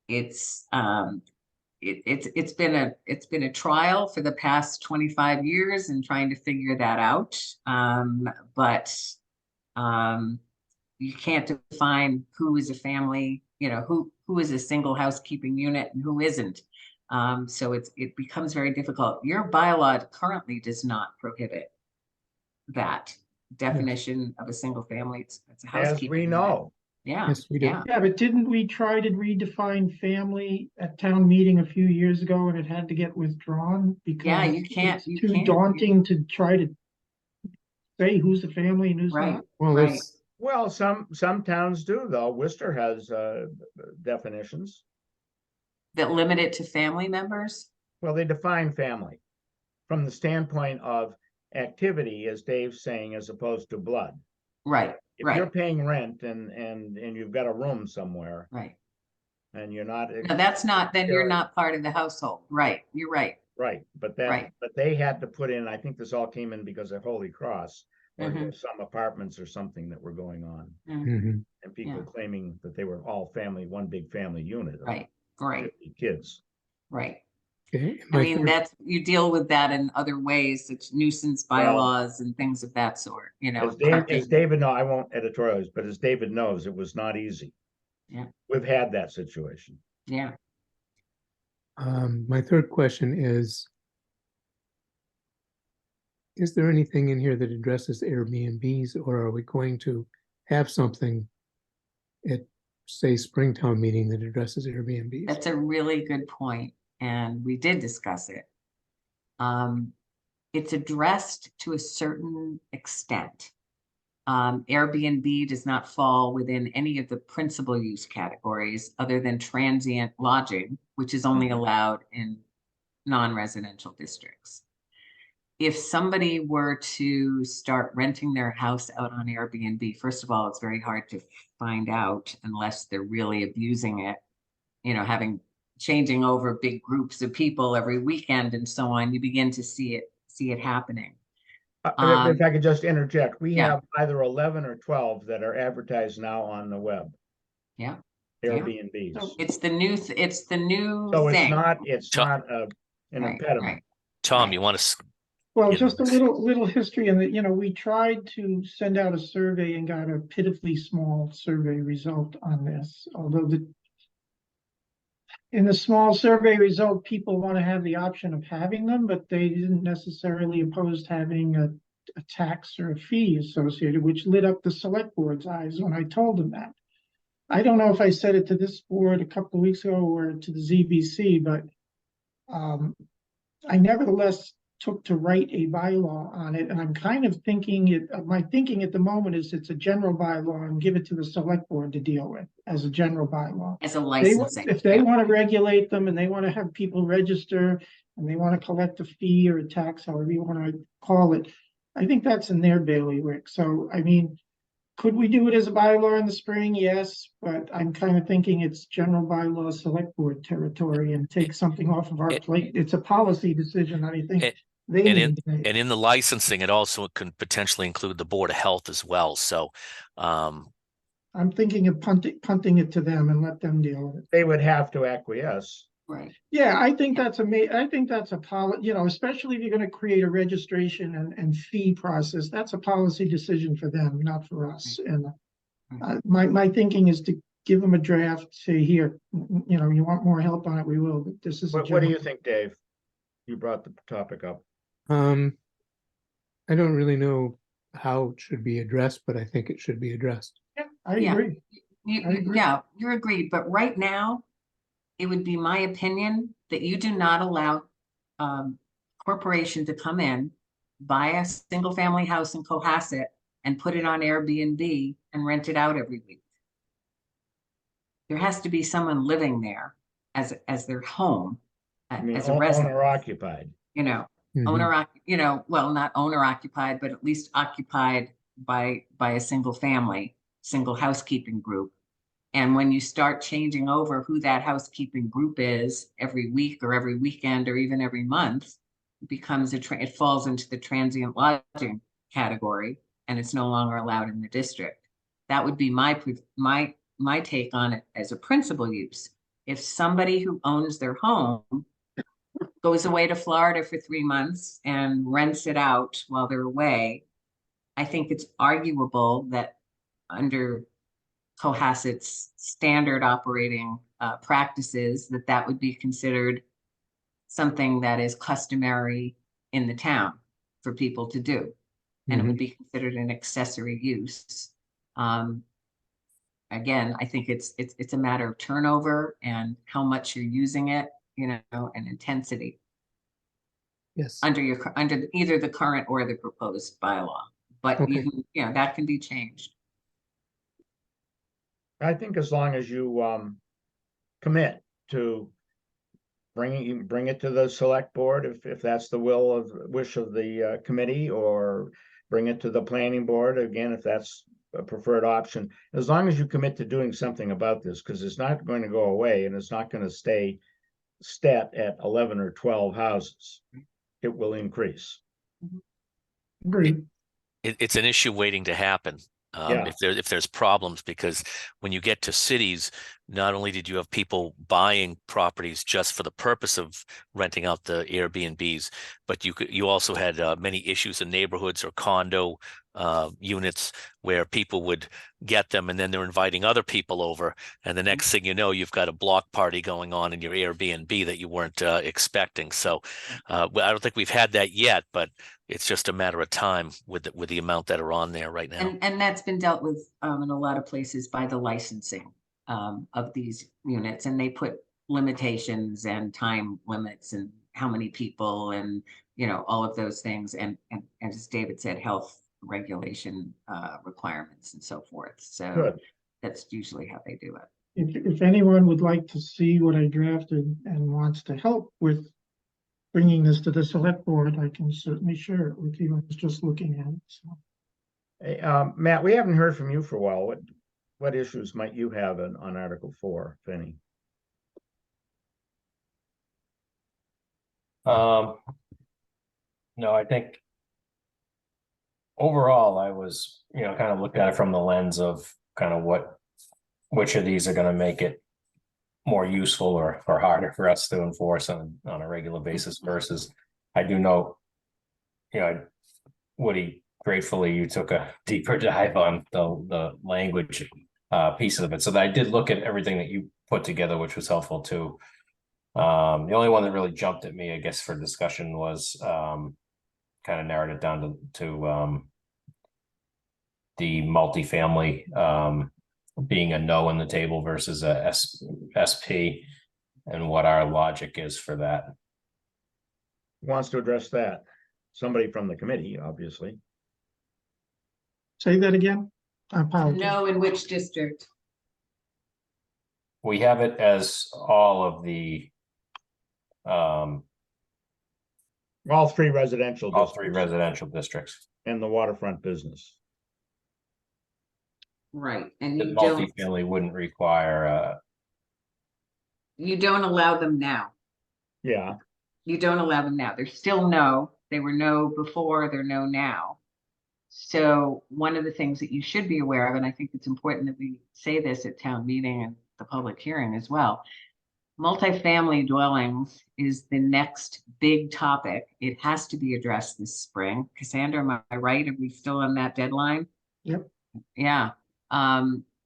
It's it's been a trial for the past 25 years and trying to figure that out. But you can't define who is a family, you know, who is a single housekeeping unit and who isn't. So it becomes very difficult. Your bylaw currently does not prohibit that definition of a single family. It's a housekeeping As we unit. know. Yeah, Yes, we do. yeah. Yeah, but didn't we try to redefine family at town meeting a few years ago and it had to get withdrawn? Because Yeah, you can't- it's you too can't. daunting to try to say who's a family and who's Right, not. Well, right. Well, some towns do though. Worcester has definitions. That limit it to family members? Well, they define family from the standpoint of activity, as Dave's saying, as opposed to blood. Right, If you're right, paying rent and you've got a room somewhere right. and you're not. No, that's not, then you're Sure. not part of the household. Right, you're right. Right, but Right. they had to put in, I think this all came in because of Holy Cross, or there Mhm. were some apartments or something that were going on. Mhm. And people Yeah. claiming that they were all family, one big family unit. of Right, right, 50 kids. right. Okay. I My mean, third- that's, you deal with that in other ways, such nuisance Well, bylaws and things of that sort, you know. As parking. David know, I won't editorialize, but as David knows, it was not easy. Yeah. We've had that situation. Yeah, My third question is there anything in here that addresses Airbnbs, or are we going to have something at, say, Springtown meeting that addresses Airbnbs? that's a really good point, and we did discuss it. It's addressed to a certain extent. Airbnb does not fall within any of the principal use categories other than transient lodging, which is only allowed in non-residential districts. If somebody were to start renting their house out on Airbnb, first of all, it's very hard to find out unless they're really abusing it, you know, changing over big groups of people every weekend and so on. You begin to see it happening. If I could just interject, we yeah. have either 11 or 12 that are advertised now on the web. Yeah. Airbnbs. So- It's the new So thing. it's Tom- not an Right, impediment. right. Tom, Right. you want to, Well, you know, just a little history in that, you know, we tried to send out a survey and got a pitifully small survey result on this, although in the small survey result, people want to have the option of having them, but they didn't necessarily oppose having a tax or a fee associated, which lit up the select board's eyes when I told them that. I don't know if I said it to this board a couple of weeks ago or to the ZBC, but I nevertheless took to write a bylaw on it, and I'm kind of thinking my thinking at the moment is it's a general bylaw and give it to the select board to deal with as a general bylaw. As a licensing. If they yeah. want to regulate them and they want to have people register and they want to collect a fee or a tax, however you want to call it, I think that's in their bailiwick. So, I mean, could we do it as a bylaw in the spring? Yes, but I'm kind of thinking it's general bylaw select board territory and take something off of our plate. It's a policy decision. I think they need to make. and in the licensing, it also can potentially include the Board of Health as well. So, I'm thinking of punting it to them and let them deal with it. They would have to acquiesce. Right. Yeah, I think that's a policy, you know, especially if you're gonna create a registration and fee process, that's a policy decision for them, not for us. And my thinking is to give them a draft, say, here, you know, you want more help on it, we will, but this is. What do you think, Dave? You brought the topic up. I don't really know how it should be addressed, but I think it should be addressed. Yeah, I Yeah. agree. I agree. Yeah, you're agreed, but right now, it would be my opinion that you do not allow corporation to come in, buy a single family house in Cohasset and put it on Airbnb and rent it out every week. There has to be someone living there as their home, I mean, as a resident, owner occupied. you know, Mhm. you know, well, not owner occupied, but at least occupied by a single family, single housekeeping group. And when you start changing over who that housekeeping group is every week or every weekend or even every month, becomes it falls into the transient lodging category and it's no longer allowed in the district. That would be my take on it as a principal use. If somebody who owns their home goes away to Florida for 3 months and rents it out while they're away, I think it's arguable that under Cohasset's standard operating practices, that would be considered something that is customary in the town for people to do. And it would be considered an accessory use. Again, I think it's a matter of turnover and how much you're using it, you know, and intensity. Yes. Under either the current or the proposed bylaw, but Okay. you know, that can be changed. I think as long as you commit to bring it to the select board, if that's the wish of the committee, or bring it to the planning board again, if that's a preferred option, as long as you commit to doing something about this, because it's not going to go away and it's not going to stay stat at 11 or 12 houses. It will increase. Agreed. It's an issue waiting to happen. Yeah. If there's problems, because when you get to cities, not only did you have people buying properties just for the purpose of renting out the Airbnbs, but you also had many issues in neighborhoods or condo units where people would get them and then they're inviting other people over, and the next thing you know, you've got a block party going on in your Airbnb that you weren't expecting. So I don't think we've had that yet, but it's just a matter of time with the amount that are on there right now. And that's been dealt with in a lot of places by the licensing of these units, and they put limitations and time limits and how many people and, you know, all of those things, and as David said, health regulation requirements and so forth. So Good. that's usually how they do it. If anyone would like to see what I drafted and wants to help with bringing this to the select board, I can certainly share it with you. I was just looking at it. So. Hey, Matt, we haven't heard from you for a while. What issues might you have on Article 4, if any? No, I think overall I was, kind of looked at it from the lens of kind of which of these are going to make it more useful or harder for us to enforce on a regular basis versus I do know, Woody, gratefully you took a deeper dive on the language piece of it. So that I did look at everything that you put together, which was helpful too. The only one that really jumped at me, I guess, for discussion was kind of narrowed it down to the multifamily being a no in the table versus a SP, and what our logic is for that. Who wants to address that? Somebody from the committee, obviously. Say that again. I apologize. No, in which district? We have it as all of the All three residential districts and the waterfront business. Right, and the multifamily wouldn't require you don't allow them now. Yeah. You don't allow them now. They're still no. They were no before, they're no now. So one of the things that you should be aware of, and I think it's important that we say this at town meeting and the public hearing as well, multifamily dwellings is the next big topic. It has to be addressed this spring. Cassandra, am I right? Are we still on that deadline? Yep. Yeah.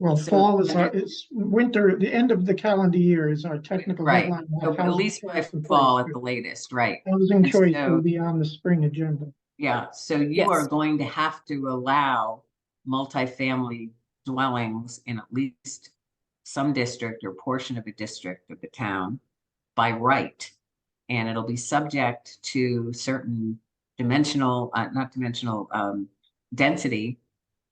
Well, So- fall is it's winter, the end of the calendar year is our technical Right. deadline. So at least by fall at the latest, right? Housing And choice so- will be on the spring agenda. Yeah, so you Yes. are going to have to allow multifamily dwellings in at least some district or portion of a district of the town by right. And it'll be subject to certain density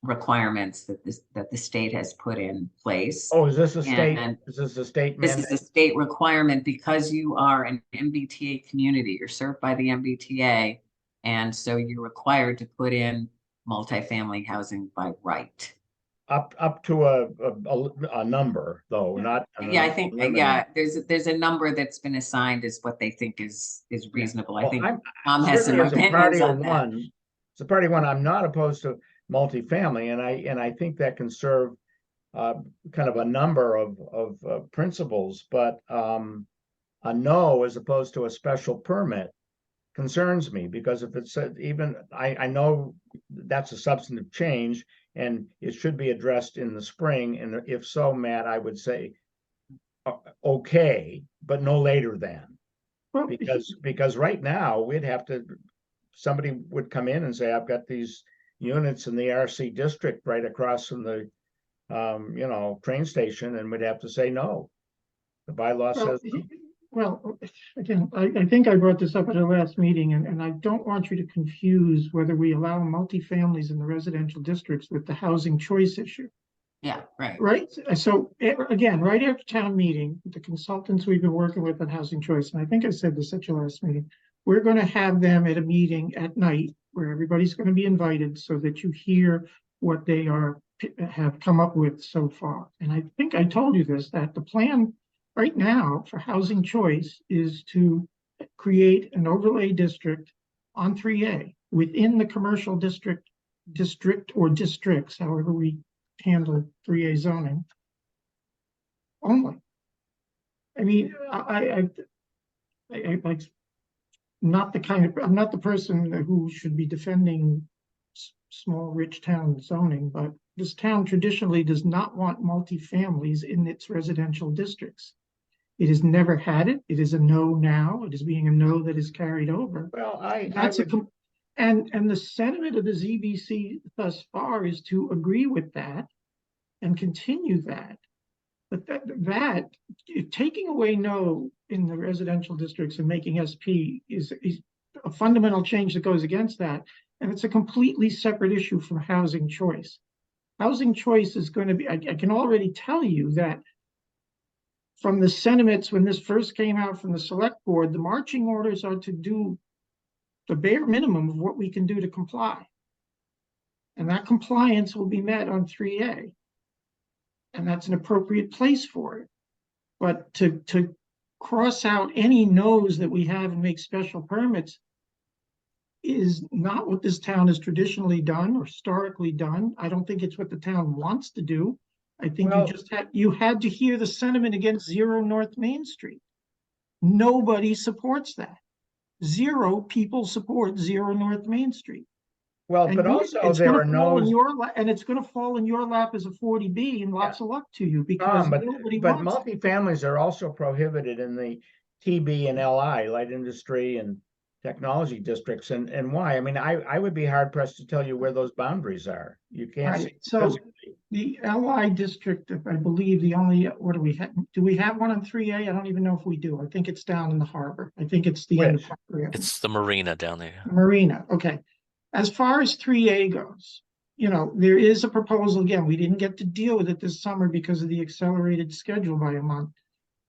requirements that the state has put in place. Oh, is this a state? And Is this a state this is mandate? a state requirement because you are an MBTA community. You're served by the MBTA. And so you're required to put in multifamily housing by right. up to a number though, not. Yeah, I think, limiting. yeah, there's a number that's been assigned as what they think is reasonable. I Well, think I'm- Tom has some certainly as a opinions party of on that. one, as a party of one, I'm not opposed to multifamily, and I think that can serve kind of a number of principles, but a no as opposed to a special permit concerns me, because if it's even, I know that's a substantive change and it should be addressed in the spring, and if so, Matt, I would say okay, but no later than. Well, Because right now we'd have to, somebody would come in and say, I've got these units in the RC district right across from the train station, and we'd have to say no. The bylaw says no. Well, again, I think I brought this up at our last meeting, and I don't want you to confuse whether we allow multifamilies in the residential districts with the housing choice issue. Yeah, right. Right. So again, right after town meeting, the consultants we've been working with on housing choice, and I think I said this at your last meeting, we're going to have them at a meeting at night where everybody's going to be invited so that you hear what they have come up with so far. And I think I told you this, that the plan right now for housing choice is to create an overlay district on 3A within the commercial district or districts, however we handle 3A zoning only. I mean, I like not the kind of, I'm not the person who should be defending small rich town zoning, but this town traditionally does not want multifamilies in its residential districts. It has never had it. It is a no now. It is being a no that is carried over. Well, and the sentiment of the ZBC thus far is to agree with that and continue that. But that taking away no in the residential districts and making SP is a fundamental change that goes against that. And it's a completely separate issue from housing choice. Housing choice is going to be, I can already tell you that from the sentiments when this first came out from the select board, the marching orders are to do the bare minimum of what we can do to comply. And that compliance will be met on 3A. And that's an appropriate place for it. But to cross out any no's that we have and make special permits is not what this town has traditionally done or historically done. I don't think it's what the town wants to do. I think you had to hear the sentiment against 0 North Main Street. Nobody supports that. 0 people support 0 North Main Street. Well, but also there are no, and it's going to fall in your lap as a 40B, and lots of luck to you, because nobody but wants multifamilies are also prohibited in the TB and LI, light industry and technology districts, and why? I mean, I would be hard pressed to tell you where those boundaries are. You can't see physically. The LI district, I believe the only, what do we have? Do we have one on 3A? I don't even know if we do. I think it's down in the harbor. I think it's the end of harbor. It's the marina down there. Marina. Okay. As far as 3A goes, there is a proposal. Again, we didn't get to deal with it this summer because of the accelerated schedule by a month.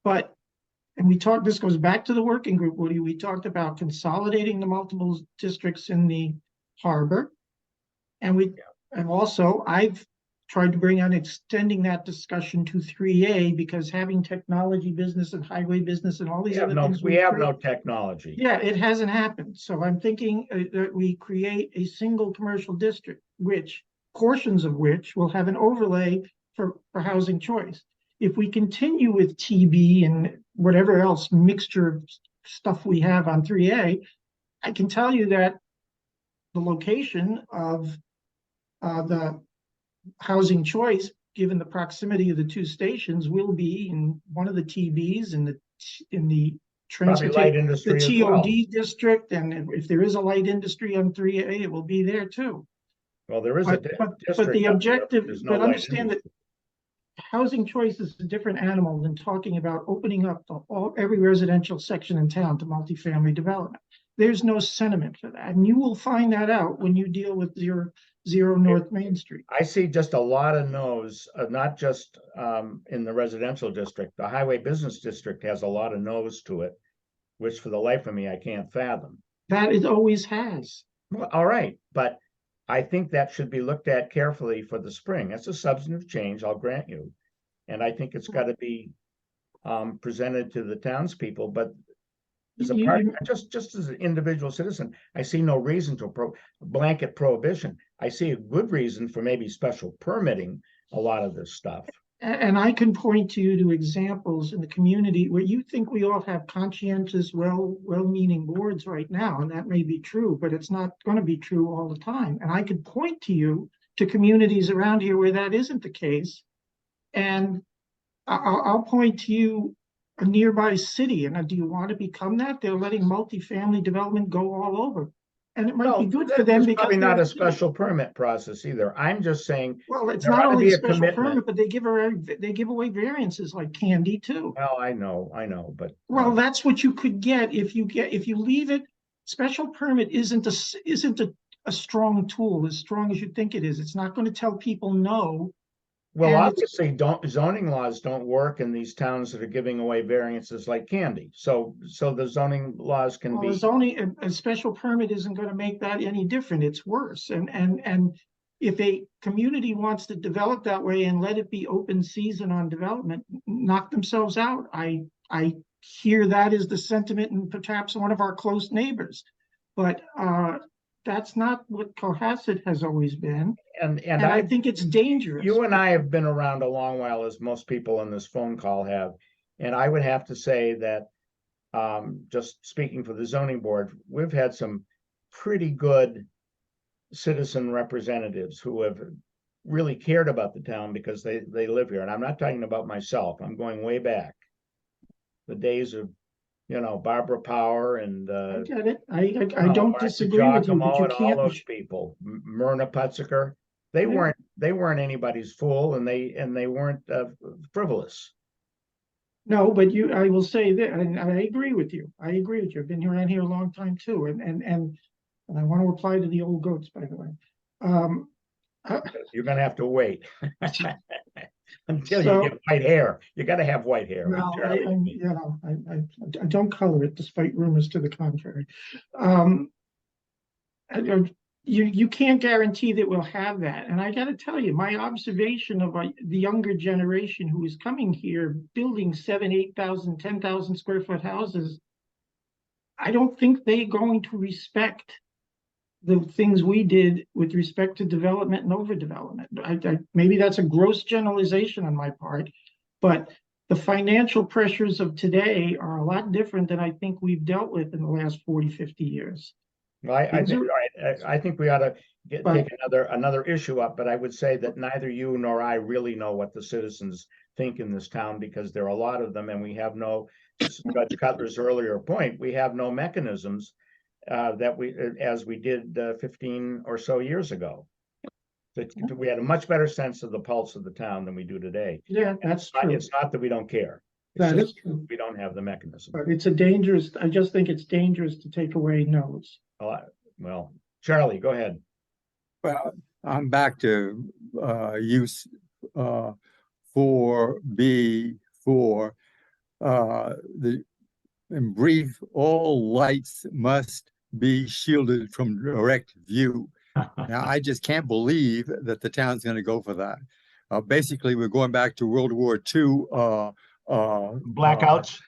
But, and we talked, this goes back to the working group, Woody. We talked about consolidating the multiple districts in the harbor. And also I've tried to bring on extending that discussion to 3A, because having technology business and highway business and all these other things. We have no technology. Yeah, it hasn't happened. So I'm thinking that we create a single commercial district, portions of which will have an overlay for housing choice. If we continue with TB and whatever else mixture of stuff we have on 3A, I can tell you that the location of the housing choice, given the proximity of the 2 stations, will be in one of the TBs in the transportation, the TOD district, and if there is a light industry on 3A, it will be there too. Well, there is but the objective, but understand that housing choice is a different animal than talking about opening up every residential section in town to multifamily development. There's no sentiment for that, and you will find that out when you deal with 0 North Main Street. I see just a lot of no's, not just in the residential district. The highway business district has a lot of no's to it, which for the life of me, I can't fathom. That it always has. Well, all right, but I think that should be looked at carefully for the spring. That's a substantive change, I'll grant you. And I think it's got to be presented to the townspeople, but as a part, just as an individual citizen, I see no reason to blanket prohibition. I see a good reason for maybe special permitting a lot of this stuff. And I can point to you to examples in the community where you think we all have conscientious, well-meaning boards right now, and that may be true, but it's not going to be true all the time. And I could point to you to communities around here where that isn't the case. And I'll point to you a nearby city, and do you want to become that? They're letting multifamily development go all over. And it might be good for them because probably not a special permit process either. I'm just saying. Well, it's not only a special permit, but they give away variances like candy too. Well, I know, but. Well, that's what you could get if you leave it. Special permit isn't a strong tool as strong as you think it is. It's not going to tell people no. Well, obviously, zoning laws don't work in these towns that are giving away variances like candy. So the zoning laws can be. A special permit isn't going to make that any different. It's worse. And if a community wants to develop that way and let it be open season on development, knock themselves out. I hear that is the sentiment in perhaps one of our close neighbors, but that's not what Cohasset has always been. And I think it's dangerous. You and I have been around a long while, as most people on this phone call have. And I would have to say that, just speaking for the zoning board, we've had some pretty good citizen representatives who have really cared about the town because they live here. And I'm not talking about myself. I'm going way back. The days of, Barbara Power and I get it. I don't disagree with you, but you can't. All those people, Myrna Putziker, they weren't anybody's fool, and they weren't frivolous. No, but I will say that, and I agree with you. I've been around here a long time too, and I want to reply to the old goats, by the way. You're gonna have to wait until you get white hair. You got to have white hair. No, I don't color it, despite rumors to the contrary. You can't guarantee that we'll have that. And I got to tell you, my observation of the younger generation who is coming here, building 7,000, 8,000, 10,000 square foot houses, I don't think they're going to respect the things we did with respect to development and overdevelopment. Maybe that's a gross generalization on my part, but the financial pressures of today are a lot different than I think we've dealt with in the last 40, 50 years. Well, I think we ought to take another issue up, but I would say that neither you nor I really know what the citizens think in this town, because there are a lot of them, and we have no, Judge Cutler's earlier point, we have no mechanisms as we did 15 or so years ago. We had a much better sense of the pulse of the town than we do today. Yeah, that's true. It's not that we don't care. That is true. We don't have the mechanism. But I just think it's dangerous to take away no's. Well, Charlie, go ahead. Well, I'm back to use 4B4. In brief, all lights must be shielded from direct view. Now, I just can't believe that the town's going to go for that. Basically, we're going back to World War II. Blackouts.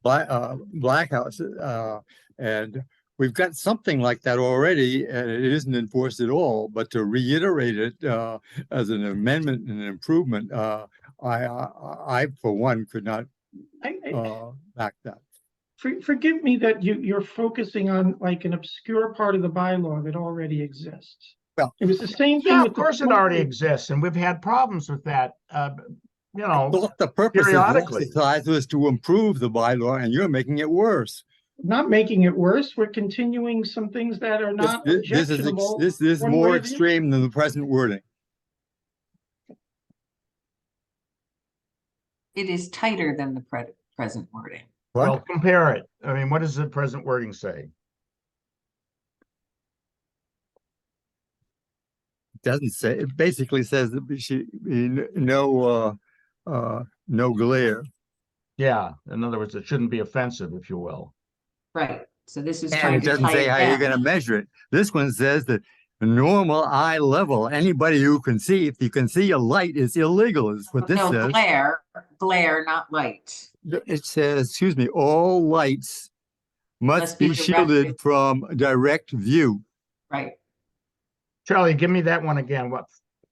Blackouts. And we've got something like that already, and it isn't enforced at all. But to reiterate it as an amendment and an improvement, I for one, could not back that. Forgive me that you're focusing on like an obscure part of the bylaw that already exists. Well, it was the same thing. Yeah, of course it already exists, and we've had problems with that. I thought the purpose of the exercise was to improve the bylaw, and you're making it worse. Not making it worse. We're continuing some things that are not objectionable. This is more extreme than the present wording. It is tighter than the present wording. What? Well, compare it. I mean, what does the present wording say? It doesn't say. It basically says that there should be no glare. Yeah. In other words, it shouldn't be offensive, if you will. Right. So this is And trying it to doesn't tie say it how you're down. going to measure it. This one says that normal eye level. Anybody who can see, if you can see a light, is illegal, is what this No, says. glare, not light. It says, excuse me, all lights must be shielded directed. from direct view. Right. Charlie, give me that one again. What,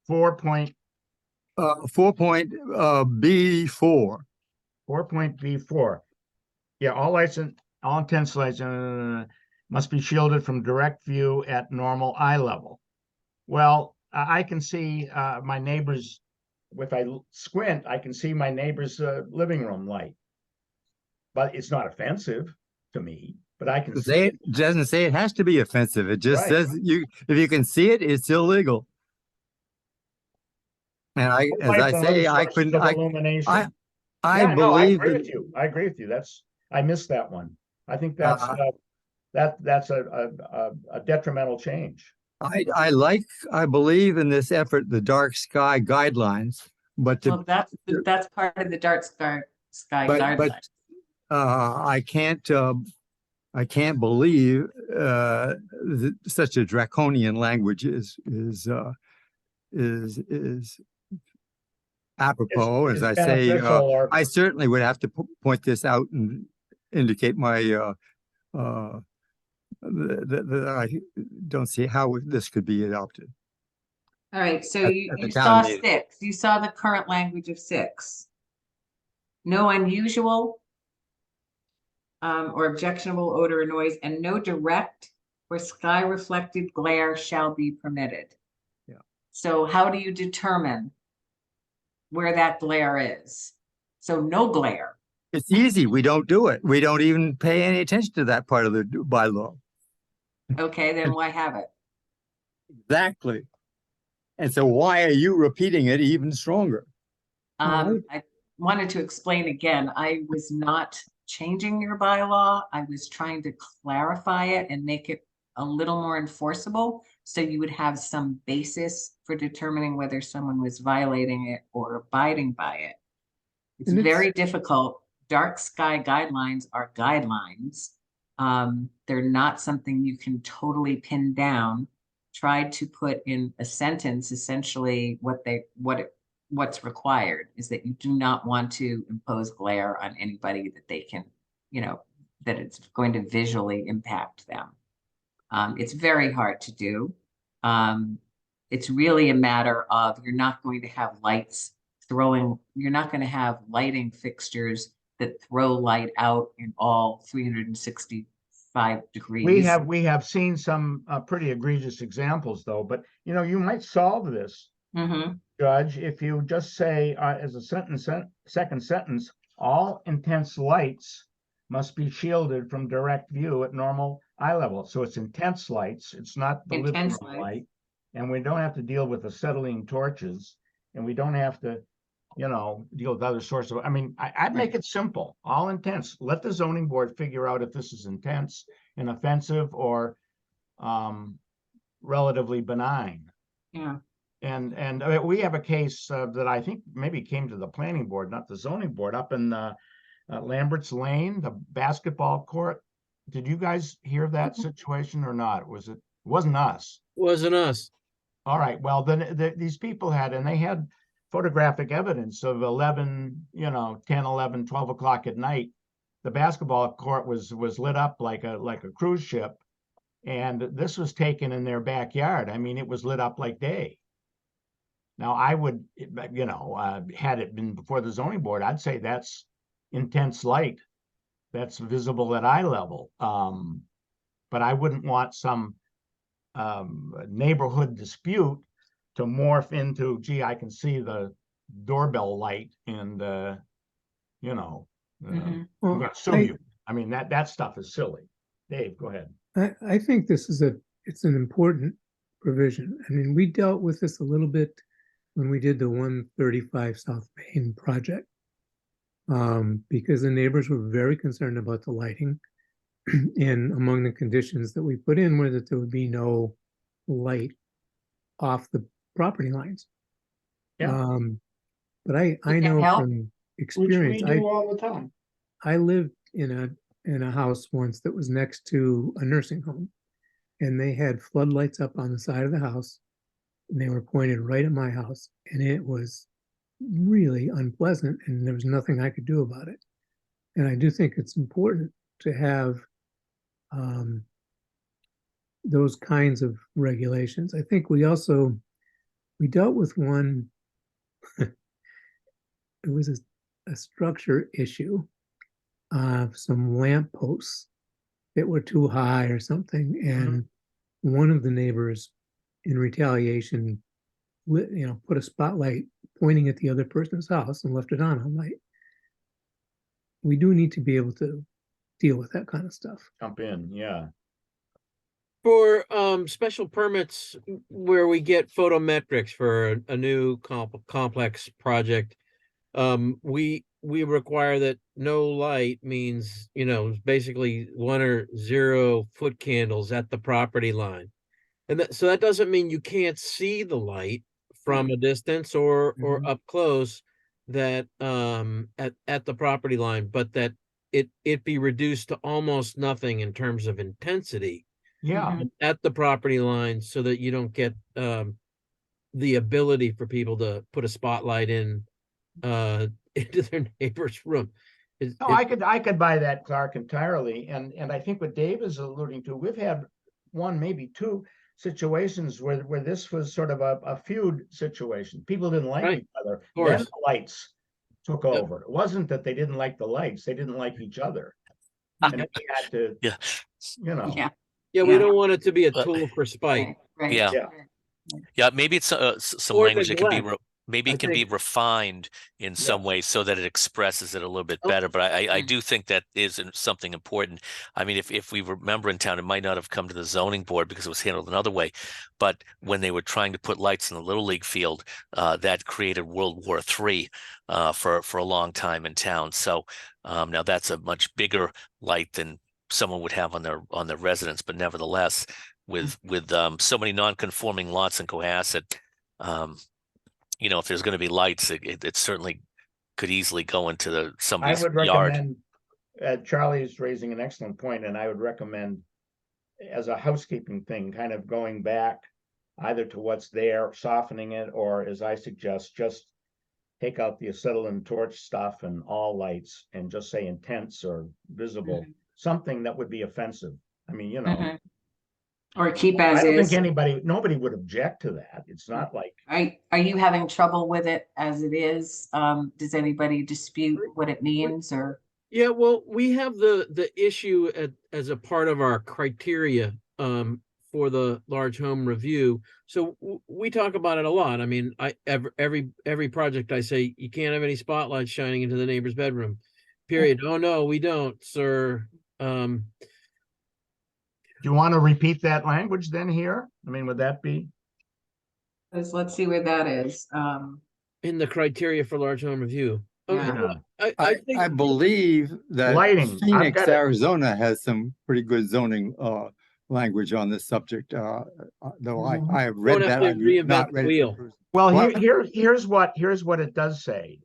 4.4.B4? 4.B4. Yeah, all lights and all intense lights must be shielded from direct view at normal eye level. Well, I can see my neighbor's, if I squint, I can see my neighbor's living room light. But it's not offensive to me, but I can see It doesn't say it has to be offensive. It just Right. says if you can see it, it's illegal. And as I say, I couldn't, illumination. I Yeah, no, I believe agree that, with you. I agree with you. I missed that one. I think that's that's a detrimental change. I believe in this effort, the dark sky guidelines, but Well, that's part of the dark sky guideline. but I can't believe such a draconian language is apropos. As I say, I certainly would have to point this out and indicate my that I don't see how this could be adopted. All right, so At you the saw town meeting. 6. You saw the current language of 6. No unusual or objectionable odor or noise, and no direct or sky reflected glare shall be permitted. Yeah. So how do you determine where that glare is? So no glare. It's easy. We don't do it. We don't even pay any attention to that part of the bylaw. Okay, then why have it? Exactly. And so why are you repeating it even stronger? I wanted to explain again, I was not changing your bylaw. I was trying to clarify it and make it a little more enforceable, so you would have some basis for determining whether someone was violating it or abiding by it. It's very difficult. Dark sky guidelines are guidelines. They're not something you can totally pin down. Tried to put in a sentence essentially what's required is that you do not want to impose glare on anybody that they can, that it's going to visually impact them. It's very hard to do. It's really a matter of, you're not going to have you're not going to have lighting fixtures that throw light out in all 365 degrees. We have seen some pretty egregious examples though, but you might solve this, Judge, if you just say as a second sentence, all intense lights must be shielded from direct view at normal eye level. So it's intense lights. It's not the living room light. And we don't have to deal with acetylene torches, and we don't have to, deal with other sources of, I'd make it simple, all intense. Let the zoning board figure out if this is intense and offensive or relatively benign. Yeah. And we have a case that I think maybe came to the planning board, not the zoning board, up in Lambert's Lane, the basketball court. Did you guys hear that situation or not? It wasn't us. Wasn't us. All right. Well, then these people they had photographic evidence of 11, 10, 11, 12 o'clock at night. The basketball court was lit up like a cruise ship. And this was taken in their backyard. It was lit up like day. Now, I would, had it been before the zoning board, I'd say that's intense light. That's visible at eye level. But I wouldn't want some neighborhood dispute to morph into, gee, I can see the doorbell light and, I'm going to sue you. That stuff is silly. Dave, go ahead. I think this is it's an important provision. We dealt with this a little bit when we did the 135 South Main project, because the neighbors were very concerned about the lighting. And among the conditions that we put in were that there would be no light off the property lines. Yeah. But I know from experience, which we do all the time. I lived in a house once that was next to a nursing home. and they had floodlights up on the side of the house, and they were pointed right at my house, and it was really unpleasant, and there was nothing I could do about it. And I do think it's important to have those kinds of regulations. I think we dealt with one, it was a structure issue of some lamp posts that were too high or something. And one of the neighbors, in retaliation, put a spotlight pointing at the other person's house and left it on all night. We do need to be able to deal with that kind of stuff. Jump in, yeah. For special permits where we get photometrics for a new complex project, we require that no light means, basically 1 or 0 foot candles at the property line. And so that doesn't mean you can't see the light from a distance or up close, that at the property line, but that it be reduced to almost nothing in terms of intensity. Yeah. At the property line, so that you don't get the ability for people to put a spotlight in into their neighbor's room. No, I could buy that, Clark, entirely. And I think what Dave is alluding to, we've had one, maybe 2 situations where this was sort of a feud situation. People didn't like each other. Then the lights took over. It wasn't that they didn't like the lights, they didn't like each other. And we had to, Yeah, we don't want it to be a tool for spite. Right. Yeah, maybe it's some Or language that can be maybe I it can be think- refined in some way so that it expresses it a little bit better. But I do think that is something important. I mean, if we remember in town, it might not have come to the zoning board because it was handled another way. But when they were trying to put lights in the Little League field, that created World War III for a long time in town. So now that's a much bigger light than someone would have on their residence. But nevertheless, with so many non-conforming lots in Cohasset, if there's going to be lights, it certainly could easily go into somebody's I would yard. recommend, Charlie's raising an excellent point, and I would recommend, as a housekeeping thing, kind of going back either to what's there, softening it, or as I suggest, just take out the acetylene torch stuff and all lights and just say intense or visible, something that would be offensive. I mean, Or keep as I don't is. think nobody would object to that. It's not like. Are you having trouble with it as it is? Does anybody dispute what it means, or? Yeah, well, we have the issue as a part of our criteria for the large home review. So we talk about it a lot. I mean, every project I say, you can't have any spotlights shining into the neighbor's bedroom, period. Oh, no, we don't, sir. Do you want to repeat that language then here? I mean, would that be? Let's see where that is. In the criteria for large home review. Yeah. I believe that Lighting, I've Phoenix, got it. Arizona has some pretty good zoning language on this subject. Though I have read Don't have that. to reinvent Not the ready wheel. for- Well, What? here's what it does say.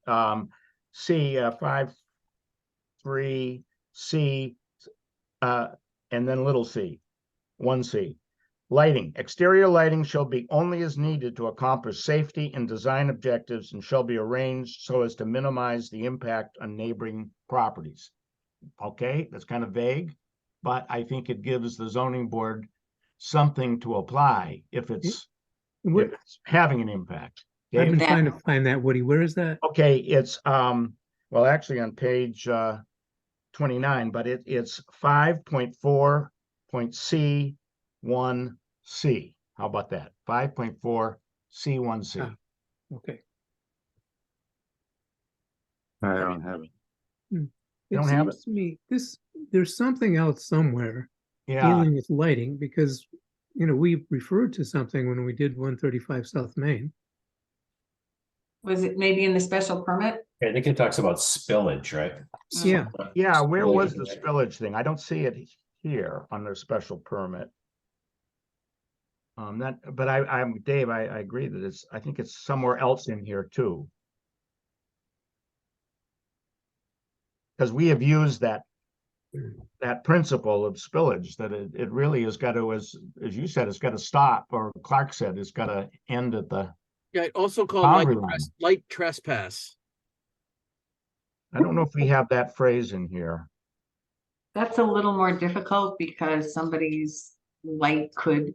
C 5.3 C, and then little c, 1C. Lighting. Exterior lighting shall be only as needed to accomplish safety and design objectives and shall be arranged so as to minimize the impact on neighboring properties. Okay, that's kind of vague, but I think it gives the zoning board something to apply if it's having an impact. I've been Dave? trying to find that, Woody. Where is that? Okay, it's well, actually on page 29, but it's 5.4.C1C. How about that? 5.4C1C. Okay. I don't have it. You It don't have seems to me there's something else somewhere Yeah, dealing with lighting, because we referred to something when we did 135 South Main. Was it maybe in the special permit? I think it talks about spillage, right? Yeah. yeah. Where was the Spillage. spillage thing? I don't see it here on their special permit. But I'm Dave. I agree that I think it's somewhere else in here too. Because we have used that that principle of spillage, that it really has got to, as you said, it's got to stop, or Clark said, it's got to end at the Yeah, also called boundary line. light trespass. I don't know if we have that phrase in here. That's a little more difficult because somebody's light could,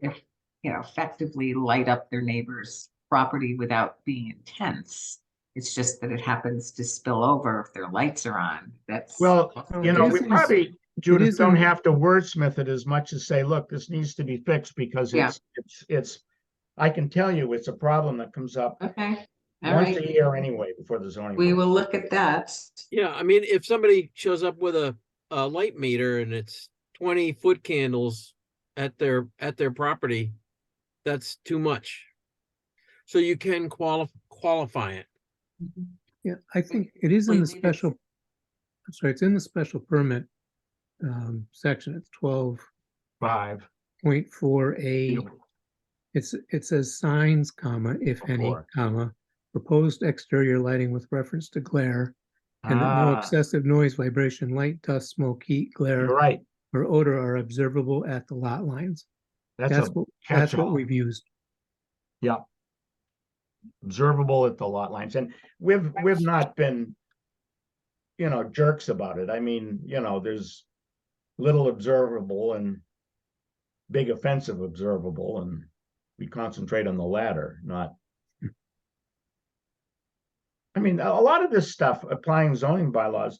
effectively light up their neighbor's property without being intense. It's just that it happens to spill over if their lights are on. That's Well, it we isn't- probably, Judith, isn't- don't have to wordsmith it as much as say, look, this needs to be fixed because Yeah. it's, I can tell you it's a problem that comes up okay. All once right. a year anyway before the zoning. We board. will look at that. Yeah, I mean, if somebody shows up with a light meter and it's 20 foot candles at their property, that's too much. So you can qualify it. Yeah, I think it is in the Wait, maybe- special, I'm sorry, it's in the special permit section. It's 12.4A. It says signs, comma, if any, Before. comma, proposed exterior lighting with reference to glare, and that no Ah, excessive noise, vibration, light, dust, smoke, heat, glare, you're right. or odor are observable at the lot lines. That's That's a what catch-all. we've used. Yeah. Observable at the lot lines. And we've not been, jerks about it. I mean, there's little observable and big offensive observable, and we concentrate on the latter, not. I mean, a lot of this stuff, applying zoning bylaws,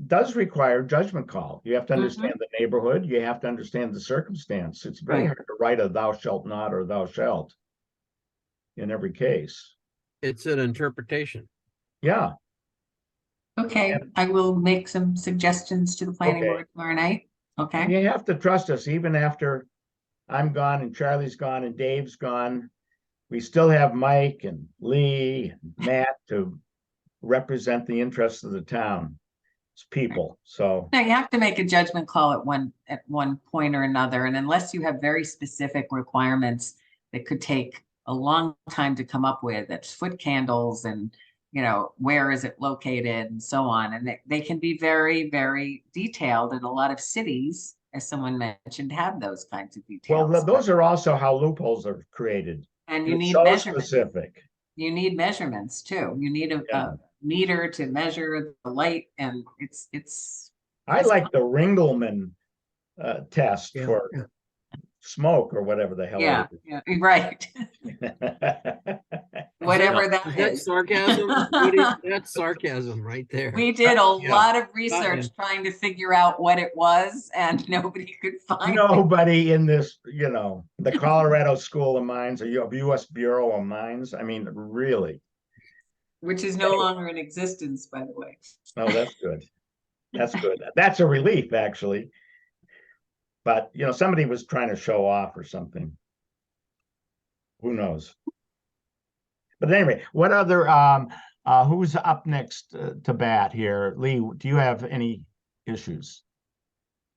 does require judgment call. You have to understand the neighborhood. You have to understand the circumstance. It's very Right. hard to write a thou shalt not or thou shalt in every case. It's an interpretation. Yeah. Okay, I will make some suggestions to the planning Okay. board tomorrow night. Okay, You have to trust us, even after I'm gone and Charlie's gone and Dave's gone. We still have Mike and Lee and Matt to represent the interests of the town. It's people, so. now you have to make a judgment call at one point or another, and unless you have very specific requirements that could take a long time to come up with, that's foot candles and, where is it located and so on, and they can be very, very detailed, and a lot of cities, as someone mentioned, have those kinds of details. Well, those are also how loopholes are created. And you It's need so measurements. specific. You need measurements too. You need a Yeah. meter to measure the light, and it's. I like the Ringelmann test Yeah, for yeah. smoke or whatever the hell. Yeah, yeah, right. Whatever that Is that is. sarcasm? Woody? That's sarcasm right there. We did a Yeah. lot of research trying to figure out what it was, and nobody could find it, Nobody in this, the Colorado School of Mines or U.S. Bureau of Mines. I mean, really. which is no longer in existence, by the way. Oh, that's good. That's good. That's a relief, actually. But, somebody was trying to show off or something. Who knows? But anyway, what other, who's up next to bat here? Lee, do you have any issues?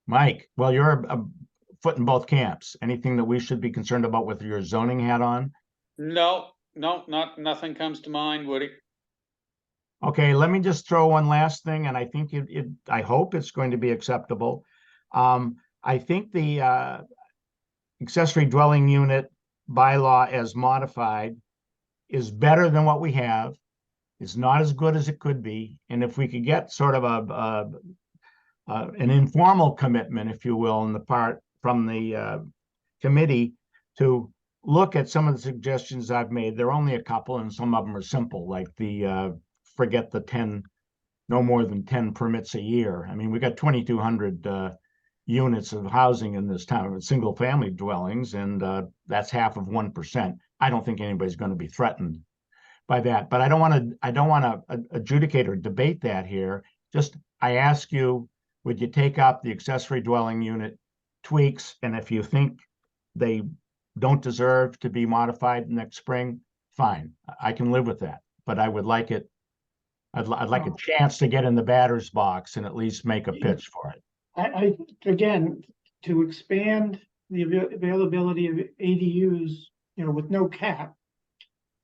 Mike, well, you're a foot in both camps. Anything that we should be concerned about with your zoning hat on? No, nothing comes to mind, Woody. Okay, let me just throw one last thing, and I think I hope it's going to be acceptable. I think the accessory dwelling unit bylaw as modified is better than what we have. It's not as good as it could be. And if we could get sort of an informal commitment, if you will, on the part from the committee to look at some of the suggestions I've made. There are only a couple, and some of them are simple, like the forget the 10, no more than 10 permits a year. I mean, we got 2,200 units of housing in this town, single family dwellings, and that's half of 1%. I don't think anybody's going to be threatened by that, but I don't want to adjudicate or debate that here. Just, I ask you, would you take up the accessory dwelling unit tweaks? And if you think they don't deserve to be modified next spring, fine, I can live with that. But I would like it, I'd like a chance to get in the batter's box and at least make a pitch for it. I again, to expand the availability of ADUs, with no cap,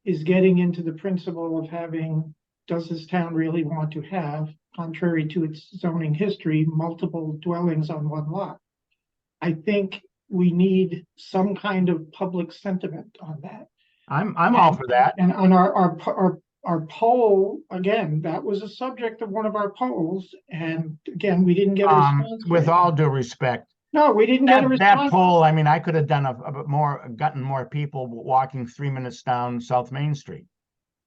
is getting into the principle of having, does this town really want to have contrary to its zoning history, multiple dwellings on one lot. I think we need some kind of public sentiment on that. I'm all for that. And on our poll, again, that was a subject of one of our polls, and again, we didn't get a response. With all due respect, no, we didn't get a response. That poll, I mean, I could have done a bit more, gotten more people walking 3 minutes down South Main Street.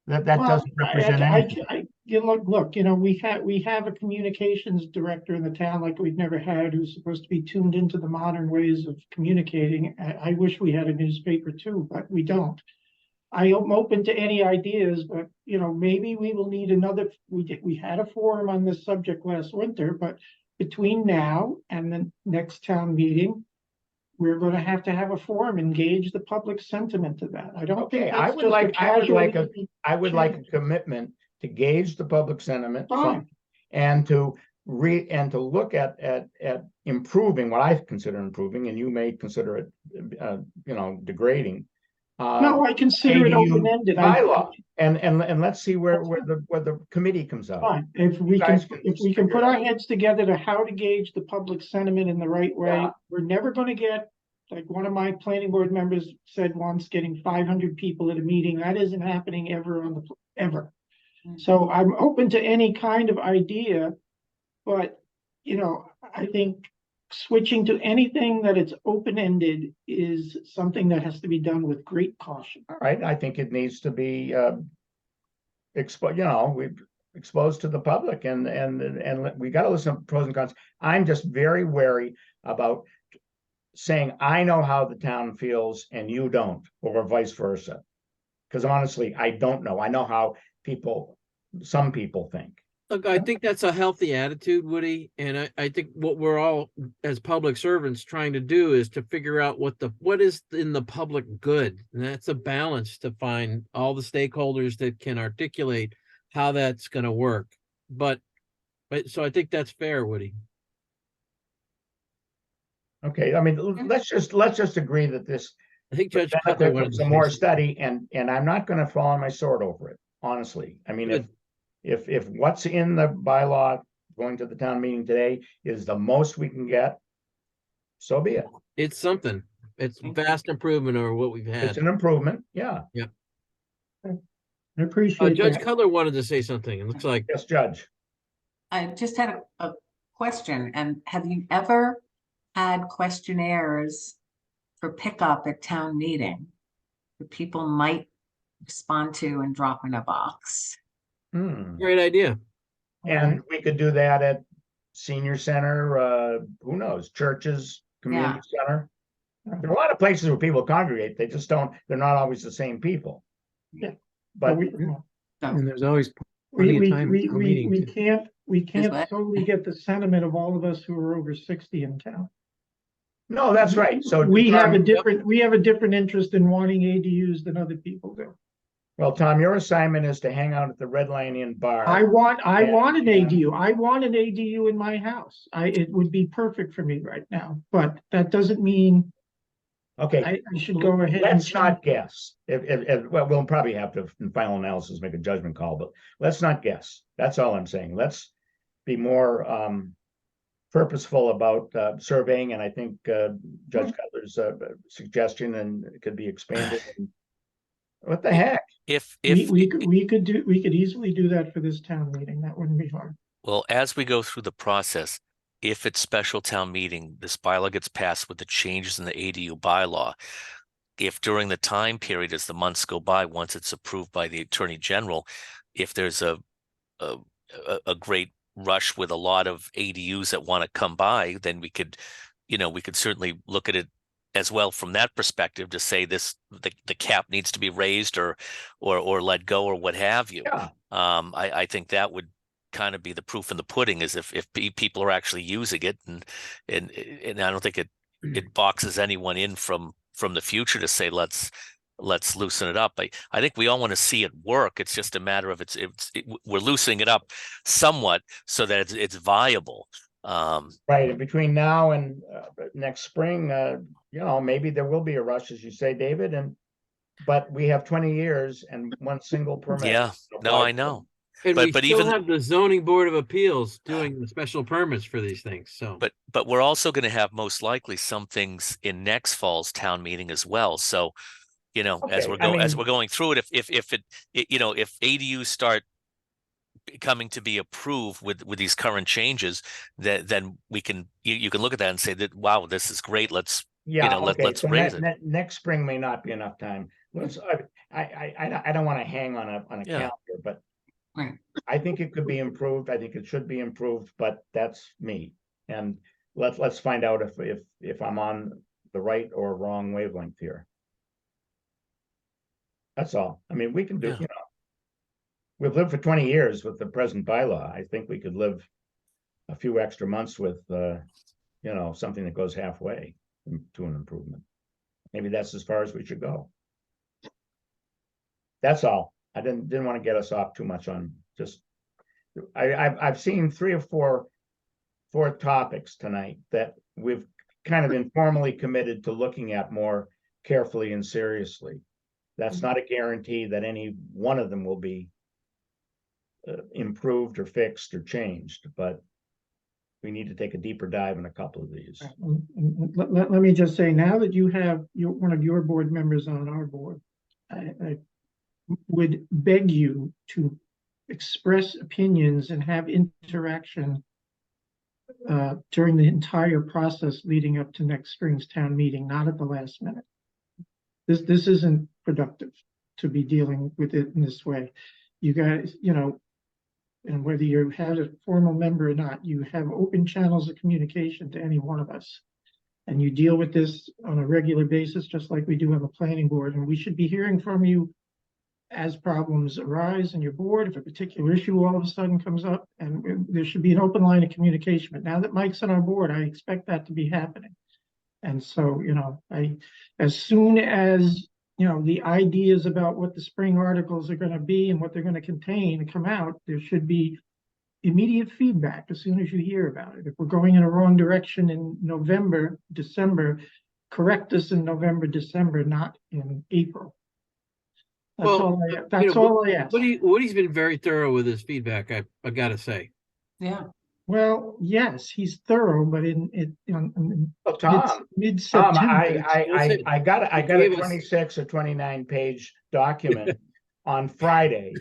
That doesn't represent anything. Look, you know, we have a communications director in the town like we've never had, who's supposed to be tuned into the modern ways of communicating. I wish we had a newspaper too, but we don't. I am open to any ideas, but you know, maybe we will need another. We had a forum on this subject last winter, but between now and the next town meeting, we're going to have a forum, engage the public sentiment to that. I don't think I would like a commitment to gauge the public sentiment and to look at improving what I consider improving, and you may consider it, you know, degrading. No, I consider it open-ended. Bylaw, and let's see where the committee comes out. Fine. If we can put our heads together to how to gauge the public sentiment in the right way, we're never going to get, like one of my planning board members said once, getting 500 people at a meeting. That isn't happening ever ever. So I'm open to any kind of idea, but you know, I think switching to anything that it's open-ended is something that has to be done with great caution. All right, I think it needs to be exposed to the public, and we got to listen to pros and cons. I'm just very wary about saying I know how the town feels and you don't, or vice versa, because honestly, I don't know. I know how some people think. Look, I think that's a healthy attitude, Woody, and I think what we're all as public servants trying to do is to figure out what is in the public good, and that's a balance to find all the stakeholders that can articulate how that's going to work. But so I think that's fair, Woody. Okay, I mean, let's just agree that this. I think Judge Cutler wanted some more study, and I'm not going to fall on my sword over it, honestly. I mean, if what's in the bylaw going to the town meeting today is the most we can get, so be it. It's something. It's a vast improvement over what we've had. It's an improvement, yeah. Yeah. I appreciate Judge that. Cutler wanted to say something. It looks like. Yes, Judge. I just had a question, and have you ever had questionnaires for pickup at town meeting that people might respond to and drop in a box? Great idea. And we could do that at senior center, who knows, churches, community center. There are a lot of places where people congregate. They just they're not always the same people. Yeah. But and there's always plenty of time. We can't totally get the sentiment of all of us who are over 60 in town. No, that's right. So we have a different interest in wanting ADUs than other people do. Well, Tom, your assignment is to hang out at the Red Lion Inn bar. I want an ADU. I want an ADU in my house. It would be perfect for me right now, but that doesn't mean. Okay, I should go ahead. Let's not guess. Well, we'll probably have to, in final analysis, make a judgment call, but let's not guess. That's all I'm saying. Let's be more purposeful about surveying, and I think Judge Cutler's suggestion and it could be expanded. What the heck? We could easily do that for this town meeting. That wouldn't be hard. Well, as we go through the process, if it's special town meeting, this bylaw gets passed with the changes in the ADU bylaw. If during the time period, as the months go by, once it's approved by the Attorney General, if there's a great rush with a lot of ADUs that want to come by, then we could certainly look at it as well from that perspective to say the cap needs to be raised or let go or what have you. Yeah. I think that would kind of be the proof in the pudding, is if people are actually using it, and I don't think it boxes anyone in from the future to say let's loosen it up. I think we all want to see it work. It's just a matter of we're loosening it up somewhat so that it's viable. Right, and between now and next spring, maybe there will be a rush, as you say, David, but we have 20 years and one single permit. Yeah, no, I know. And But- we but still even- have the zoning board of appeals doing the special permits for these things, so. But we're also going to have most likely some things in next fall's town meeting as well. So, you know, as Okay, we're I going, as mean- we're going through it, if you know, if ADUs start coming to be approved with these current changes, then we can, you can look at that and say that, wow, this is great. Let's, Yeah, know, okay, let's so raise it. next spring may not be enough time. Let's, I don't want to hang on a Yeah. calendar, but Right. I think it could be improved. I think it should be improved, but that's me. And let's find out if I'm on the right or wrong wavelength here. That's all. I mean, we can do, Yeah. you know, we've lived for 20 years with the present bylaw. I think we could live a few extra months with, you know, something that goes halfway to an improvement. Maybe that's as far as we should go. That's all. I didn't want to get us off too much on just, I've seen 3 or 4 topics tonight that we've kind of informally committed to looking at more carefully and seriously. That's not a guarantee that any one of them will be improved or fixed or changed, but we need to take a deeper dive in a couple of these. Let me just say, now that you have one of your board members on our board, I would beg you to express opinions and have interaction during the entire process leading up to next spring's town meeting, not at the last minute. This isn't productive to be dealing with it in this way. You guys, you know, and whether you have a formal member or not, you have open channels of communication to any one of us. And you deal with this on a regular basis, just like we do on the planning board. And we should be hearing from you as problems arise in your board, if a particular issue all of a sudden comes up, and there should be an open line of communication. But now that Mike's on our board, I expect that to be happening. And so, you know, as soon as, you know, the ideas about what the spring articles are going to be and what they're going to contain come out, there should be immediate feedback as soon as you hear about it. If we're going in a wrong direction in November, December, correct us in November, December, not in April. That's Well, all I, you that's know, all I ask. Woody's been very thorough with his feedback, I gotta say. Yeah. Well, yes, he's thorough, but in Well, Tom, mid-September. I got a gave us- 26 or 29 page document on Friday,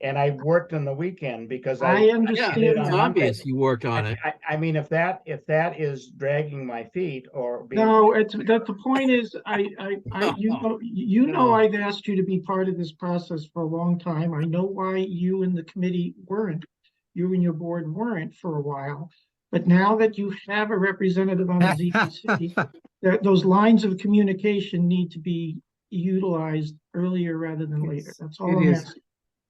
and I worked on the weekend because I Yeah, understand. did it's on obvious you worked on it. I mean, if that is dragging my feet or being. No, it's that the point is, you know, No. I've asked you to be part of this process for a long time. I know why you and the committee weren't, you and your board weren't for a while. But now that you have a representative on the ZBC, those lines of communication need to be utilized earlier rather than later. That's all I'm asking.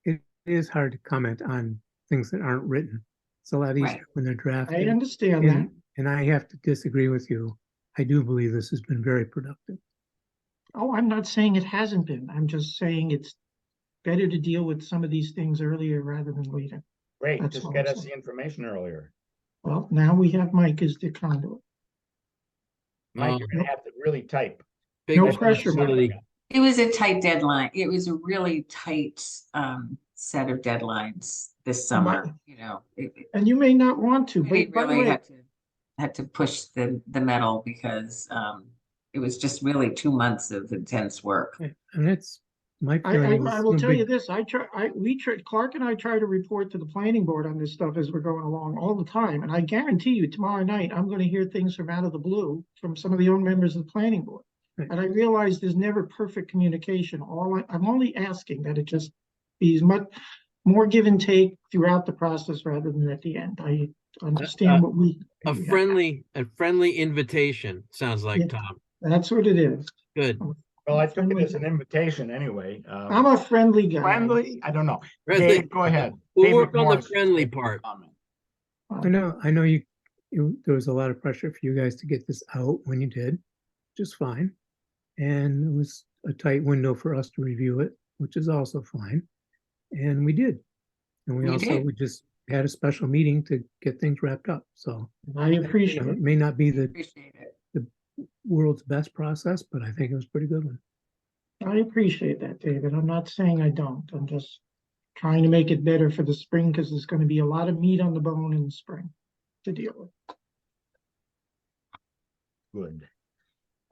It is hard to comment on things that aren't written. It's a lot easier Right. when they're I drafted. understand that. And I have to disagree with you. I do believe this has been very productive. Oh, I'm not saying it hasn't been. I'm just saying it's better to deal with some of these things earlier rather than later. Great, That's just all get I'm us saying. the information earlier. Well, now we have Mike as the conduit. Mike, you're gonna have to really type. Big No pressure, Mike. responsibility. It was a tight deadline. It was a really tight set of deadlines this summer, you know. And you may not want to, We but by the really way, had to push the metal because it was just really 2 months of intense work. And it's my feeling. I will tell you this, Clark and I try to report to the planning board on this stuff as we're going along all the time. And I guarantee you tomorrow night, I'm going to hear things from out of the blue from some of the own members of the planning board. Right. And I realize there's never perfect communication. I'm only asking that it just be much more give and take throughout the process rather than at the end. I understand what we. A friendly invitation, sounds like, Yeah. Tom. That's what it is. Good. Well, I took it as an invitation anyway. I'm a friendly guy. Friendly? I don't know. Friendly. Dave, go ahead. We'll Dave work on the McMorris, friendly make a part. comment. I know you, there was a lot of pressure for you guys to get this out when you did, which is fine. And it was a tight window for us to review it, which is also fine. And we did. And we just had a special meeting to get things wrapped up. So I appreciate it it. may not be the Appreciate it. world's best process, but I think it was a pretty good one. I appreciate that, David. I'm not saying I don't. I'm just trying to make it better for the spring, because there's gonna be a lot of meat on the bone in the spring to deal with. Good.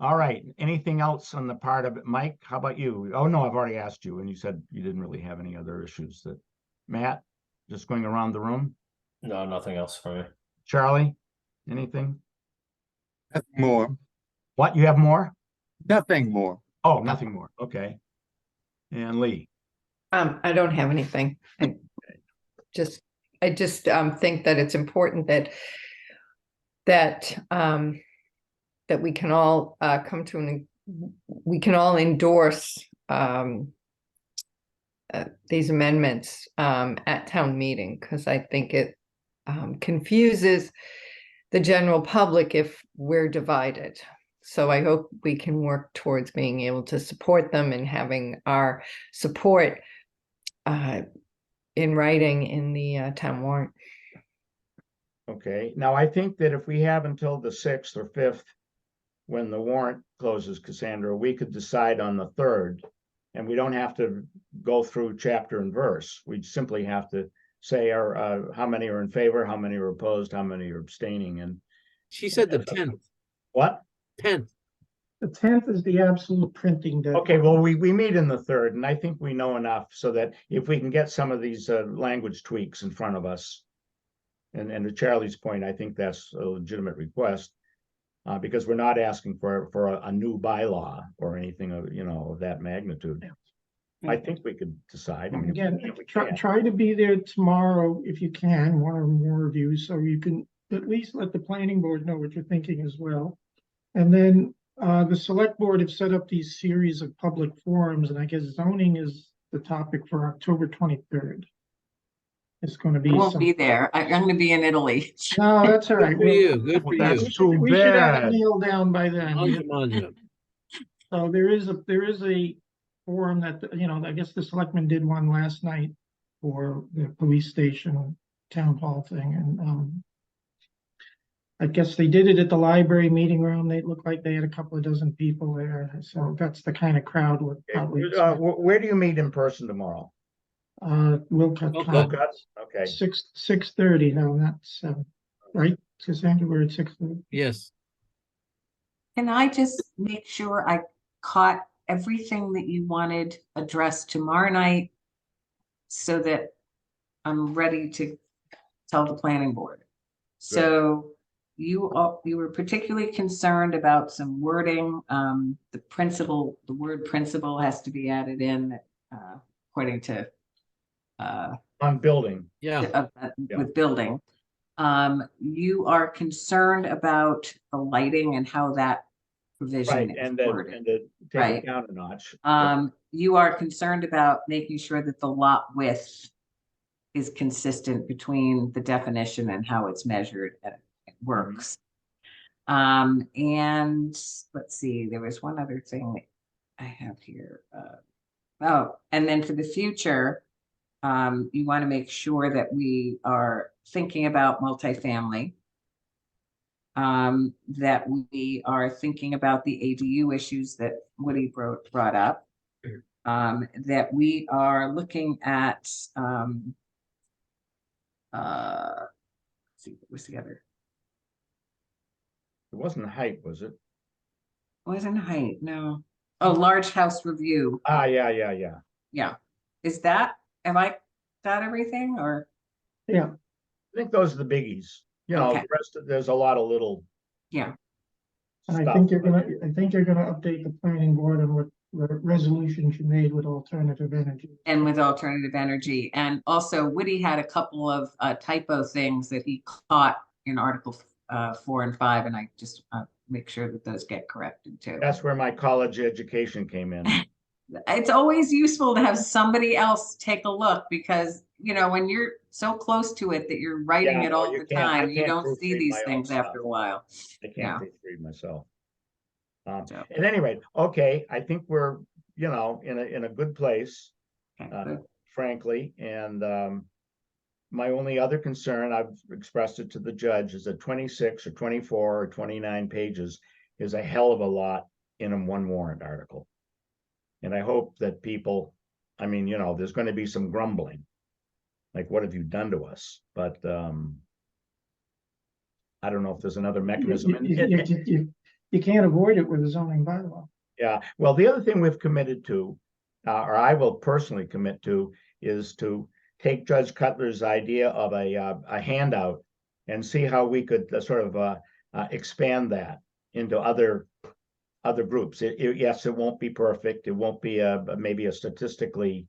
All right, anything else on the part of it? Mike, how about you? Oh, no, I've already asked you, and you said you didn't really have any other issues that, Matt, just going around the room? No, nothing else for me. Charlie, anything? Nothing more, What, you have more? nothing more. Oh, nothing more, okay. And Lee? I don't have anything. I just think that it's important that we can all come to we can all endorse these amendments at town meeting, because I think it confuses the general public if we're divided. So I hope we can work towards being able to support them and having our support in writing in the town warrant. Okay, now I think that if we have until the 6th or 5th, when the warrant closes, Cassandra, we could decide on the 3rd. And we don't have to go through chapter and verse. We simply have to say how many are in favor, how many are opposed, how many are abstaining. And She said the 10th. what? 10th. The 10th is the absolute printing deadline. Okay, well, we meet in the 3rd, and I think we know enough so that if we can get some of these language tweaks in front of us, and to Charlie's point, I think that's a legitimate request, because we're not asking for a new bylaw or anything of, of that magnitude. I think we could decide. I mean, Again, if we try to be there tomorrow if you can, one or more of you, so you can at least let the planning board know what you're thinking as well. And then the select board have set up these series of public forums, and I guess zoning is the topic for October 23rd. It's going to be. I won't be there. I'm going to be in Italy. No, that's all right. Good for you. Good for That's you. too We should have bad. it nailed down by then. Manja. So there is a forum that, I guess the selectmen did one last night for the police station town hall thing, and I guess they did it at the library meeting room. They looked like they had a couple of dozen people there, so that's the kind of crowd we're probably. Where do you meet in person tomorrow? Wilcott. Wilcott's? Okay. 6:30. No, not 7. Right, Cassandra, we're at 6:30. Yes. Can I just make sure I caught everything that you wanted addressed tomorrow night so that I'm ready to tell the planning board? So you were particularly concerned about some wording. The word principal has to be added in, according to On building. Yeah. with building. You are concerned about the lighting and how that provision Right, is and worded. to take Right. it down a notch. You are concerned about making sure that the lot width is consistent between the definition and how it's measured and it works. And let's see, there was one other thing that I have here. And then for the future, you want to make sure that we are thinking about multifamily. That we are thinking about the ADU issues that Woody brought up. That we are looking at, let's see what was the other. It wasn't height, was it? Wasn't height, no. Oh, large house review. Yeah. Yeah. Is that, have I got everything or? Yeah. I think those are the biggies. Okay. The rest of, there's a lot of little. Yeah. And I stuff. think you're gonna update the planning board on what resolutions you made with alternative energy. And with alternative energy. And also Woody had a couple of typo things that he caught in Article 4 and 5, and I just make sure that those get corrected too. That's where my college education came in. It's always useful to have somebody else take a look, because when you're so close to it that you're writing it all the time, you don't see these things after a while. I can't proofread myself. So. At any rate, okay, I think we're in a good place, Okay, frankly, and my only other concern, I've expressed it to the judge, is that 26 or 24 or 29 pages is a hell of a lot in one warrant article. And I hope that people, there's going to be some grumbling, like, what have you done to us? But I don't know if there's another mechanism. You can't avoid it with a zoning bylaw. Yeah, well, the other thing we've committed to, or I will personally commit to, is to take Judge Cutler's idea of a handout and see how we could sort of expand that into other groups. Yes, it won't be perfect. It won't be maybe a statistically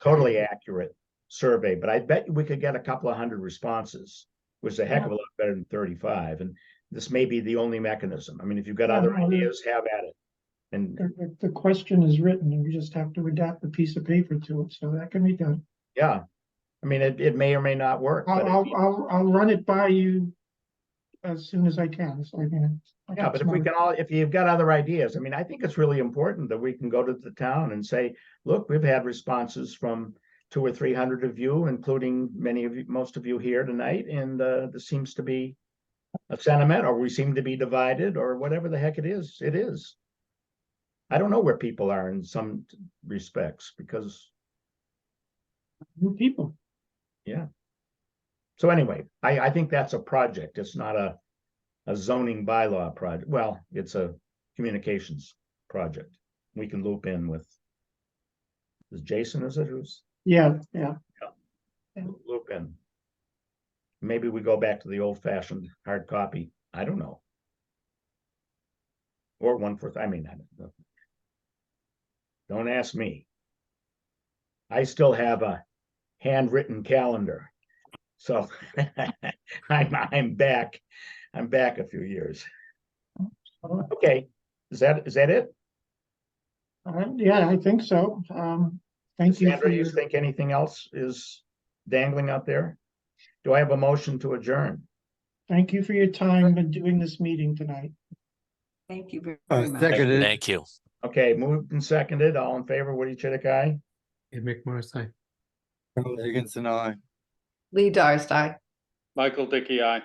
totally accurate survey, but I bet we could get a couple of hundred responses, which is a heck of a lot better than 35. And this may be the only mechanism. I mean, if you've got other ideas, have at it. And the question is written, and we just have to adapt a piece of paper to it, so that can be done. yeah, I mean, it may or may not work. I'll run it by you as soon as I can. So yeah, but if you've got other ideas, I mean, I think it's really important that we can go to the town and say, look, we've had responses from 200 or 300 of you, including many of you, most of you here tonight, and this seems to be a sentiment, or we seem to be divided, or whatever the heck it is. It is. I don't know where people are in some respects because new people. Yeah. So anyway, I think that's a project. It's not a zoning bylaw project. Well, it's a communications project. We can loop in with, is Jason, is it? Who's? Yeah. Loop in. Maybe we go back to the old fashioned hard copy. I don't know. Or I mean, I don't know. Don't ask me. I still have a handwritten calendar. So I'm back. I'm back a few years. Okay. Is that it? Yeah, I think so. Thank you. Sandra, you think anything else is dangling out there? Do I have a motion to adjourn? Thank you for your time in doing this meeting tonight. Thank you very much. Seconded. Thank you. Okay, moved and seconded. All in favor, Woody Chidick, aye? Ed McMorris, aye. Carl Higginson, aye. Lee Darcey. Michael Dickey, aye.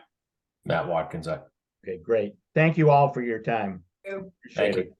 Matt Watkins, I. Okay, great. Thank you all for your time. Thank you. Appreciate Thank it.